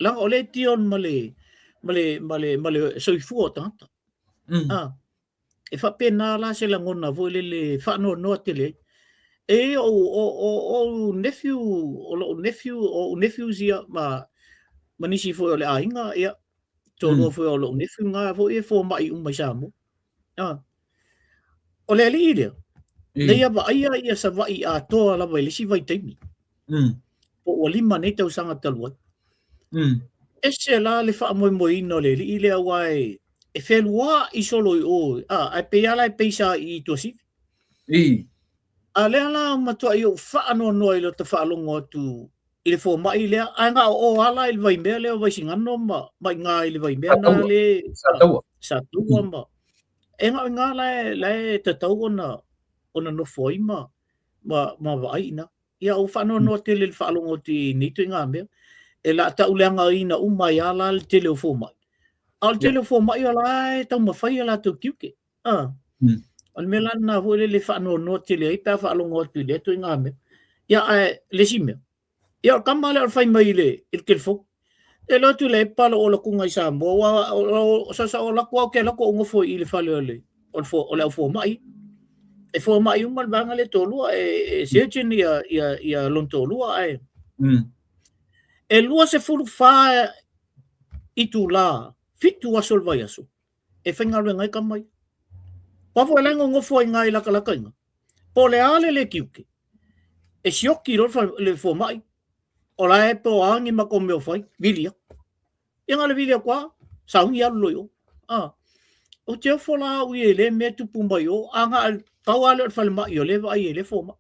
lang o le tion male so i fu ta e fa pena la se la ngona fo le fa no te le e o nephew o nephew zia ma manisi fo le ainga ia tolo fo lo nephew nga fo mai mai samo o le ali ile le ia va ia sa vai a to la vai le si vai temi po o lima nei tau sanga talua ese la le fa mo no le ile wai e felua i solo o a pe ala pe sa i to si ale ala matua i o fa no i lo te fa longo tu ile fo mai le anga o ala il vai me le vai singano ma nga ile vai me na le sa tu ma nga le te tau ona no foi ma vai na ia o fa no te le fa longo ti ni tu nga me e la ta ulenga ina mai ala le telefon mai al telefon mai ala ta ma fai ala tu kiuke on melan na vo le fa no tele pa fa longo tu le tu nga me ia le sime ia kamale al fai mai le il kelfo e lo tu le pa lo ku ngai sa mo wa sa o la ko ke la ko ngo fo il fa le on fo mai e fo mai un mal banga le tolu e se chen ia lon tolu e lua se fulu fa i tu la fitu a sol vai aso e fenga le ngai kamai pa fo lengo ngo fo ngai la kala kainga po le ale le kiuke e sioki ro le fo mai o la e po angi ma ko me fai vilia inga le vilia kwa sa un ia lo yo o te fo la u ele me tu pumba yo anga tau ale fa le mai yo le vai le fo ma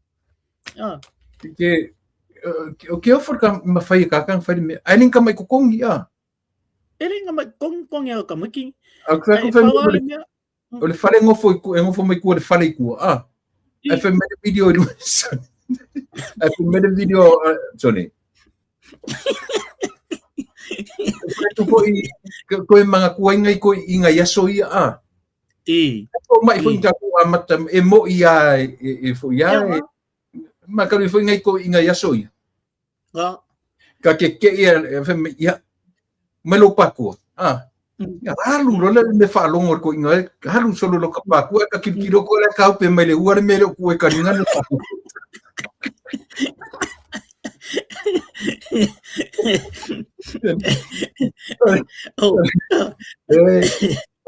o que eu for ma fai ka kan fai me ai nin ka mai ko kong ia ele nga mai kong ya ka maki o le fale ngofo mai ku le fale ku ai fa me video do ai fa me video Johnny ko mga kuai ngai ko inga yaso ia ko mai fo inga ko amata e mo ia e fo ia ma ka fo ngai ko inga yaso ia ka ke ia fa ia melo paku halu lo le me fa longo ko inga halu solo lo ka paku ka kilo ko le ka pe me le ua me le ku e ka ninga no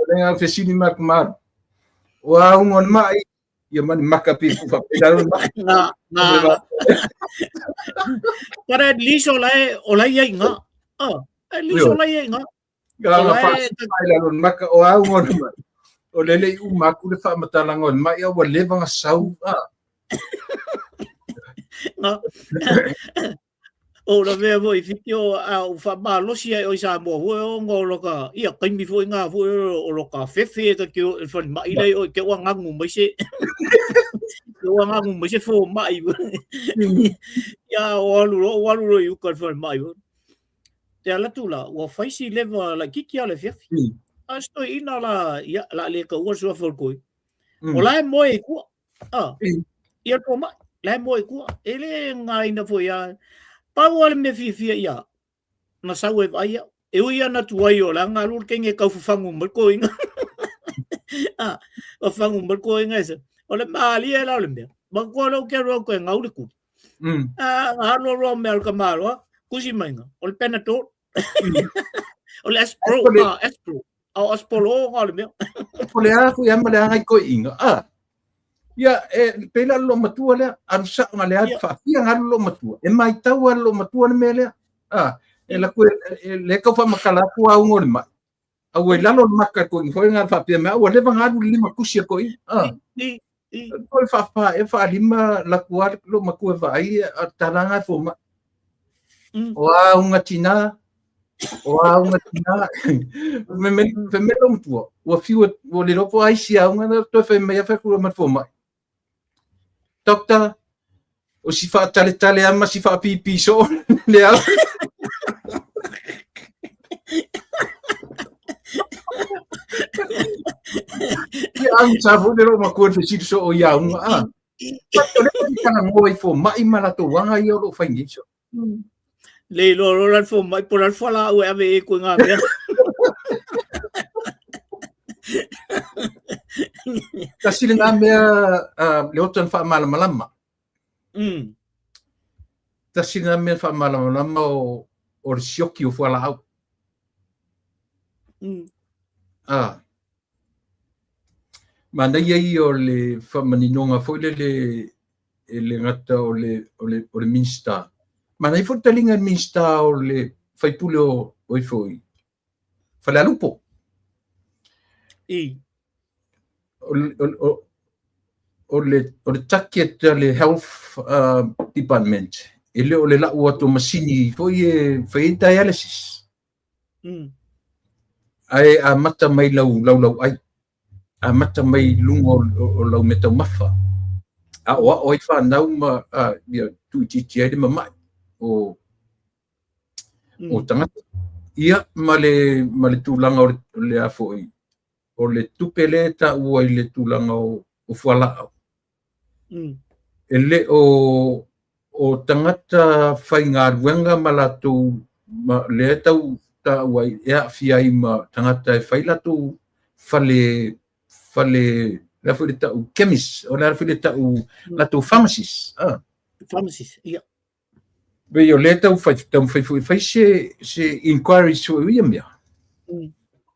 Olha, fechini macmar. Uau, um mai. Ia mani macapi ku fa pedalo na para liso la ia nga liso la ia nga Gala fa la lon maka o au ngor mai. O lele u maku le fa matalangon mai o le vanga sau o la vea voi fitio au fa malo si o sa mo o ngolo ka ia kai mi foi nga foi o lo ka fefe ka ke o fa mai le o ke wa ngangu mai se o ngangu mai se fo mai ya o lu yu ka fa mai te ala tu la o fa si leva la kiki ala fefe asto ina la ya la le ka o so for koi o la mo e ku ia ko mai la mo e ku ele ngai na foi ya pa wale me fifia ia na sawe vai e uia na tuai o la ngalur kenge ka fangu mo ko inga o fangu mo ko inga se o le mali e la le me ba ko lo ke ro ko ngau le ku ro me ka malo kusi mainga o le penato o le espro o ngau le me o le a ku ya male ngai ko inga ia pela lo matua le arsa ngale at fa ia ngalo lo matua e mai tau lo matua le mele e la ku le ka fa makala ku au ngol mai Au lalo maka ko foi nga fa pe ma wale va ngadu lima kusia ko i. Ko fa fa lima la kuar lo maku va ai taranga fo ma. Wa unga tina me lo mtua. Wa fiu o le lopo ai sia unga to fa me fa ku ma fo ma. Doctor o si fa tale ama si fa pipi so le al. Ang sabu de lo makuan fe so o ya un Pato le kana ngoi fo mai mala to wanga yo lo fa ngi so. Le lo lan fo mai por al fala o ave ko nga me. Kasi nga me le otan fa malama. Kasi nga me fa malama o sioki o fala au. Mana ia o le whamaninonga foi le ngata o le minsta. Mana i talinga minsta o le whaipule o foi. Whale alupo. O le taket le health department. Ele o le lau ato masini foi e dialysis. Ai a mata mai lau ai. A mata mai lungo o lau me tau mafa. A oa oi whanau ma tu titi aere mamai o tangata. Ia ma le tūlanga o le afoi. O le tupele ta ua i le tūlanga o fualao. Ele o tangata whai ngā ruenga ma latou le tau ta ua i ea fiai ma tangata e whai latou fale la fule tau chemist o la fule tau la tau pharmacist Pharmacist, ia. Be yo le tau fai se inquiry so ia mea.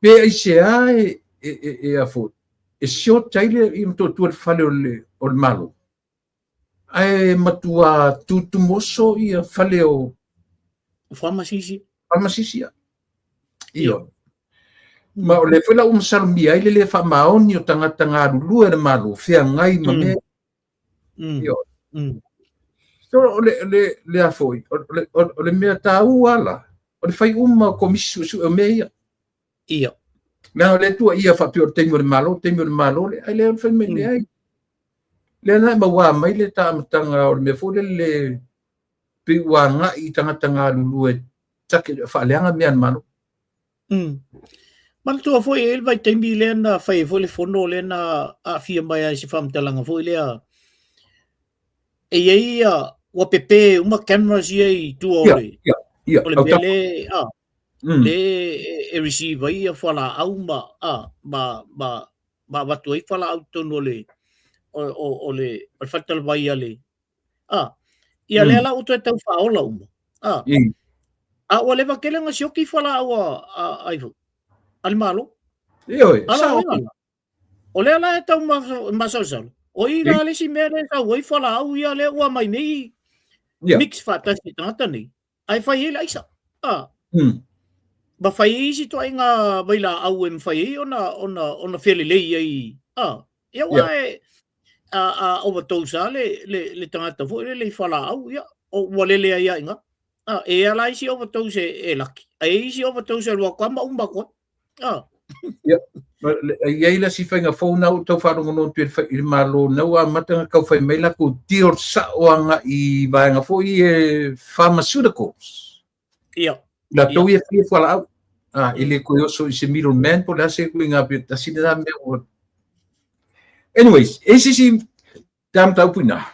Be ai se ai e a fo. E sio taile I mto tu fale o malo. Ai matua tu moso ia fale o Pharmacist. Ia. Io. Ma o le fela salmia ile le fa maoni o tangata ngā lulu e malo fea ngai ma me. Io. So o le afoi o le mea tau ala o le fai komisu su o mea. Ia. Na o le tua ia fa pio tengo le malo le ai le fai me le ai. Le na ma wa mai le tanga o le me fo le pe wa nga I tangata ngā lulu e take fa leanga mea malo. Man tua foi ele vai tembi le na fai foi le fono le na a fia mai ai se fam talanga foi le a e ia o pepe uma camera ai tu ole ia o le bele le e receive ia fala au ba tu ai fala au tono le o le fatal vai ale ia le la o tu tau fa ola o le va kele nga sioki fala au ai al malo. O le ala e tau masasalo. O I la le si mere sa wai fala au ia le ua mai mei mix fatasi tangata nei. Ai fai ele aisa. Ba fai isi to ai ngā waila au e mwhai ona fele lei ai. Ia wae overtosa le tangata fo le fala au ia. O walele ai ai nga. E ala isi overtose e laki. E isi overtose lua kama umba kwa. Ia. Ia la si whainga whauna o tau wharongo no tu I malo nau a matanga kau whai meila ko tior sa oanga I vaenga fo I pharmaceuticals. Ia. La tau ia whia whala au. Ele koe oso I se middle man po la se koe ngā pia tasine da mea o. Anyways, esi si tam tau puna.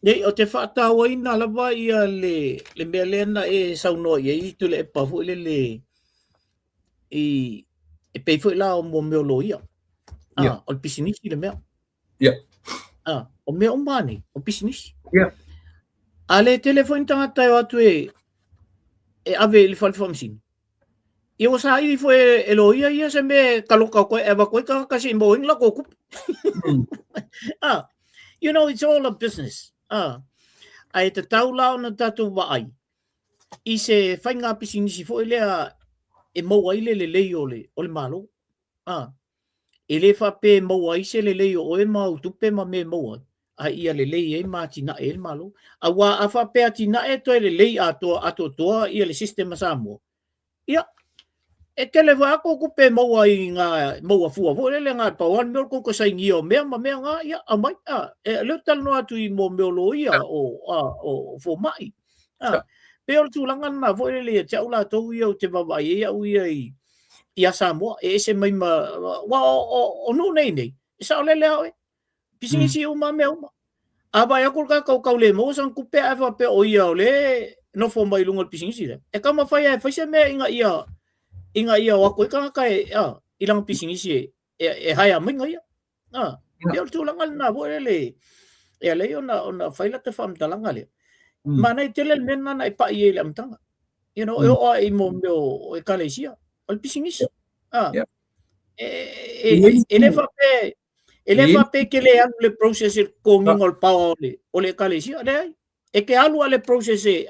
Nei, o te whaatau ai nā lawa ia le mea lena e sauno I tu le e pafu le e pei foi la o mo meo lo ia. O le pisinisi le mea. O mea o mani, o pisinisi. A le telefoni tangata e atu e ave le falfamsini. I o sa I foi e lo ia se me kaloka koe eva koe kasi mo ingla ko kup. You know, it's all a business. Ai te tau lao na tatu wa ai. I se whainga pisinisi foi lea e mau ai le lei o le malo. E le whape mau ai se le lei o e mau tupe ma me mau ai. A ia le lei e ma tina e le malo. A wa a whape a tina e to le lei ato toa ia le sistema Samoa. Ia, e ke le wako kupe mau ai ngā mau a fua. Vo le ngā pauan meo ko sa ingi o mea ma mea ngā ia a mai. E leo talo atu i mo meo lo ia o fo mai. Pe o tūlanga na vo le te aula tau ia o te wawai ia ui ai. Ia Samoa, e se mai ma, wa o nu nei. E sa ole leo e. Pisingi si uma mea uma. Aba ia kul ka kau le mo sang kupe a whape o ia ole, no fo mai lunga pisingi si le. E kama whai e whaise mea inga ia wako e kanga kai, ilang pisingi si e hai a minga ia. Ia o tūlanga na vo le, e le ona whaila te whamtalanga le. Mana i tele mena na e pa i e le amtanga. You know, e o i mo meo e kale sia. Al pisingis. Ele fape que le alu le process con ngol pao o le kalesia le e ke alu ale process e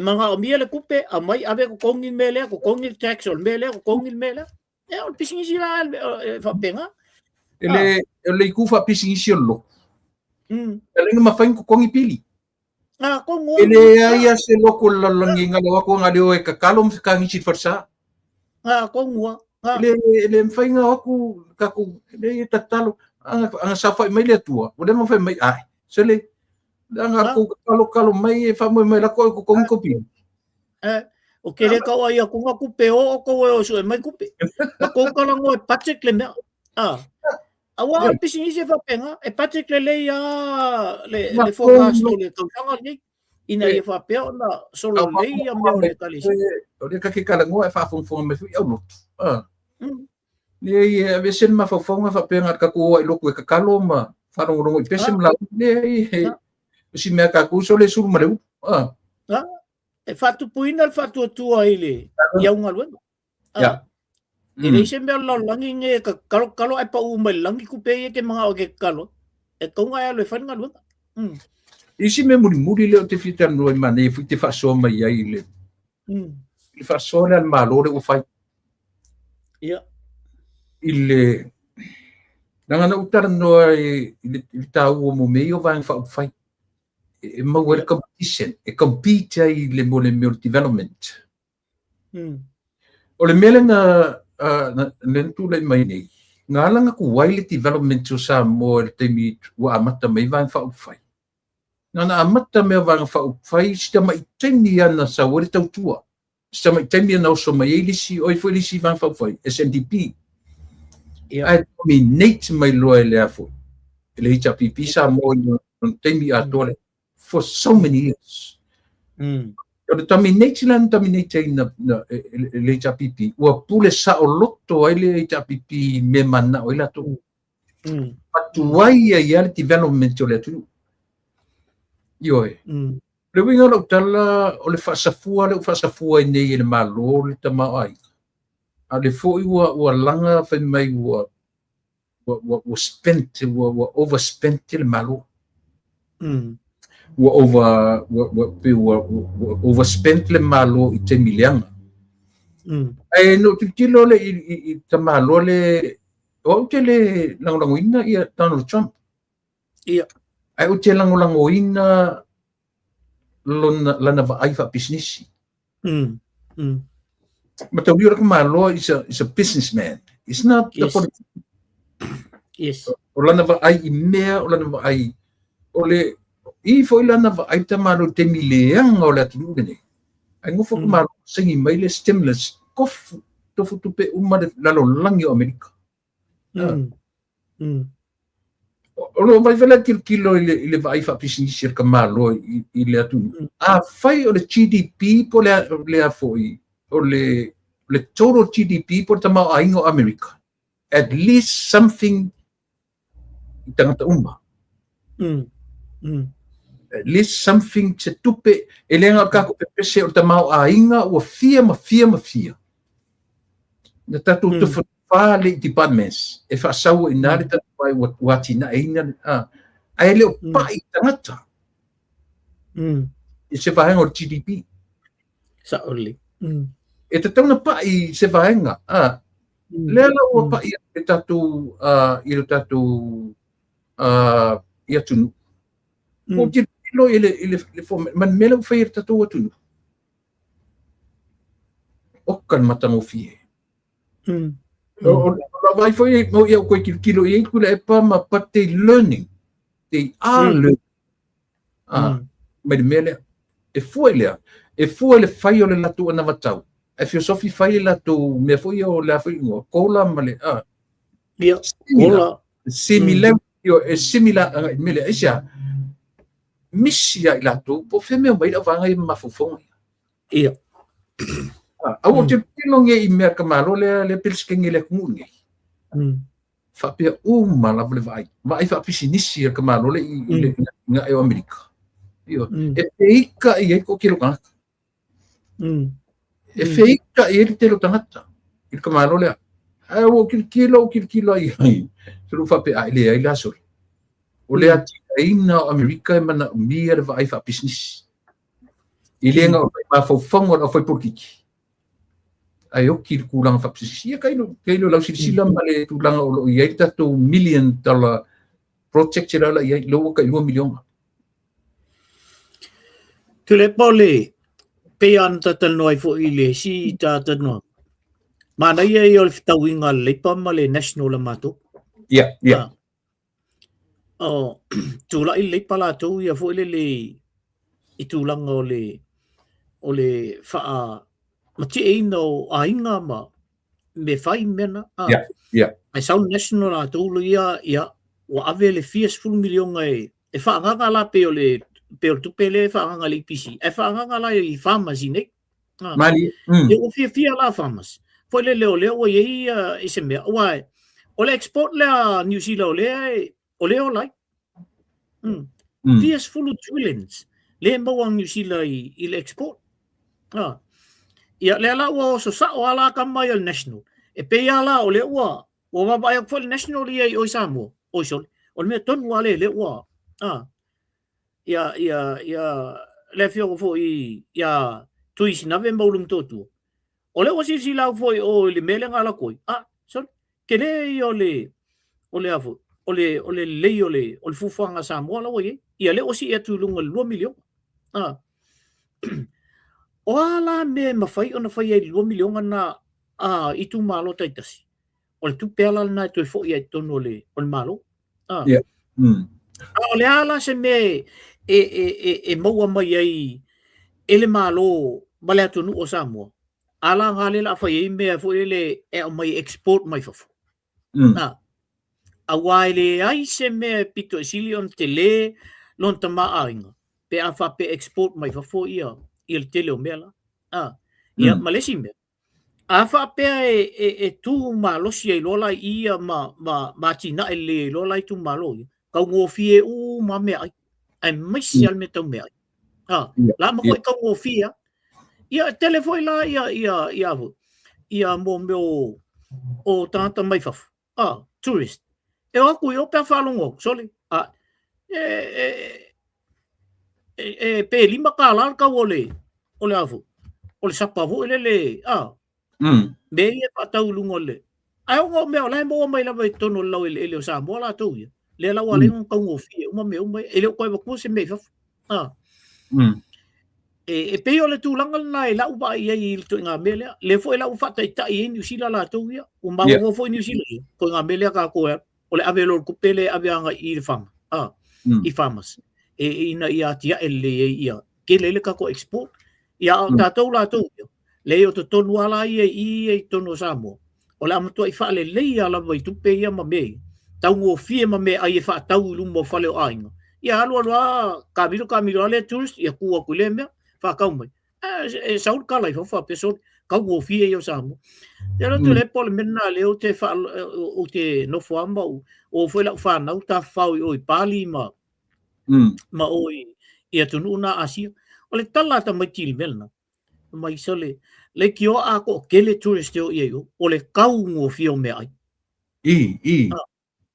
manga o mia le kupe a mai ave ko kongin mele ko kongin tax o mele ko kongin mele e o pisingis la fape nga ele ku fa pisingis lo ele ma fain ko kongi pili ko ele ia se loko langi ngalo ko ngalo e kakalom ka ngi forsa ko ngua le mfainga aku kaku le tatalo anga safa mai le tua o le mo fai mai ai se le anga ko kalo mai e fa mo mai la ko kongi kopi o ke le ka ia ko ngaku pe o ko o so mai kupe ko kala ngo Patrick le mea awa pisingi se fa penga e Patrick le ia le forecast le tanga ni ina ia fa pe na solo le ia me le kalisi o le ka ke kala ngo e fa fon me fu ia no le ia vesen ma fa fonga fa penga ka ko i loko e ka kalo ma fa rongo i pesem la le si me ka ku so le sur ma le e fa tu puina fa tu ile ia unga lu Ele se me la langi nge ka kalo ai pa uma langi kupe e ke mga o ke kalo e konga ia le fa nga lu isi me muri le te fita no ma ne fu te fa so ma ia ile il fa so le malore o fai ia ile nanga na utar no il tau mo meio vai fa fai e ma wer competition e compete ai le mo le development o le mele na nentu le mai nei ngala ku wai development so sa mo te mi wa amata mai vai fa fai na amata me vai fa fai sta mai teni ana sa wer tau tua sta mai teni ana so mai elisi oi foi elisi vai fa fai SNDP ai dominate mai loe le afo le hita pipi sa mo no temi atole for so many years o dominate na le hita pipi ua pule sa o loto ai le hita pipi me mana o ila to patuai ia le development o le atu ioe le winga lo tala o le fasafua nei le malo le tama ai a le foi ua langa fai mai ua spent ua overspent le malo ua overspent le malo i te milianga ai no tilo le i te malo le o te le langolangoina ia Donald Trump ia ai o te langolangoina lana vai fa business but the Bureau Malo is a businessman. It's not the politician. Yes. Olana va ai imea, olana va ai ole I foi lana va ai tamaro te mileang o la tunene. Ai ngofo kumaro singi mai le stimulus kof tofu tupe uma la lo langi o Amerika. Olo vai vela kilo ile vai fa pisini circa malo ile atu. Fai o le GDP po le foi. O le total GDP por tama aingo America. At least something tangata uma. At least something se tupe elenga ka ko pese o tama ainga o fia. Na tatu to fale departments. E fa sau inari tatu vai wati na ina ai le pai tangata. E se fa o GDP. Sa oli. e te tauna pa I se vaenga le ala o pa I tatu I le tatu I atunu o kilo ile fo man mele fa ir tatu atunu o kan matango fie o vai foi mo ia ko kilo I kula e pa ma pate learning they are learning mele e foi le fai o le latu ana vatau e filosofi fai latu me foi o la foi o kola male ia kola similar io e similar mele asia misia latu po feme mai la vanga I mafufonga ia au te pilonge I mea kamalo le pilskenge le kunge fa pe mala vole vai fa pisinisi kamalo le nga e Amerika io e feika I ko kilo ka e feika I te lo tangata il kamalo le o kilo ai so fa pe ai le so o le ina Amerika mana mia vai fa pisinisi ile nga fa fongo o foi porkiki ai o ki kulang fa pisinisi kailo lau sila male tulang o ia tatu $1 million project la ia lo ka 2 million tule pole pe an tatal noi fo ile si tatal no mana ia I ol tawinga le pa male national mato yeah o tula I le pala to ia fo ile le I tulang o le fa mati e no ainga ma me fai mena yeah ai sound national ato ia wa ave le 4 million e fa nga la pe o le pe tu pele fa nga le pisi e fa nga la I pharmacy ne mali e o fia la pharmacy foi le o ia I se me wa o le export le New Zealand o lai Fierce full of trillions le mo ang New Zealand I le export ia le ala o so sa o ala kamai al national e pe ala o le wa o va ba fo national ia o Samoa o so o me ton wa le wa ia le fio fo ia tuis na ve mo lum totu o le o si la fo o le mele ngala koi so kele o le afo o le fufuanga Samoa la we ia le o si e tu lunga 2 million o ala me mafai ona fai ai 2 million na I tu malo taitasi o le tu pela na tu fo ia tono le o malo yeah o le ala se me e maua mai ai ele malo bale atu nu o Samoa ala ngale la fai ai me fo ele e mai export mai fo a waile ai se me pito silion tele lon tama ainga pe a fa pe export mai fo ia il tele o mela ia malesi me a fa pe e tu malo si e lola ia ma tina ele lola tu malo ka ngofie ma me ai mai sial me tau me la ma ko ngofia ia telefoi la ia mo me o tanta mai fa tourist e o ku yo pe falongo soli pe lima kala ka ole afu ole sapa vo le be e patau lungole ai o me ola mo mai la vai tono la ele o sa mo la tu le la wale un kongo fi uma me ele ko ba ku se me fa e pe ole tu langal na la uba ia tu nga mele le fo la ufa tai tai New Zealand la tu ia o ma fo New Zealand ko nga mele ka ko ole ave lo ku pele ave nga I fam I famas ina ia tia ele ia ke le ka ko export ia ta to la tu le o to tonu ala I tono Samoa o la matua I fa le ia la vai tu pe ia ma me tau ngo fie ma me ai fa tau lu mo fa le ainga ia alo ka milo ale tourist ia ku ku le me fa ka mai saul ka lai fa peso ka ngo fie ia Samoa ia tu le pol menna le o te fa o te no fo amba o foi la fa na ta fa o I pali ma o ia tunu na asia o le tala ta mai til melna mai sole le kio a ko kele tourist o ia o le kau ngo fio me ai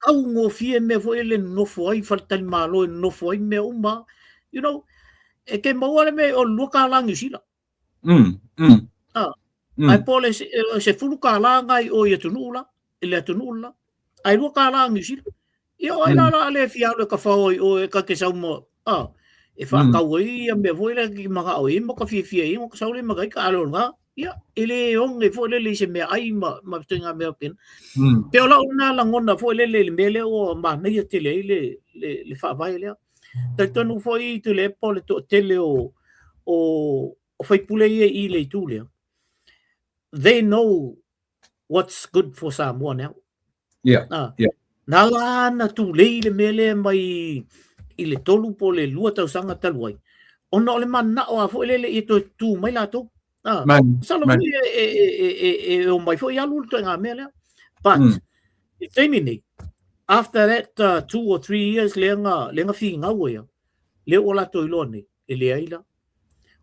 kau ngo fie me fo ele no fo ai falta malo no fo ai me uma e ke mo me o luka la New Zealand ai pole se fulu kala ngai o ia tunula ile tunula ai lu kala ngi ia ai la le fia le ka fao o e ka ke sau mo e fa ka oi me voi le ki maka oi mo ka fia i mo ka sau le maka ka alo nga ia ele on e fo le se me ai ma tenga me pin pe ola una la ngona fo le mele o ma nei te le fa vai le te tonu fo i te le pole to tele o fai pule i le tu le they know what's good for someone else Nala tu le mele mai i le tolu po le lua tau sanga taluai. Ona o le mana o a fo le i to tu mai la to. Salo e o mai fo i alu to nga mele. But it terminate after that 2 or 3 years lenga fi nga wo ya. Le o la to ilone e le aila.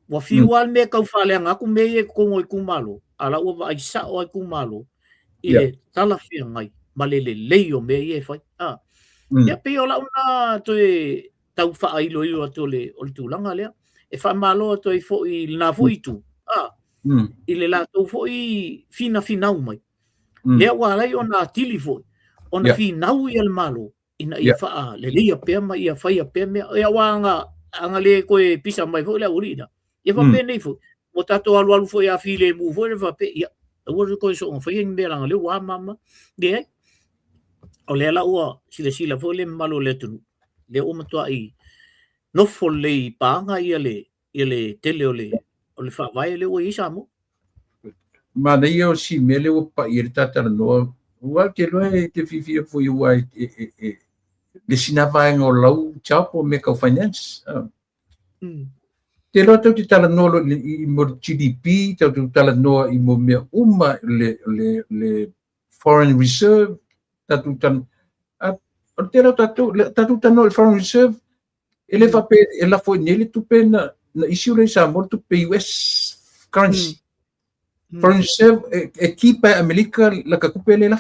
Wa fi wal me ka fa le nga ku me e ko ngoi ku malo. Ala o va isa o ku malo. I le tala fi ngai. Malele leio me e fai ya pe ola una to tau fa ai lo io to le o tu langa le e fa malo to i fo i na fo i tu i le la to fo i fina mai le wa lai ona tili fo ona fina u il malo ina i fa le le pe ma ia fa ia pe me ia wa anga le ko e pisa mai fo le urina e fa pe nei fo mo tato alu fo ia fi le mu fo le fa pe ia o ko so fo i me langa le wa mama de o le ala ua sila fo le malo le tunu le o matua i no fo le panga ia le tele o le fa vai le o isa mo ma nei o si mele o pa i tata no wa ke lo te fifi fo i wa le sina vai ngo lau chapo me ka finance te lo te tala no i mo GDP te tala no i mo me uma le foreign reserve tatu tano il foreign reserve ele fa pe ela foi nele tu pe na issue le sa mo tu pe US currency foreign reserve e kipa america la ka kupele la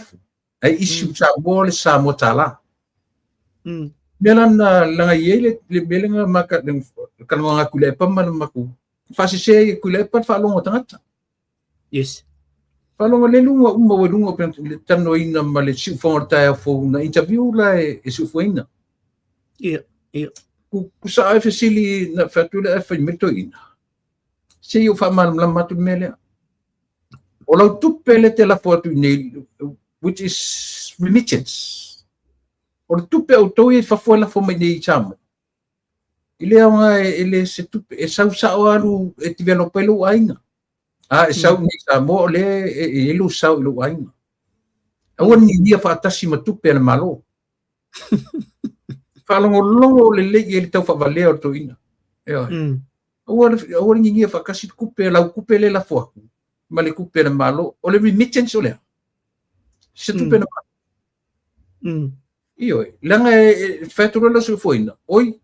ai issue sa mo tala melan la yele le belenga maka kan nga kule pa man maku fa se kule pa fa longo tangata yes Falonga le lunga uma wa lunga pe tano ina male si fonta fo na interview la e su foina. Ku sa fasili na fatula fa meto ina. Se yo fa mal la matu mele. Ola tu pele te la foto ne which is remittance. Or tu pe auto e fa fo la fo me nei chamo. Ile anga ele se tu e sa alu e developelo ainga. E sau ni sa mo le e lu sau lu ainga. Awan ni dia fa tasi matupe le malo. Fa longo le e tau fa vale o to ina. Awan ni dia fa kasi kupe le la fo. Ma le kupe le malo o le remittance o le. Se tu pe na. Io langa faturo la su foina. Oi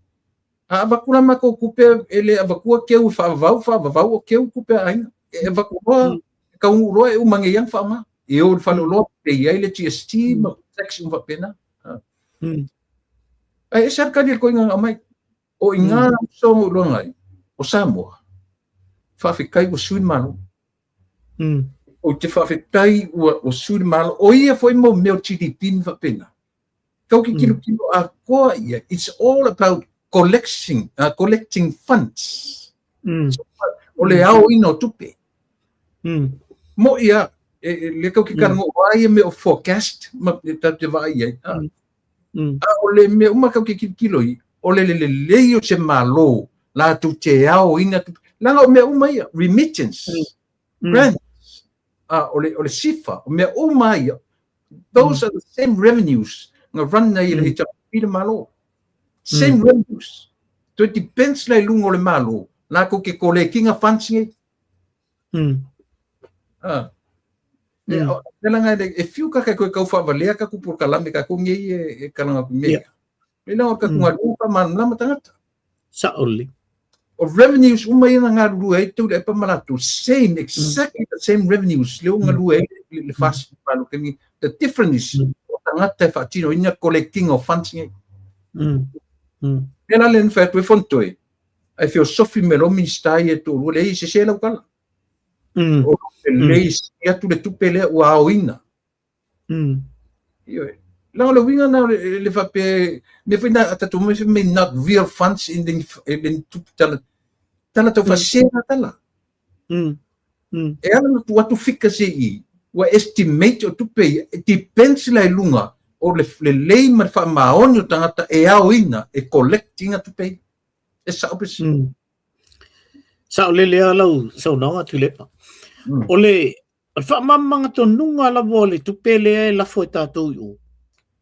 abakula mako kupe ele abakua ke u fa vau ke u kupe ainga. E vakua ka uro e umange yang fama e o falolo pe ia le GST ma section va pena ai cerca de coinga mai o inga so lo ngai o Samoa fa fikai o sui malo o te fa fikai o sui malo o ia foi mo meu GDP va pena kau ki kilo a ko ia it's all about collecting funds o le au ino tupe mo ia le kau ki karango ai me o forecast ma te vai ai o le me uma kau ki kilo i o le o se malo la tu te au ina la me uma ia remittance grants o le sifa o me uma ia those are the same revenues nga run na ile ta pila malo same revenues so it depends la lungo le malo la ko ke collecting a funds Nela e fiu ka ko fa valea ka ku por kalame ka ko ngi e kalanga ku me. Ela ka ku ngalu pa man la matangata. Sa oli. Of revenues uma ina ngalu e tu le pa malatu same exactly the same revenues le ngalu e le fast palo ke ni the difference tangata fa tino ina collecting of funds ngi. Ela len fa tu fontoi. Ai fio sofi melo mi stai e tu le se la kala. leis ia tu le tupele ua oina io la le winga na le fa pe me fina tatu me not real funds in the tala to fasena tala e ala tu atu fika se I wa estimate o tupe depends la lunga o le lei ma fa maoni o tangata e aoina e collecting a tupe e sa opes sa le lau sa no atu le pa ole fa mamanga to nunga la vole tupele la foi tatou u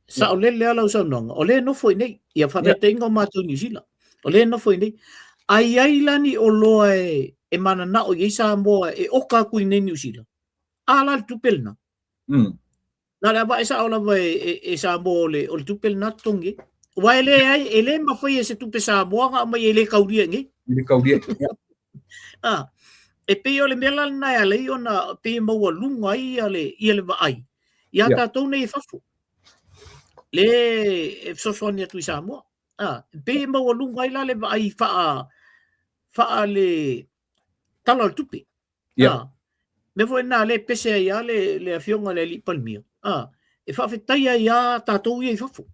sa ole le lau sa no ole no foi nei ia fa te ingo ma tu New Zealand ole no foi nei ai lani o loa e mana na o isa mo e oka ku nei New Zealand ala tupel na na la ba isa ola ba e sa mo le o tupel na tongi wa ele ma foi ese tupe sa mo nga ma ele kauria ngi e pe o le mela na ale ona pe mo lunga ia le va ai ia ta to nei fafu le so sonia tu sa mo pe mo lunga ia le va ai fa le talo tupi me foi na le pese ia le afionga le li palmia e fa fetai ia ta to ia fafu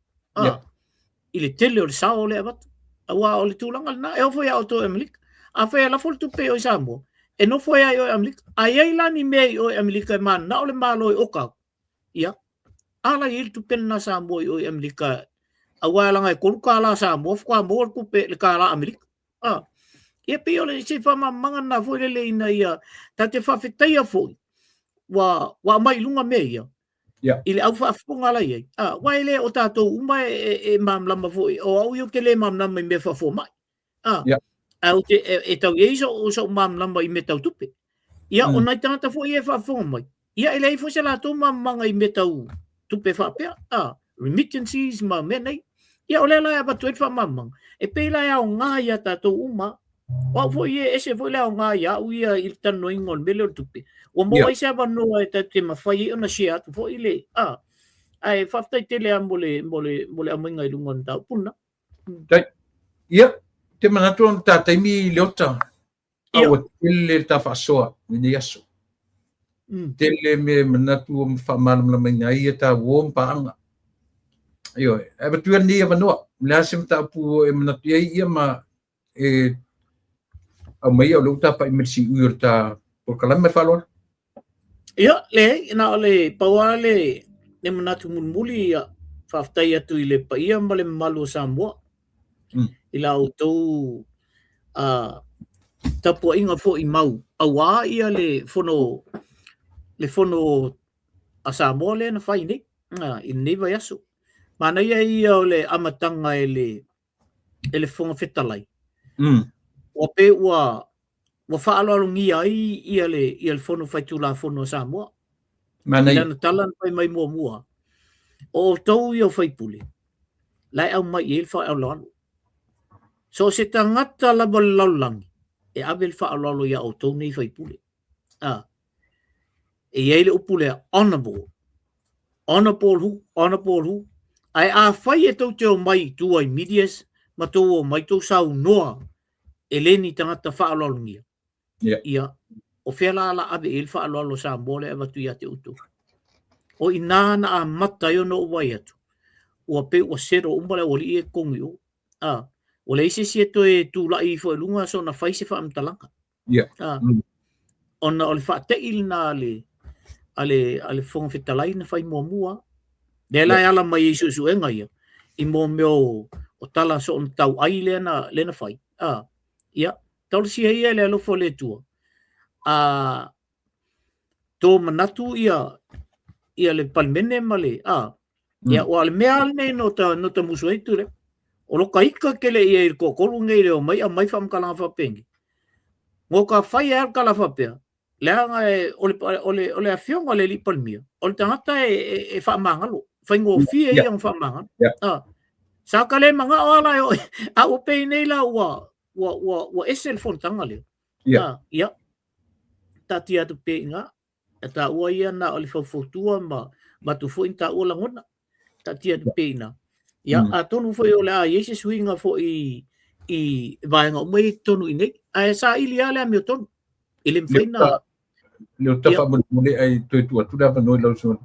ile tele o le sao le avat awa o le tulanga na e foi auto emlik a foi la fol tupe o sa mo e no foi ai o Amerika ai lani mei o Amerika man na ole malo o ka ia ala il tu penna sa mo o Amerika awa la ngai ko ka la sa mo kwa mo ku pe le ka la Amerika e pe ole se fa manga na foi le ina ia ta te fa fetai a foi wa mai lunga mei ia ile au fa funga la ia wa ile o tato uma e mam lama foi o au yo ke le mam na me fa fo mai au te tau iso o so mam lamba I me tau tupe ia o nai tangata fo ia fa fo mai ia ele fo se la to mam manga I me tau tupe fa pe remittances ma menai ia ole la ba tu fa mam e pe la ia nga ia ta to uma wa fo ia ese fo la nga ia u ia il tan no ingol belo tupe o mo ai se ba no e ta te ma fa ia na sia tu fo ile ai fa ta tele ambole amenga I lungon ta puna ia te manatu on ta taimi leota au tele ta fasoa ni yaso tele me manatu o fa malam la mai ia ta wom pa anga io e batuan ni ava no la sim ta pu e manatu ia ma e au mai o luta pa imersi urta por kalam me falor ia le na ole pawale ne manatu mulmuli ia fa ftai atu ile pa ia male malu Samoa ila autou tapu inga fo I mau awa ia le fono a Samoa le na fai nei I nei vai aso mana ia le amatanga ele fonga fetalai wa pe wa faalo alungi ai ia le fono faitula fono Samoa mana ia na talan pai mai mua o tau ia fai pule lai au mai il fa au lalo so se tangata la balaulangi e abel fa alalo ya auto nei fai pule e ele upule honorable hu ai a fai e tau te o mai tu ai medias ma tau o mai tau sau noa e leni tangata fa alalangi ia o fela la abe il fa alalo sa mole e watu ia te utu o inana a mata yo no wai atu o pe o sero umbale o li e kongi o o le isi sieto e tu la I fo lunga so na fai se fa amtalanga ona o le fa te il na ale fonga fetalai na fai mua de la ala mai isu enga ia I mo meo o tala so on tau ai lena fai ia tau si ia le lo fo le tua to manatu ia le palmene male ia o ale mea ne no ta musu ai tu le o lo kaika ke le ia I ko kolunge le o mai fam kala fa pengi ngo ka fai ar kala fa pe le anga ole afiong ole li palmia o tangata e fa mangalo fai ngo fie yang fa manga sa kale manga ala a o pe nei la wa esel fon tangale ia tatia tu pe nga ta o ia na ole fa fotua ma tu fo inta o la ngona tatia tu pe na ia a tonu foi o la yese swinga fo I vai nga mai tonu ine a sa ili ala mi tonu ile mfaina le tafa mo le ai tu tu da no lo so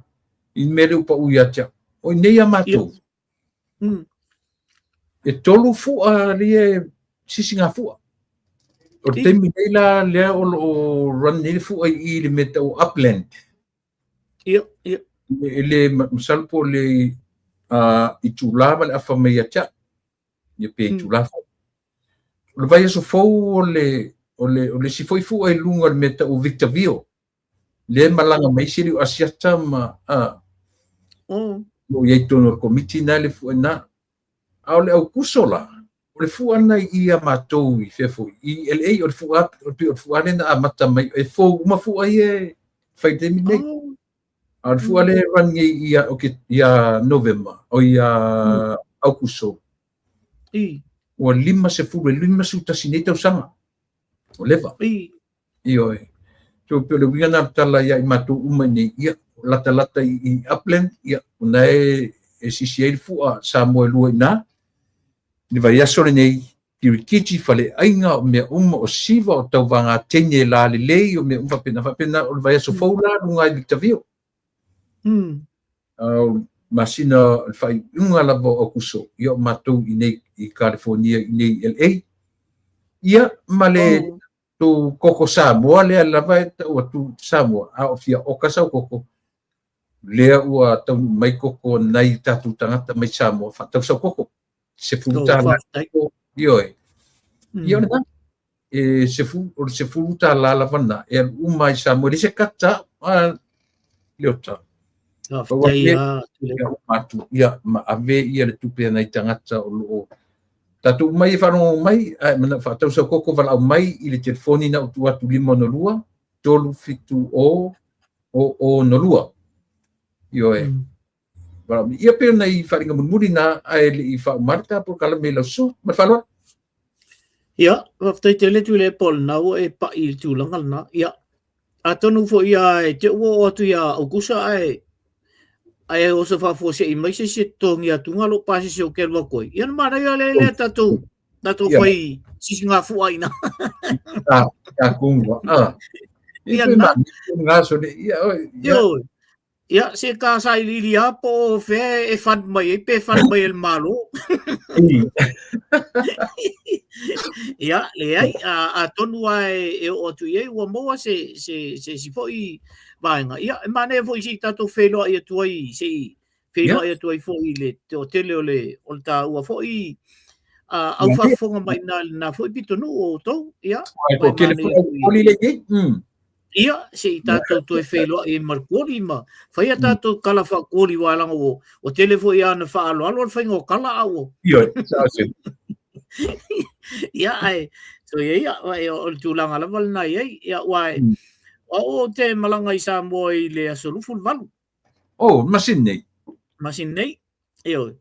in mere upa uia cha o nei amato e tolu fu a rie sisinga fu o temi nei la le o run nei fu ai I le meta o upland le salpo le I tulava le afa mai cha ye pe tulava o le vai so fo o le si foi fu ai lunga le meta o Victorville le malanga mai siri o asiata ma o ye tono komiti na le fu na au le au kusola o le fu ana ia matou I fefo I LA o le fu ap o fu ana na mata mai e fo uma fu ai e fai de mi nei au fu ale rangi ia o ke ia November o ia au kuso o lima se fu lima su tasineta usanga o leva io so pe le winga tala ia I matou uma nei ia lata I upland ia na e CCA fu a Samuel Luina ni vai aso nei kirikiti fale ainga me uma o siva o tau vanga tenye la le o me uma pena o vai aso foula lunga Victorville masina fai unga lava o kuso ia matou I nei I California I nei LA ia male tu koko Samoa le lava o tu Samoa a ofia o kasa koko lea ua tau mai koko nai tatu tangata mai Samoa fa tau sa koko se futa la io na se futa la lavana e uma I Samoa le se kata leota ia ma ave ia le tupe nai tangata o lo tatu mai fano mai mana fa tau sa koko vala mai I le telefoni na utu atu lima no lua tolu fitu o no lua io Well, ia pe nei faringa muri na ai I fa marta por kala me so ma falo ia waftai tele tu le pol na o e pa I tu langal na ia atonu fo ia e te o tu ia augusa ai o se fa fo se I mai se tongi atunga lo pasi se o ke lo koi ia mana ia le tatu foi sisinga fu ai na kunga ia na ngaso de ia se ka sai lili apo fe e fan mai pe fan mai el malo ia le ai a tonu ai e o tu ye o mo se si foi vainga ia mane foi si tato felo ia tu ai se felo ia tu ai foi le o tele o le o ta o foi au fa fonga mai na foi pitonu o to ia ko ke le ia se tato tu felo e marcori ma fai tato kala fa kori wala o telefo ia na fa alo fa ngo kala au ia ai so ia o tulanga la val na ia wai o te malanga I Samoa I le asolufu valu masin nei io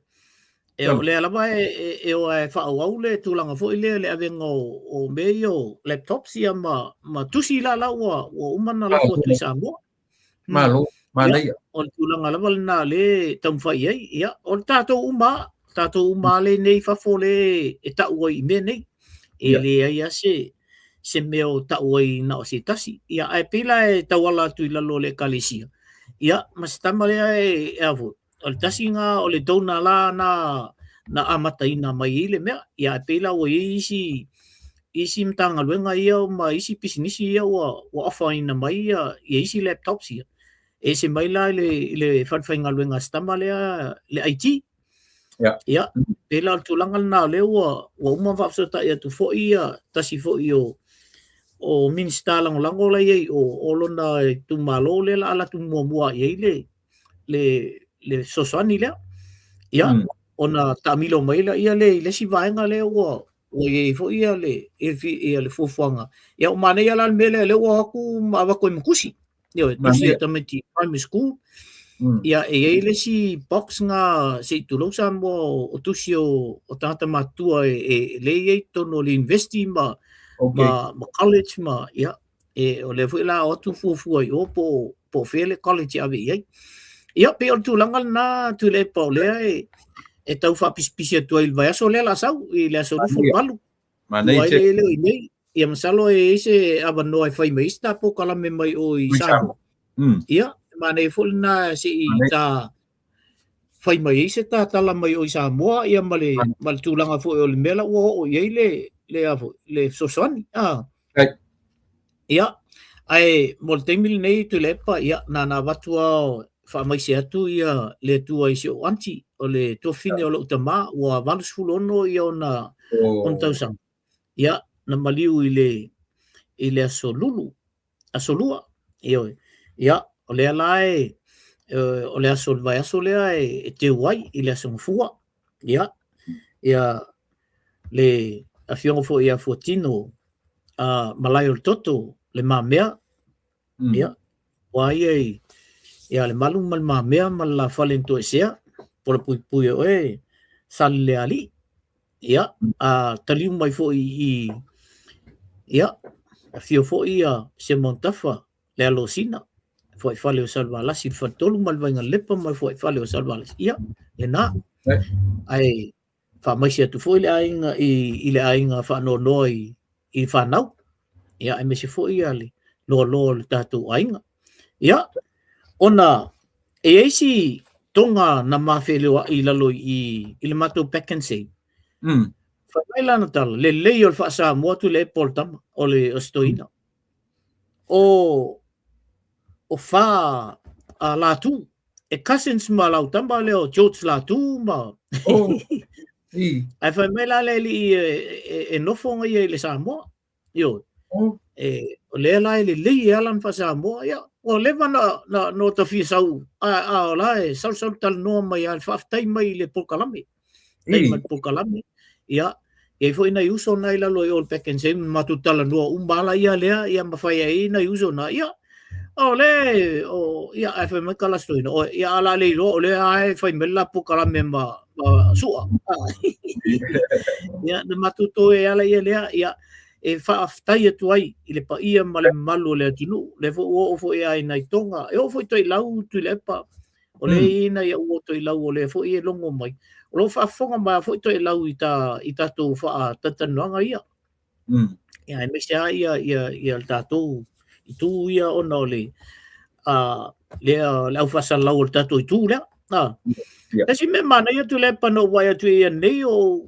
le ala e o fa au le tulanga fo le avenga o meio laptop sia ma tusi la o umana la fo tu Samoa malo ia o tulanga la val na le tam fai ia o tato uma le nei fa fo le e ta o I me nei e le ia se meo ta o I na o se tasi ia ai pila e tawala tu la lo le kalisia ia mas tamale e avo o le tasi nga o le dona la na amataina mai le mea ia pila o isi mtanga luenga ia ma isi pisinisi ia o afaina mai ia isi laptop sia e se mai la le fanfainga luenga stamale le IT ia pila tulangal na le o uma vapsota ia tu fo ia tasi fo o minsta lango la ye o lona tu malo le ala tu mua ye le sosani le ia ona tamilo mai la ia le si vaenga le o ye fo ia le fofuanga ia o mane ia la mele le o aku ma ko mkusi yo tu si tameti primary school ia e le si box nga se tu lo sambo o tu si o tata matua e le ye tono le investi ma college ma ia e o le foi la o tu fu ai o po fele college ave ia pe o tu langal na tu le po le e tau fa pispisia tu il vai so le la sau i le so fu malu ma nei le ia masalo e se abano ai fai mai sta po kala me mai o i Samoa. Ia, mane fo na si ta fai mai se ta tala mai o i Samoa ia male tulanga fo o le mela o ye le sosoni. Ia, ai mo te mil nei tu lepa ia na watua fa mai se atu ia le tua i se o anti o le tofine o lo utama wa valus fulono ia ona on tausang. Ia, na maliu i le asolua ia o le alae o le asol vai aso lea e te uai i le asongfua ia le afiongo fo ia fuatino malai o le toto le mamea ia wai ia le malu mal mamea mal la falento esea por pui oe sal le ali ia taliu mai fo i ia afio fo ia se montafa le alosina foi fale o salvalasi fa tolu mal vai lepa mal foi fale o salvalasi ia le na ai fa mai se tu foi le ainga i le ainga fa no noi i fa nau ia ai me se foi ali lo le tatu ainga ia ona e isi tonga na mafele i lalo i le mato back and say fa mai lana tala le o fa sa mo tu le poltam o le ostoina o fa latu e cousins ma lau tamba leo George latu ma ai fa mai la le e nofonga i le Samoa yo o le la le alan fa Samoa ia o le vana no ta fi sau a la e sau tal no mai al fa tai mai le pokalami tai mai pokalami ia e foi na uso na ila lo ol peken sem matutala no umbala ia lea ia mafai ai na uso na ia ole o ia ai foi mai kala stoina o ia ala le lo le ai foi mella pokalami ma sua ia na matuto e ala ia lea ia e fa aftai atu ai i le pa ia ma le malu le atinu le fo o fo ia ina i tonga e o fo i toi lau tu le pa o le ina ia o toi lau o le fo i longo mai o lo fa fonga ma fo i toi lau i ta to fa tatanoanga ia ia e me se ia le tatou i tu ia ona o le le au fasa lau o le tatou i tu lea kasi me mana ia tu le pa no wai atu ia nei o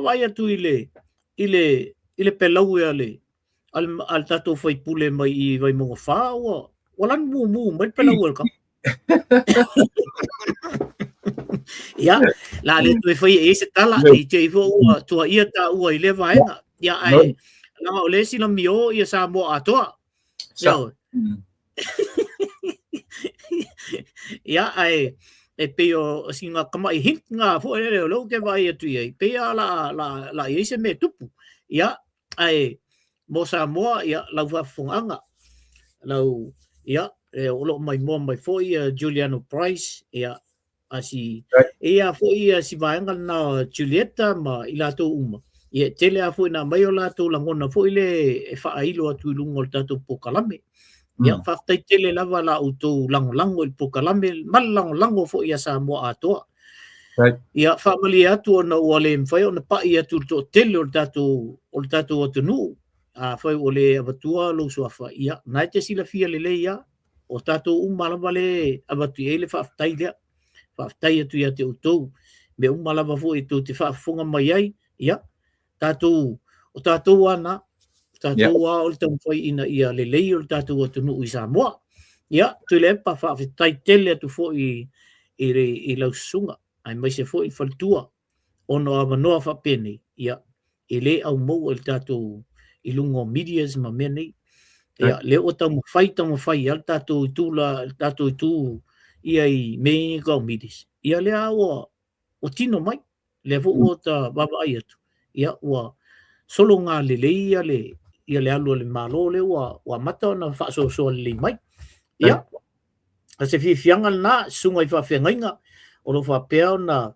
wai atu i le pelau ia le al tatou fai pule mai i vai mongo fa o lan mu mai pelau al ka ia la le tu fai e se tala i te fo tua ia ta ua i le vaenga ia ai la o le sila mio ia sa mo atoa ia ai e peo singa kama i hinga fo le lo ke vai atu ia pe la i se me tupu ia ai mo Samoa ia lau whafunganga lau ia o lo mai fo ia Juliano Price ia asi ia fo ia si vaenga na Julieta ma i lato uma ia tele a fo na mai o lato langona fo ile e whaailo atu lungo tato pokalame ia whaftai tele lava la uto lango il pokalame malango fo ia Samoa atoa ia whamali atu ona ua le mwhai ona pai atu to tele o tato o tunu whai o le abatua lo suafa ia nai te sila fia le ia o tato umalava le abatu e le whaftai atu ia te utou me umalava fo e to te whafunga mai ai ia o tato ana tato o le tau whai ina ia le o le tato o tunu i Samoa ia tu le pa whaftai tele atu fo i lau sunga ai mai se foi faltua ono ava noa fa pene ia ele au mo el tato ilungo medias ma meni ia le o tamo fai al tato tu ia i me go midis ia le o tino mai le vo o ta baba atu ia wa solo nga ia le alu le malo le wa mata na fa so le mai ia se fi fianga na sunga i fa fengainga o lo fa peo na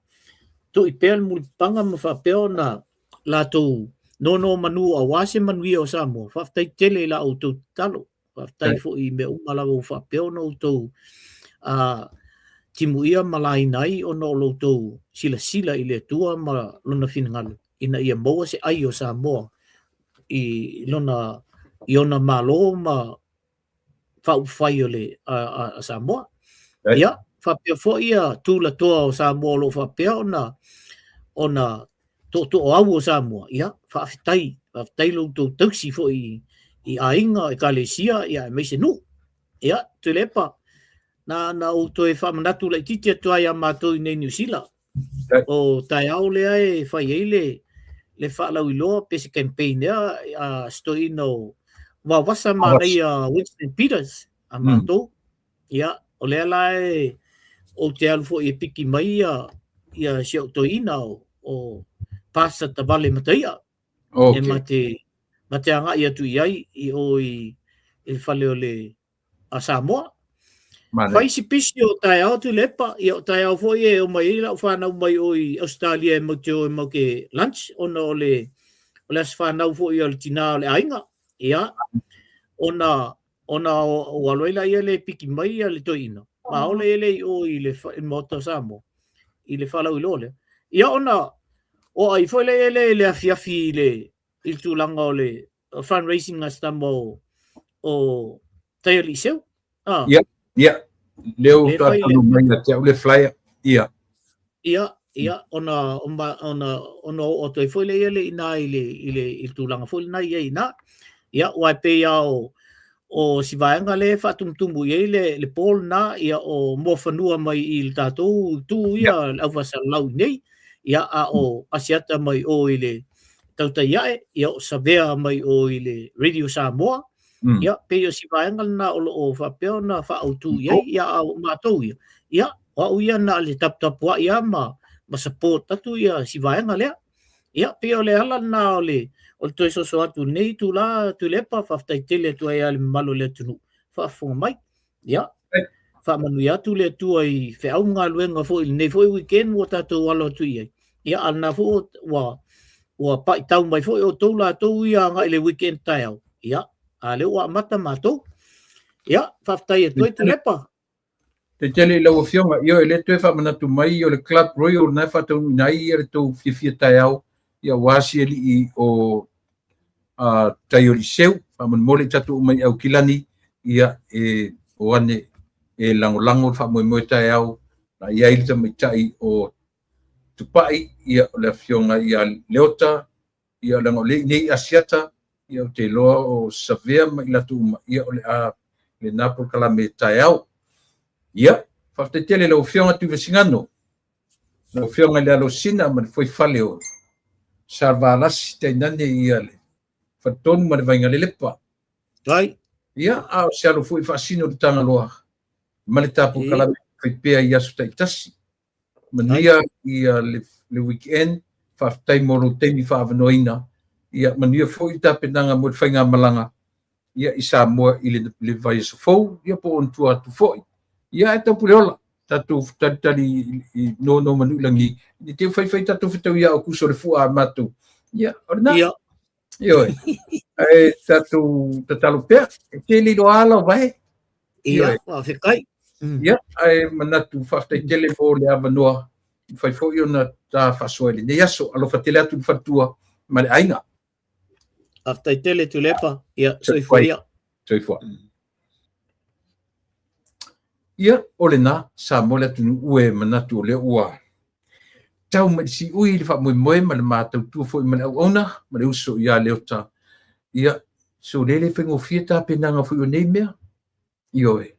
to i peo mul panga ma fa peo na la to no manu a wase manui o Samoa fa tai tele la o to talo fa tai fo i me o mala o fa peo no to timuia malai nai o no lo to sila i le tua ma lona finangalo ina ia mo se ai o Samoa i ona malo ma whai o le a Samoa. Ia, whapea fo ia tūla toa o Samoa lo whapea ona to o au o Samoa. Ia, whawhitai lo tō tausi fo i ainga e Kalesia ia e meise nu. Ia, tu lepa. Na o to e whamanatu lai titi atu ai a mātou i nei New Zealand. O tai au lea e whai eile le whaalau iloa pese campaign ea a stoi no wawasa mānei a Winston Peters a mātou. Ia, o lea lai o te alufo i piki mai ia si au toina o pasa ta vale mataia. E mate anga ia tu iai i o i whale o le a Samoa. Whai si pisi o tai au tu lepa, i o tai au fo i o mai ila o whanau mai o i Australia e mau te o e mau ke lunch, ona o le as whanau fo i o le tina o le ainga. Ia, ona o aloila ia le piki mai ia le toina. Ma ole ele i o i le mota Samoa, i le whalau i lole. Ia ona, o ai fo ele afiafi i tūlanga o le fundraising a stamo o tai ali seu. Ia, leo tātanu mai a te au le flyer, ia. Ia, ona o toi foi le ele ina i le tūlanga foi na ia ina. Ia, wai pe ia o si vaenga le whatumtumbu i le pol na ia o mofanua mai i le tātou tū ia au wasa lau nei. Ia a o asiata mai o i le tautaiae, ia o savea mai o i le Radio Samoa. Ia, pe o si vaenga na o whapeo na whaautu iei, ia a o mātou ia. Ia, o ia na le taputapua ia ma support atu ia si vaenga lea. Ia, pe o le ala na o le toi soso atu nei tu lepa, whaftai tele tu ai ale malo le tunu. Whafonga mai. Ia, whamanui atu le tu ai whiau ngā luenga fo i nei fo i weekend o tātou walo atu iei. Ia, ana fo wa pai tau mai fo i o tau la tau ia ngai le weekend tai au. Ia, a leo wa mata mātou. Ia, whaftai e toi tu lepa. Te tele lau fionga, io e le tue whamanatu mai o le Club Royal na whatau nai i re tau whiawhia tai au. Ia wasi eli i o tai ori seu, whaman mole tatu mai au kilani, ia o ane e lango whamoe tai au, na ia ilita mai tai o tupai, ia o le fionga ia leota, ia o lango nei asiata, ia o te loa o savea mai latu uma, ia o le napol kalame tai au. Ia, whaftetele lau fionga tu vesingano, lau fionga le alo sina, man foi fale o sarvalasi te nane ia le whatonu ma le vainga le lepa. Ai. Ia, a se alo foi whaasino le tanga loa, ma le tapu kalame whaipea i asu taitasi. Mania ia le weekend, whaftai moro teimi whaavanoina, ia mania foi tapenanga mo le whainga malanga, ia i Samoa i le vai sofou, ia po ontua atu foi. Ia e tau pureola, tatu tali no manu langi, ni te whai tatu whitau ia o kuso le fua matu. Ia, orna. Ia. Ia, e tatu tatalo pea, te li do ala vai. Ia, whikai. Ia, e manatu whaftai tele fo le avanoa, whai fo i ona ta whasoele. Ne yaso, alo whatele atu whatua, ma le ainga. Whaftai tele tu lepa, ia, soifua ia. Soifua. Ia, ole na, sa mole tunu ue manatu o le ua. Tau ma si ui li wha moe ma le mātau tua fo i ma le au ona, ma le uso ia leota. Ia, so lele whengofia tā penanga fo i o nei mea. Io e.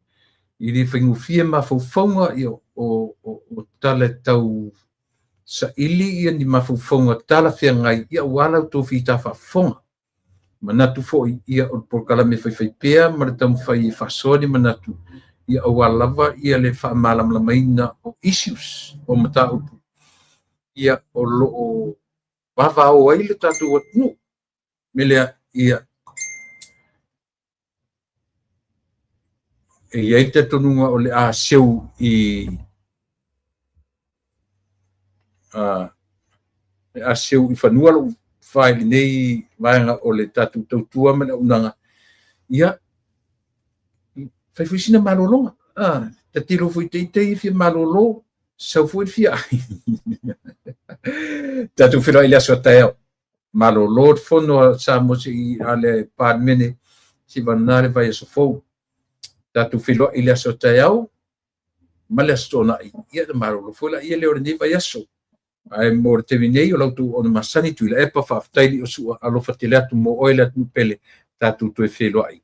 I li whengofia ma faufaunga i o tala tau sa ili ia ni ma faufaunga tala whiangai ia wala tō whi tā whafonga. Manatu fo i ia o porkalame whai pea, ma le tamu whai whasoni manatu. Ia o walawa ia le whaamalamlamaina o issues o mata upu. Ia o loo wawa o aile tatu watnu. Melea ia e iai te tonunga o le a seu i a seu i whanua lo whaili nei vaenga o le tatu tautua mele unanga. Ia fai fusina malolonga. Te tiro fui teitei fia malolo, sau fui fia. Tatu whiro i laso taeo. malo lord fono sa mo si ale pan mene si vanare vai so fo tatu filo ile so tayau male stona ia de malo lo fola ia le orni vai so ai mo te vinei o lautu on masani tu le epa fa taili o su alo fatile tu mo oila tu pele tatu tu filo ai